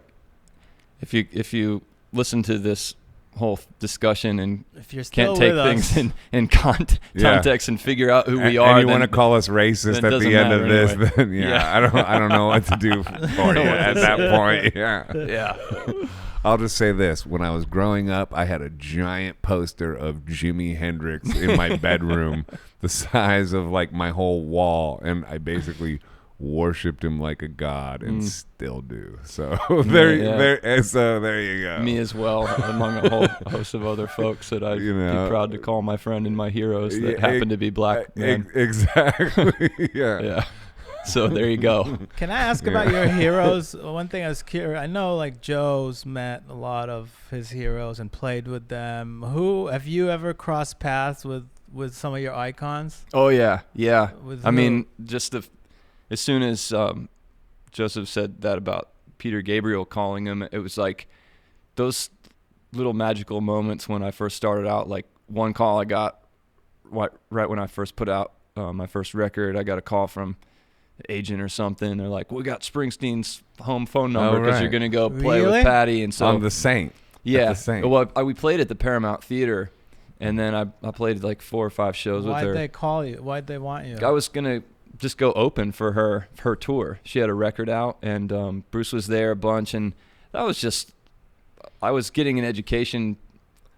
if you listen to this whole discussion and If you're still can't take with us, things in context and figure out who we and are. you want to call us racist then it at the doesn't end of matter this, anyway. then Yeah. I don't know what to do for you at that point. Yeah. Yeah. I'll just say this. When I was growing up, I had a giant poster of Jimi Hendrix in my bedroom, the size of like my whole wall, and I basically worshipped him like a god and still do. So there you go. Me as well, among a whole host of other folks that I'd be proud to call my friend and my heroes that happen to be black men. Exactly. Yeah. Yeah. So there you go. Can I ask about your heroes? One thing I was curious. I know like Joe's met a lot of his heroes and played with them. Who have you ever crossed paths with some of your icons? Oh yeah, yeah. With I who? mean, as soon as Joseph said that about Peter Gabriel calling him, it was like those little magical moments when I first started out. Like one call I got right when I first put out my first record, I got a call from the agent or something. They're like, "We got Springsteen's home phone number because you're gonna go play Really? with Patty." And so On the Saint. yeah, At the Saint. well, we played at the Paramount Theater And then I played like 4 or 5 shows with her. Why'd they call you? Why'd they want you? I was gonna just go open for her tour. She had a record out, and Bruce was there a bunch, and that was just, I was getting an education.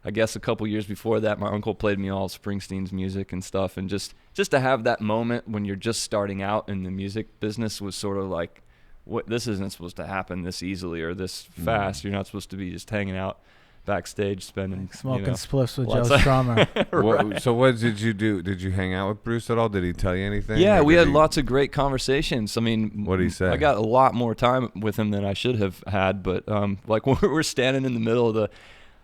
I guess a couple years before that, my uncle played me all of Springsteen's music and stuff, and just to have that moment when you're just starting out in the music business was sort of like, what, this isn't supposed to happen this easily or this fast. You're not supposed to be just hanging out backstage spending smoking spliffs with Joe Strummer. Right. So what did you do? Did you hang out with Bruce at all? Did he tell you anything? Yeah, we had lots of great conversations. I mean, what did he say? I got a lot more time with him than I should have had, but like when we were standing in the middle of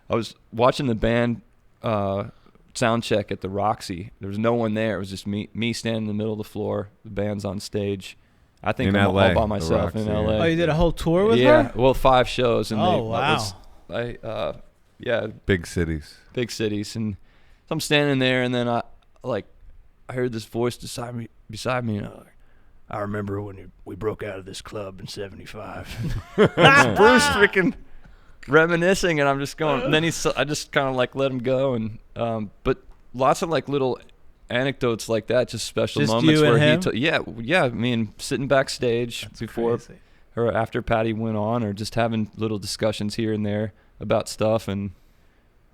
I was watching the band sound check at the Roxy. There was no one there. It was just me standing in the middle of the floor. The band's on stage. I think in I'm LA, all by myself in LA. Oh, you did a whole tour with her? Yeah, well, 5 shows. And wow. Yeah. Big cities. And so I'm standing there, and then I heard this voice beside me, and I remember when we broke out of this club in '75. That's Bruce freaking reminiscing, and I'm just going. And then I just kind of like let him go, and but lots of like little anecdotes like that, just special just moments you where and he him? yeah. I mean, sitting backstage That's before crazy. or after Patty went on, or just having little discussions here and there about stuff. And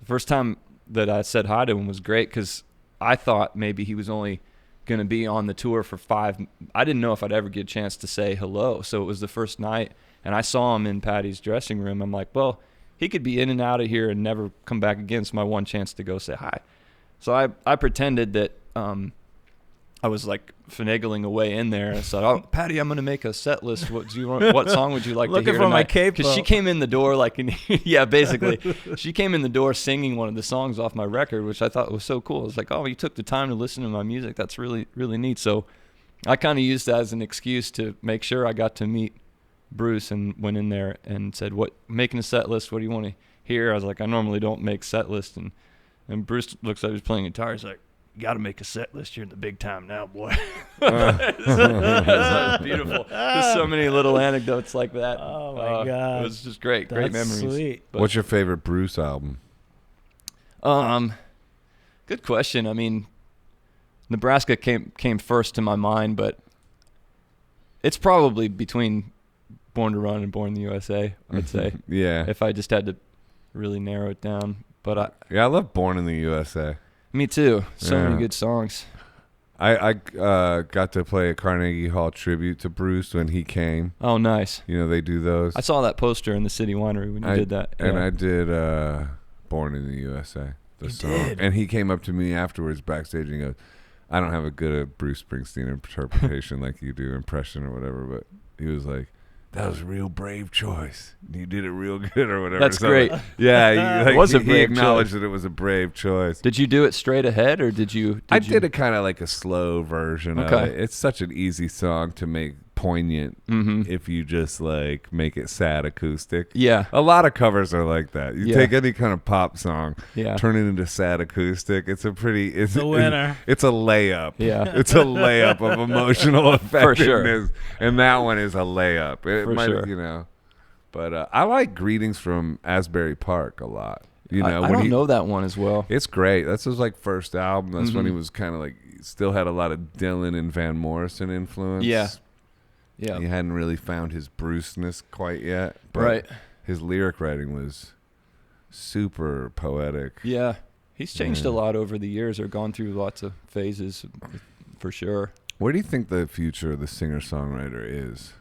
the first time that I said hi to him was great, because I thought maybe he was only going to be on the tour for 5. I didn't know if I'd ever get a chance to say hello. So it was the first night, and I saw him in Patty's dressing room. I'm like, well, he could be in and out of here and never come back again. It's my one chance to go say hi. So I pretended that I was like finagling away in there. I said, "Oh, Patty, I'm going to make a set list. What song would you like to hear Looking for my cape. Because she came in the door yeah, basically. She came in the door singing one of the songs off my record, which I thought was so cool. I was like, oh, you took the time to listen to my music. That's really, really neat. So I kind of used that as an excuse to make sure I got to meet Bruce, and went in there and said, making a set list, what do you want to hear? I was like, I normally don't make set lists. And Bruce looks like he's playing guitar. He's like, you got to make a set list. You're in the big time now, boy. That's beautiful. There's so many little anecdotes like that. Oh, my God. It was just great. Great That's memories. Sweet. What's your favorite Bruce album? Good question. I mean, Nebraska came first to my mind, but it's probably between Born to Run and Born in the USA, I'd say. Yeah. If I just had to really narrow it down. But I love Born in the USA. Me too. So Yeah. many good songs. I got to play a Carnegie Hall tribute to Bruce when he came. Oh, nice. You know, they do those. I saw that poster in the City Winery when you did that. And Yeah. I did Born in the USA, the song. did? And he came up to me afterwards backstage and he goes, I don't have a good Bruce Springsteen interpretation like you do, impression or whatever, but he was like, that was a real brave choice. You did it real good or whatever. That's So, great. Yeah, It was a he brave acknowledged choice. that it was a brave choice. Did you do it straight ahead, or did you? I did it kind of like a slow version of Okay. it. It's such an easy song to make poignant if you just like make it sad acoustic. Yeah. A lot of covers are like that. You Yeah. take any kind of pop song, Yeah. turn it into sad acoustic. It's The winner. It's a layup. Yeah. It's a layup of emotional For sure. effectiveness, and that one is a layup. It For might, sure. you know. But I like Greetings from Asbury Park a lot. You know, I when don't know that one as well. it's great. That's his like first album. That's when he Mhm. was kind of like still had a lot of Dylan and Van Morrison influence. Yeah. Yeah. He hadn't really found his Bruceness quite yet. But Right. his lyric writing was super poetic. Yeah. He's changed Yeah. a lot over the years, or gone through lots of phases, for sure. Where do you think the future of the singer-songwriter is?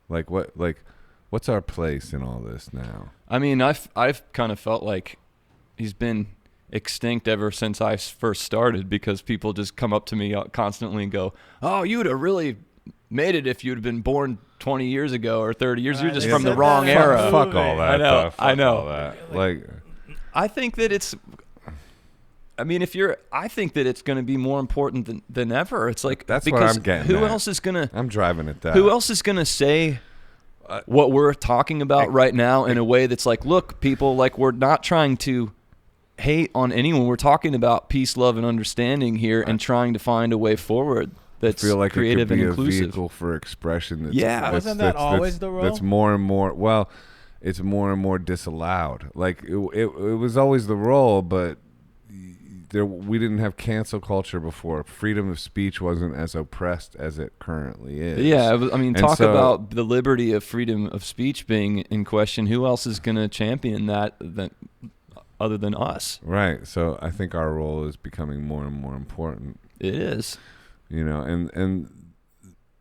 What's our place in all this now? I mean, I've kind of felt like he's been extinct ever since I first started, because people just come up to me constantly and go, "Oh, you would have really made it if you'd have been born 20 years ago or 30 years. You're just Yeah, from the said wrong that in era." the Fuck all movie. that. I know, though. Fuck I know. all that. Like, I think that it's. I mean, I think that it's going to be more important than ever. It's like, That's what because I'm getting who at. else is gonna I'm driving at that. who else is gonna say what we're talking about right now in a way that's like, look, people, like, we're not trying to hate on anyone. We're talking about peace, love, and understanding here, and trying to find a way forward that's feel like creative it could be and a inclusive. vehicle for expression. That's, Yeah. that's, Wasn't that always the role? That's more and more. Well, it's more and more disallowed. Like it was always the role, but we didn't have cancel culture before. Freedom of speech wasn't as oppressed as it currently is. Yeah, I mean, And talk so- about the liberty of freedom of speech being in question. Who else is going to champion that other than us? Right. So I think our role is becoming more and more important. It is. You know, and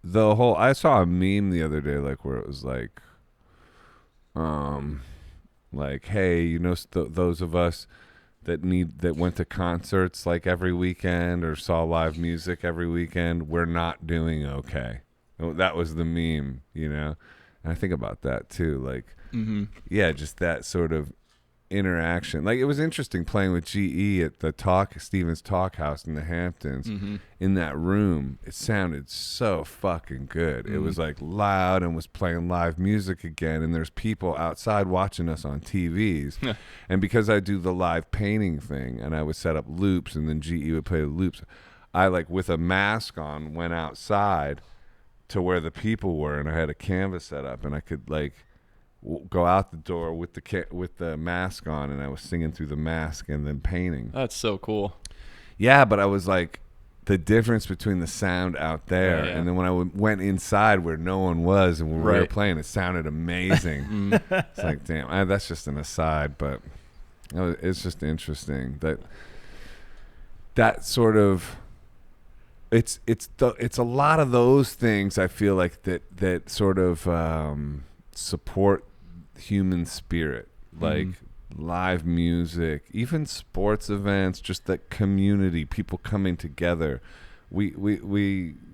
the whole, I saw a meme the other day, like where it was like, hey, you know, those of us that went to concerts like every weekend or saw live music every weekend, we're not doing okay. That was the meme, you know. And I think about that too, like, yeah, just that sort of interaction. Like, it was interesting playing with GE at the Stevens Talk House in the Hamptons. In that room, it sounded so fucking good. It was like loud and was playing live music again, and there's people outside watching us on TVs. And because I do the live painting thing and I would set up loops and then GE would play the loops, I, like, with a mask on, went outside to where the people were, and I had a canvas set up, and I could, like, go out the door with the mask on, and I was singing through the mask and then painting. That's so cool. Yeah, but I was like, the difference between the sound out there and then when I went inside where no one was and we were playing, it sounded amazing. It's like, damn, that's just an aside, but it's just interesting that sort of, it's a lot of those things I feel like that sort of support human spirit, like live music, even sports events, just that community, people coming together. We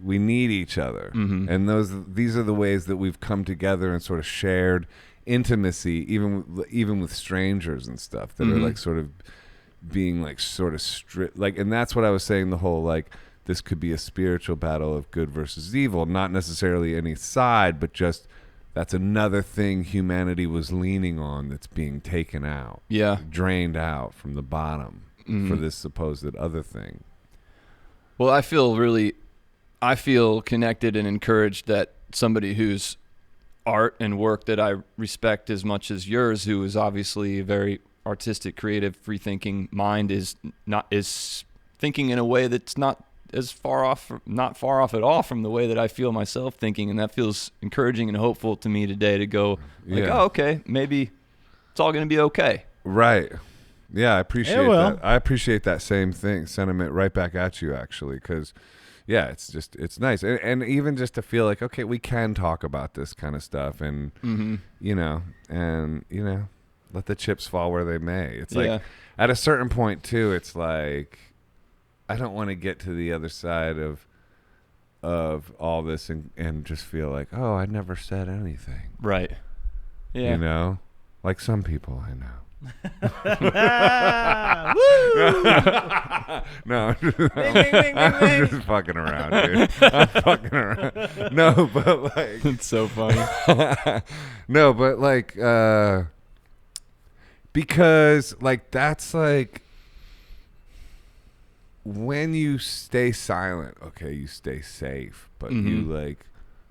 need each other, and these are the ways that we've come together and sort of shared intimacy, even with strangers and stuff that are like sort of being like sort of strict, like, and that's what I was saying. The whole, like, this could be a spiritual battle of good versus evil, not necessarily any side, but just that's another thing humanity was leaning on that's being taken out, drained out from the bottom for this supposed other thing. Well, I feel connected and encouraged that somebody whose art and work that I respect as much as yours, who is obviously a very artistic, creative, free-thinking mind, is thinking in a way that's not far off at all from the way that I feel myself thinking, and that feels encouraging and hopeful to me today to go like, oh, okay, maybe it's all going to be okay. Right. Yeah, I appreciate that. I appreciate that same sentiment right back at you, actually, because yeah, it's nice, and even just to feel like, okay, we can talk about this kind of stuff, and you know, let the chips fall where they may. It's like at a certain point too, it's like, I don't want to get to the other side of all this and just feel like, oh, I never said anything. Right. Yeah. You know? Like some people I know. No, I'm just fucking around, dude. I'm fucking around. No, but like, it's so funny. No, but like, because like, that's like, when you stay silent, okay, you stay safe, but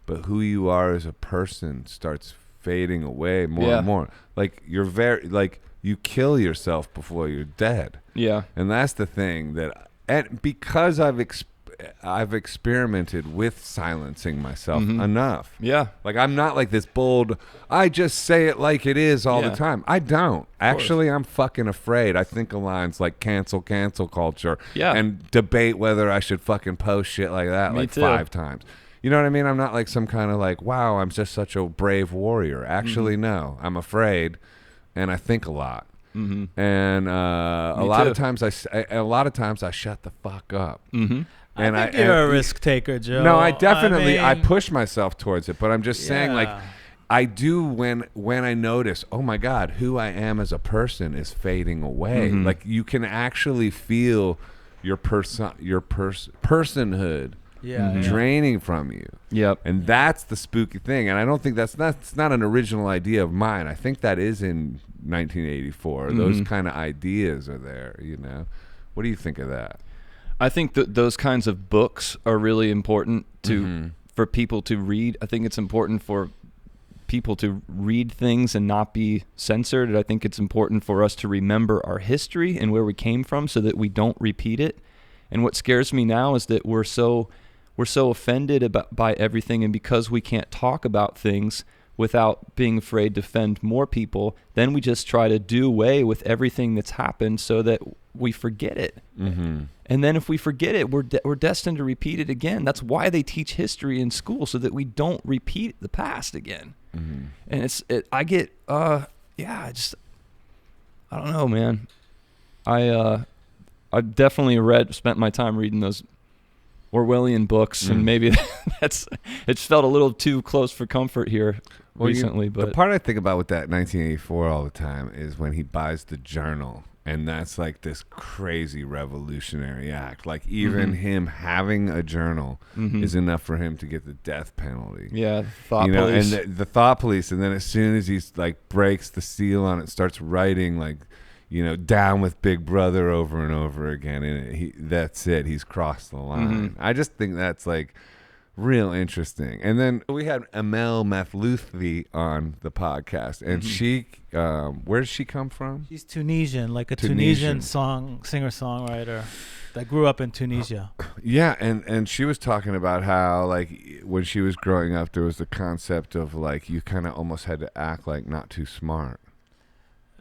but who you are as a person starts fading away more and more. Like, you kill yourself before you're dead. Yeah. And that's the thing and because I've experimented with silencing myself enough. Yeah. Like, I'm not like this bold, I just say it like it is all the time. I don't. Actually, I'm fucking afraid. I think of lines like cancel culture and debate whether I should fucking post shit like that. Me too. 5 times. You know what I mean? I'm not like some kind of like, wow, I'm just such a brave warrior. Actually, no. I'm afraid, and I think a lot. And a lot of times I shut the fuck up. And I think you're a risk taker, Joe. No, I definitely I push myself towards it, but I'm just saying, like, I do when I notice, oh my God, who I am as a person is fading away. Like, you can actually feel your personhood draining from you. Yep. And that's the spooky thing. And I don't think that's not an original idea of mine. I think that is in 1984. Those kind of ideas are there, you know. What do you think of that? I think that those kinds of books are really important for people to read. I think it's important for people to read things and not be censored. I think it's important for us to remember our history and where we came from so that we don't repeat it. And what scares me now is that we're so offended by everything, and because we can't talk about things without being afraid to offend more people, then we just try to do away with everything that's happened so that we forget it. Mm-hmm. And then if we forget it, we're destined to repeat it again. That's why they teach history in school, so that we don't repeat the past again. Mm-hmm. And I don't know, man. I definitely spent my time reading those Orwellian books, and maybe it's felt a little too close for comfort here recently. But the part I think about with that 1984 all the time is when he buys the journal, and that's like this crazy revolutionary act. Like even him having a journal is enough for him to get the death penalty. Yeah, thought police. And the thought police, and then as soon as he's like breaks the seal on it, starts writing like, down with Big Brother over and over again, and that's it. He's crossed the line. I just think that's like real interesting. And then we had Amel Mathlouthi on the podcast, and she, where does she come from? She's Tunisian, like a Tunisian singer-songwriter that grew up in Tunisia. Yeah, and she was talking about how like when she was growing up, there was the concept of like you kind of almost had to act like not too smart.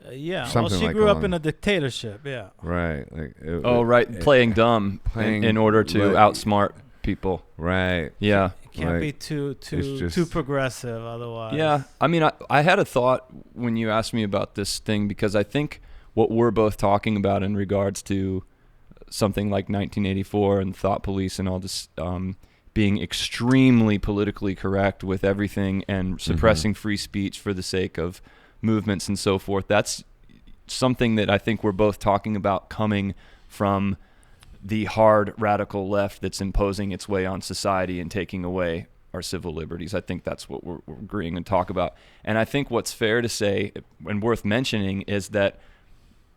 Well, she grew up in a dictatorship. Yeah. Right. Like playing dumb in order to outsmart people. Right. Yeah. You can't be too progressive otherwise. Yeah. I mean, I had a thought when you asked me about this thing, because I think what we're both talking about in regards to something like 1984 and thought police and all this being extremely politically correct with everything and suppressing free speech for the sake of movements and so forth. That's something that I think we're both talking about coming from the hard radical left that's imposing its way on society and taking away our civil liberties. I think that's what we're agreeing and talk about. And I think what's fair to say and worth mentioning is that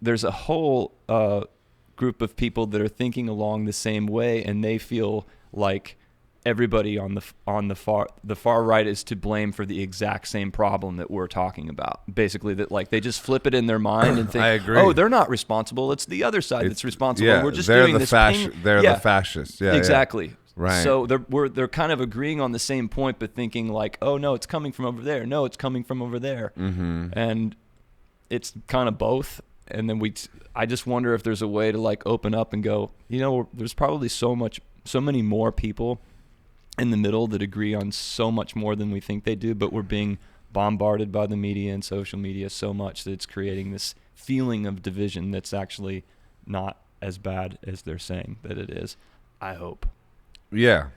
there's a whole group of people that are thinking along the same way, and they feel like everybody on the far right is to blame for the exact same problem that we're talking about. Basically, that like they just flip it in their mind and think, I agree. Oh, they're not responsible. It's the other side that's responsible. Yeah, we're just doing this. They're the fascists. Yeah, exactly. Yeah. Right. So they're kind of agreeing on the same point, but thinking like, oh no, it's coming from over there. No, it's coming from over there. And it's kind of both. And then I just wonder if there's a way to like open up and go, there's probably so many more people in the middle that agree on so much more than we think they do, but we're being bombarded by the media and social media so much that it's creating this feeling of division that's actually not as bad as they're saying that it is. I hope. Yeah,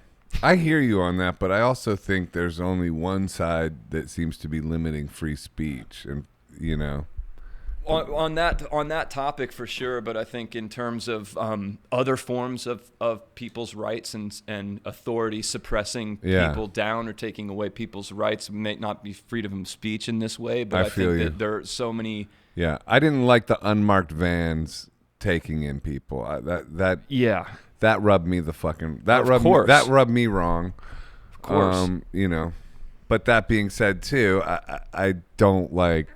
I hear you on that, but I also think there's only one side that seems to be limiting free speech, and On that topic for sure, but I think in terms of other forms of people's rights and authority suppressing people down or taking away people's rights, may not be freedom of speech in this way, but I think that there are so many. Yeah, I didn't like the unmarked vans taking in people. That rubbed me that rubbed me wrong. Of course. But that being said, too, I don't like,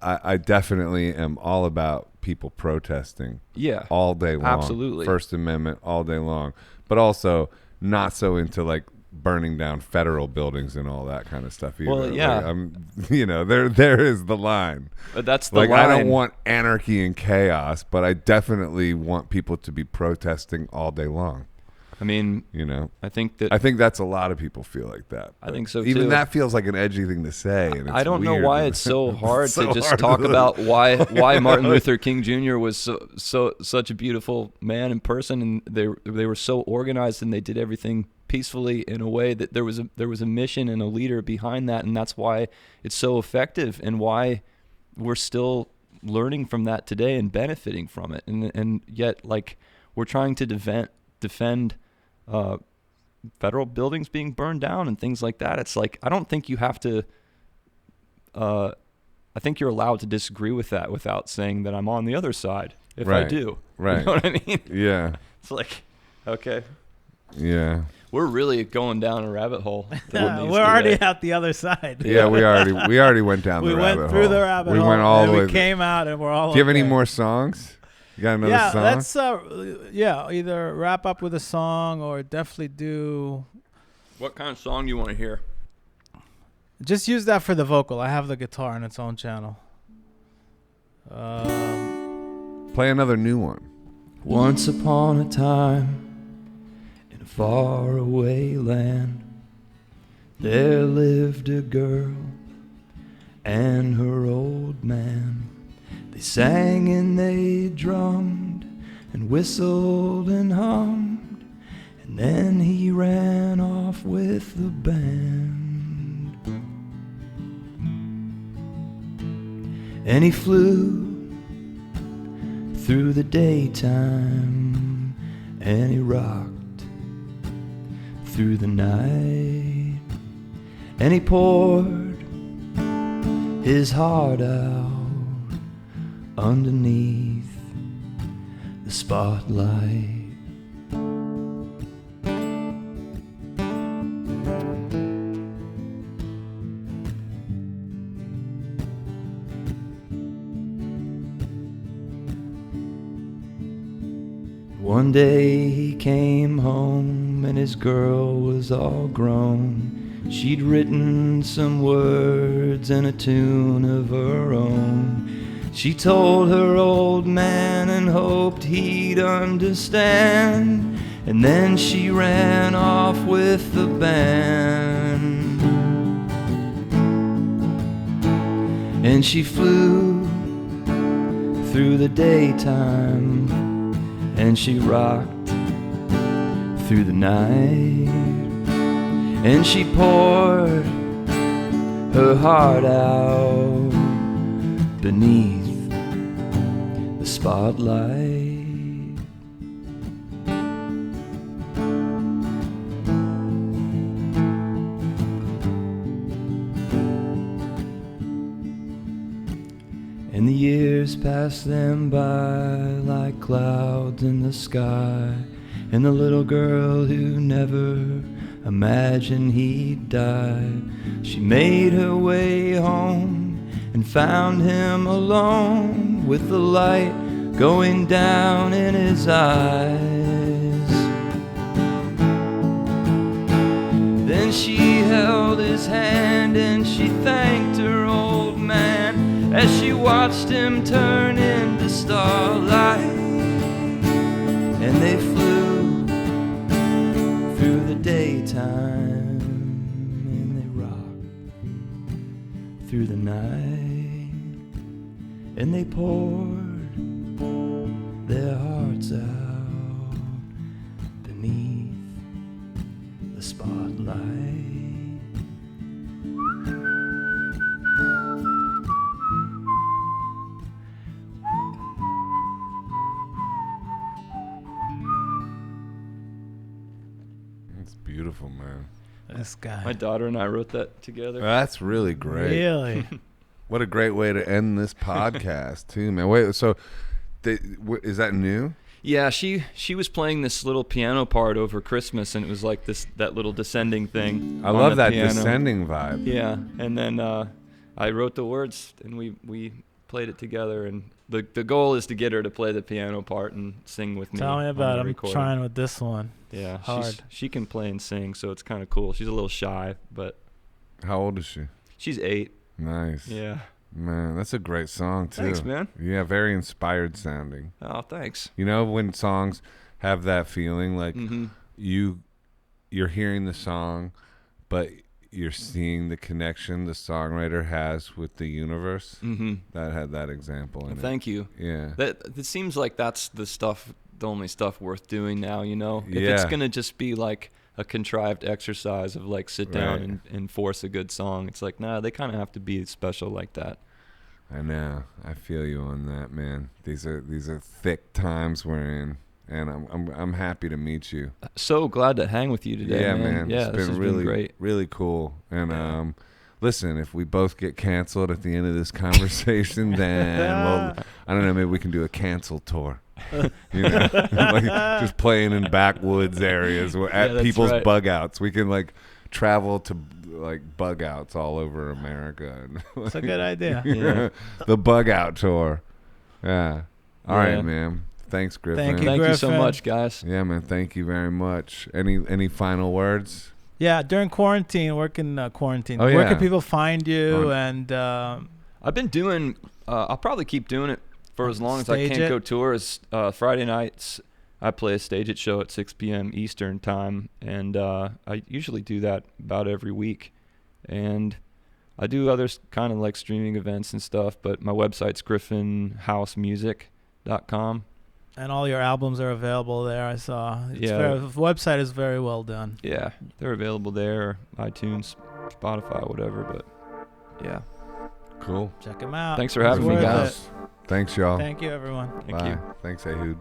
I definitely am all about people protesting. Yeah. All day long. Absolutely. First Amendment all day long. But also not so into like burning down federal buildings and all that kind of stuff either. Well, yeah. Like, there is the line. But that's the line. I don't want anarchy and chaos, but I definitely want people to be protesting all day long. I mean, I think that's a lot of people feel like that. I think so too. Even that feels like an edgy thing to say. And I don't know why it's so hard to just talk about why Martin Luther King Jr. was such a beautiful man in person, and they were so organized and they did everything peacefully in a way that there was a mission and a leader behind that, and that's why it's so effective and why we're still learning from that today and benefiting from it, and yet like we're trying to defend federal buildings being burned down and things like that. It's like I don't think you have to. I think you're allowed to disagree with that without saying that I'm on the other side. If I do, right? You know what I mean? Yeah. It's like, okay. Yeah. We're really going down a rabbit hole. We're already at the other side. Yeah, we already went down the rabbit hole. We went through the rabbit hole. We went all the way. We came out and we're all Do you have any okay. more songs? You got another song? Let's either wrap up with a song or definitely do. What kind of song do you want to hear? Just use that for the vocal. I have the guitar on its own channel. Play another new one. Once upon a time, in a faraway land, there lived a girl and her old man. They sang and they drummed and whistled and hummed, and then he ran off with the band. And he flew through the daytime, and he rocked through the night, and he poured his heart out underneath the spotlight. One day he came home and his girl was all grown. She'd written some words and a tune of her own. She told her old man and hoped he'd understand, and then she ran off with the band. And she flew through the daytime, and she rocked through the night, and she poured her heart out beneath the spotlight. And the years passed them by like clouds in the sky, and the little girl who never imagined he'd die, she made her way home and found him alone with the light going down in his eyes. Then she held his hand and she thanked her old man as she watched him turn into starlight. And they flew through the daytime, and they rocked through the night, and they poured their hearts out beneath the spotlight. Beautiful, man. This guy. My daughter and I wrote that together. That's really great. Really? What a great way to end this podcast, too, man. Wait, so is that new? Yeah, she was playing this little piano part over Christmas, and it was like that little descending thing. I love that piano. descending vibe. Yeah, and then I wrote the words, and we played it together. And the goal is to get her to play the piano part and sing with me. Tell me about it. I'm recording. trying with this one. Yeah, hard. She can play and sing, so it's kind of cool. She's a little shy, but How old is she? she's 8. Nice. Yeah. Man, that's a great song, too. Thanks, man. Yeah, very inspired sounding. Oh, thanks. You know, when songs have that feeling, like Mm-hmm. you're hearing the song, but you're seeing the connection the songwriter has with the universe. Mm-hmm. That had that example in it. Thank you. Yeah. It seems like that's the only stuff worth doing now, you know? If Yeah. it's going to just be like a contrived exercise of like sit down Right. and force a good song, it's like, nah, they kind of have to be special like that. I know. I feel you on that, man. These are thick times we're in, and I'm happy to meet you. So glad to hang with you today, Yeah, man. Yeah, it's this has been been great. really cool. And listen, if we both get canceled at the end of this conversation, then well, I don't know, maybe we can do a cancel tour. You know, like just playing in backwoods areas at that's people's right. bug outs. We can like travel to like bug outs all over America. It's a good idea. Yeah. The bug out tour. Yeah. All Yeah. right, man. Thanks, Griffin. Thank you, Thank you so Griffin. much, guys. Yeah, man. Thank you very much. Any final words? Yeah, during quarantine, working quarantine. Oh, Where yeah. can people find you? And I've been doing. I'll probably keep doing it for as long as I Stage can't it. go tours. Friday nights, I play a Stage It show at 6 p.m. Eastern time, and I usually do that about every week. And I do other kind of like streaming events and stuff. But my website's griffinhousemusic.com. and all your albums are available there. I saw. Yeah. The website is very well done. Yeah, they're available there, iTunes, Spotify, whatever. But yeah, Cool. Check them out. Thanks for It's having me, worth guys. it. Thanks, y'all. Thank you, everyone. Thank Bye. you. Thanks, Ehud.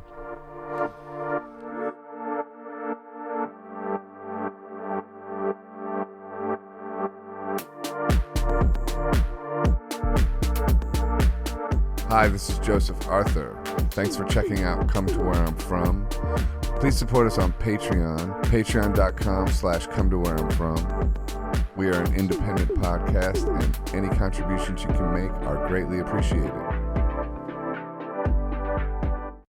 Hi, this is Joseph Arthur. Thanks for checking out Come to Where I'm From. Please support us on Patreon, patreon.com/come to where I'm from. We are an independent podcast, and any contributions you can make are greatly appreciated.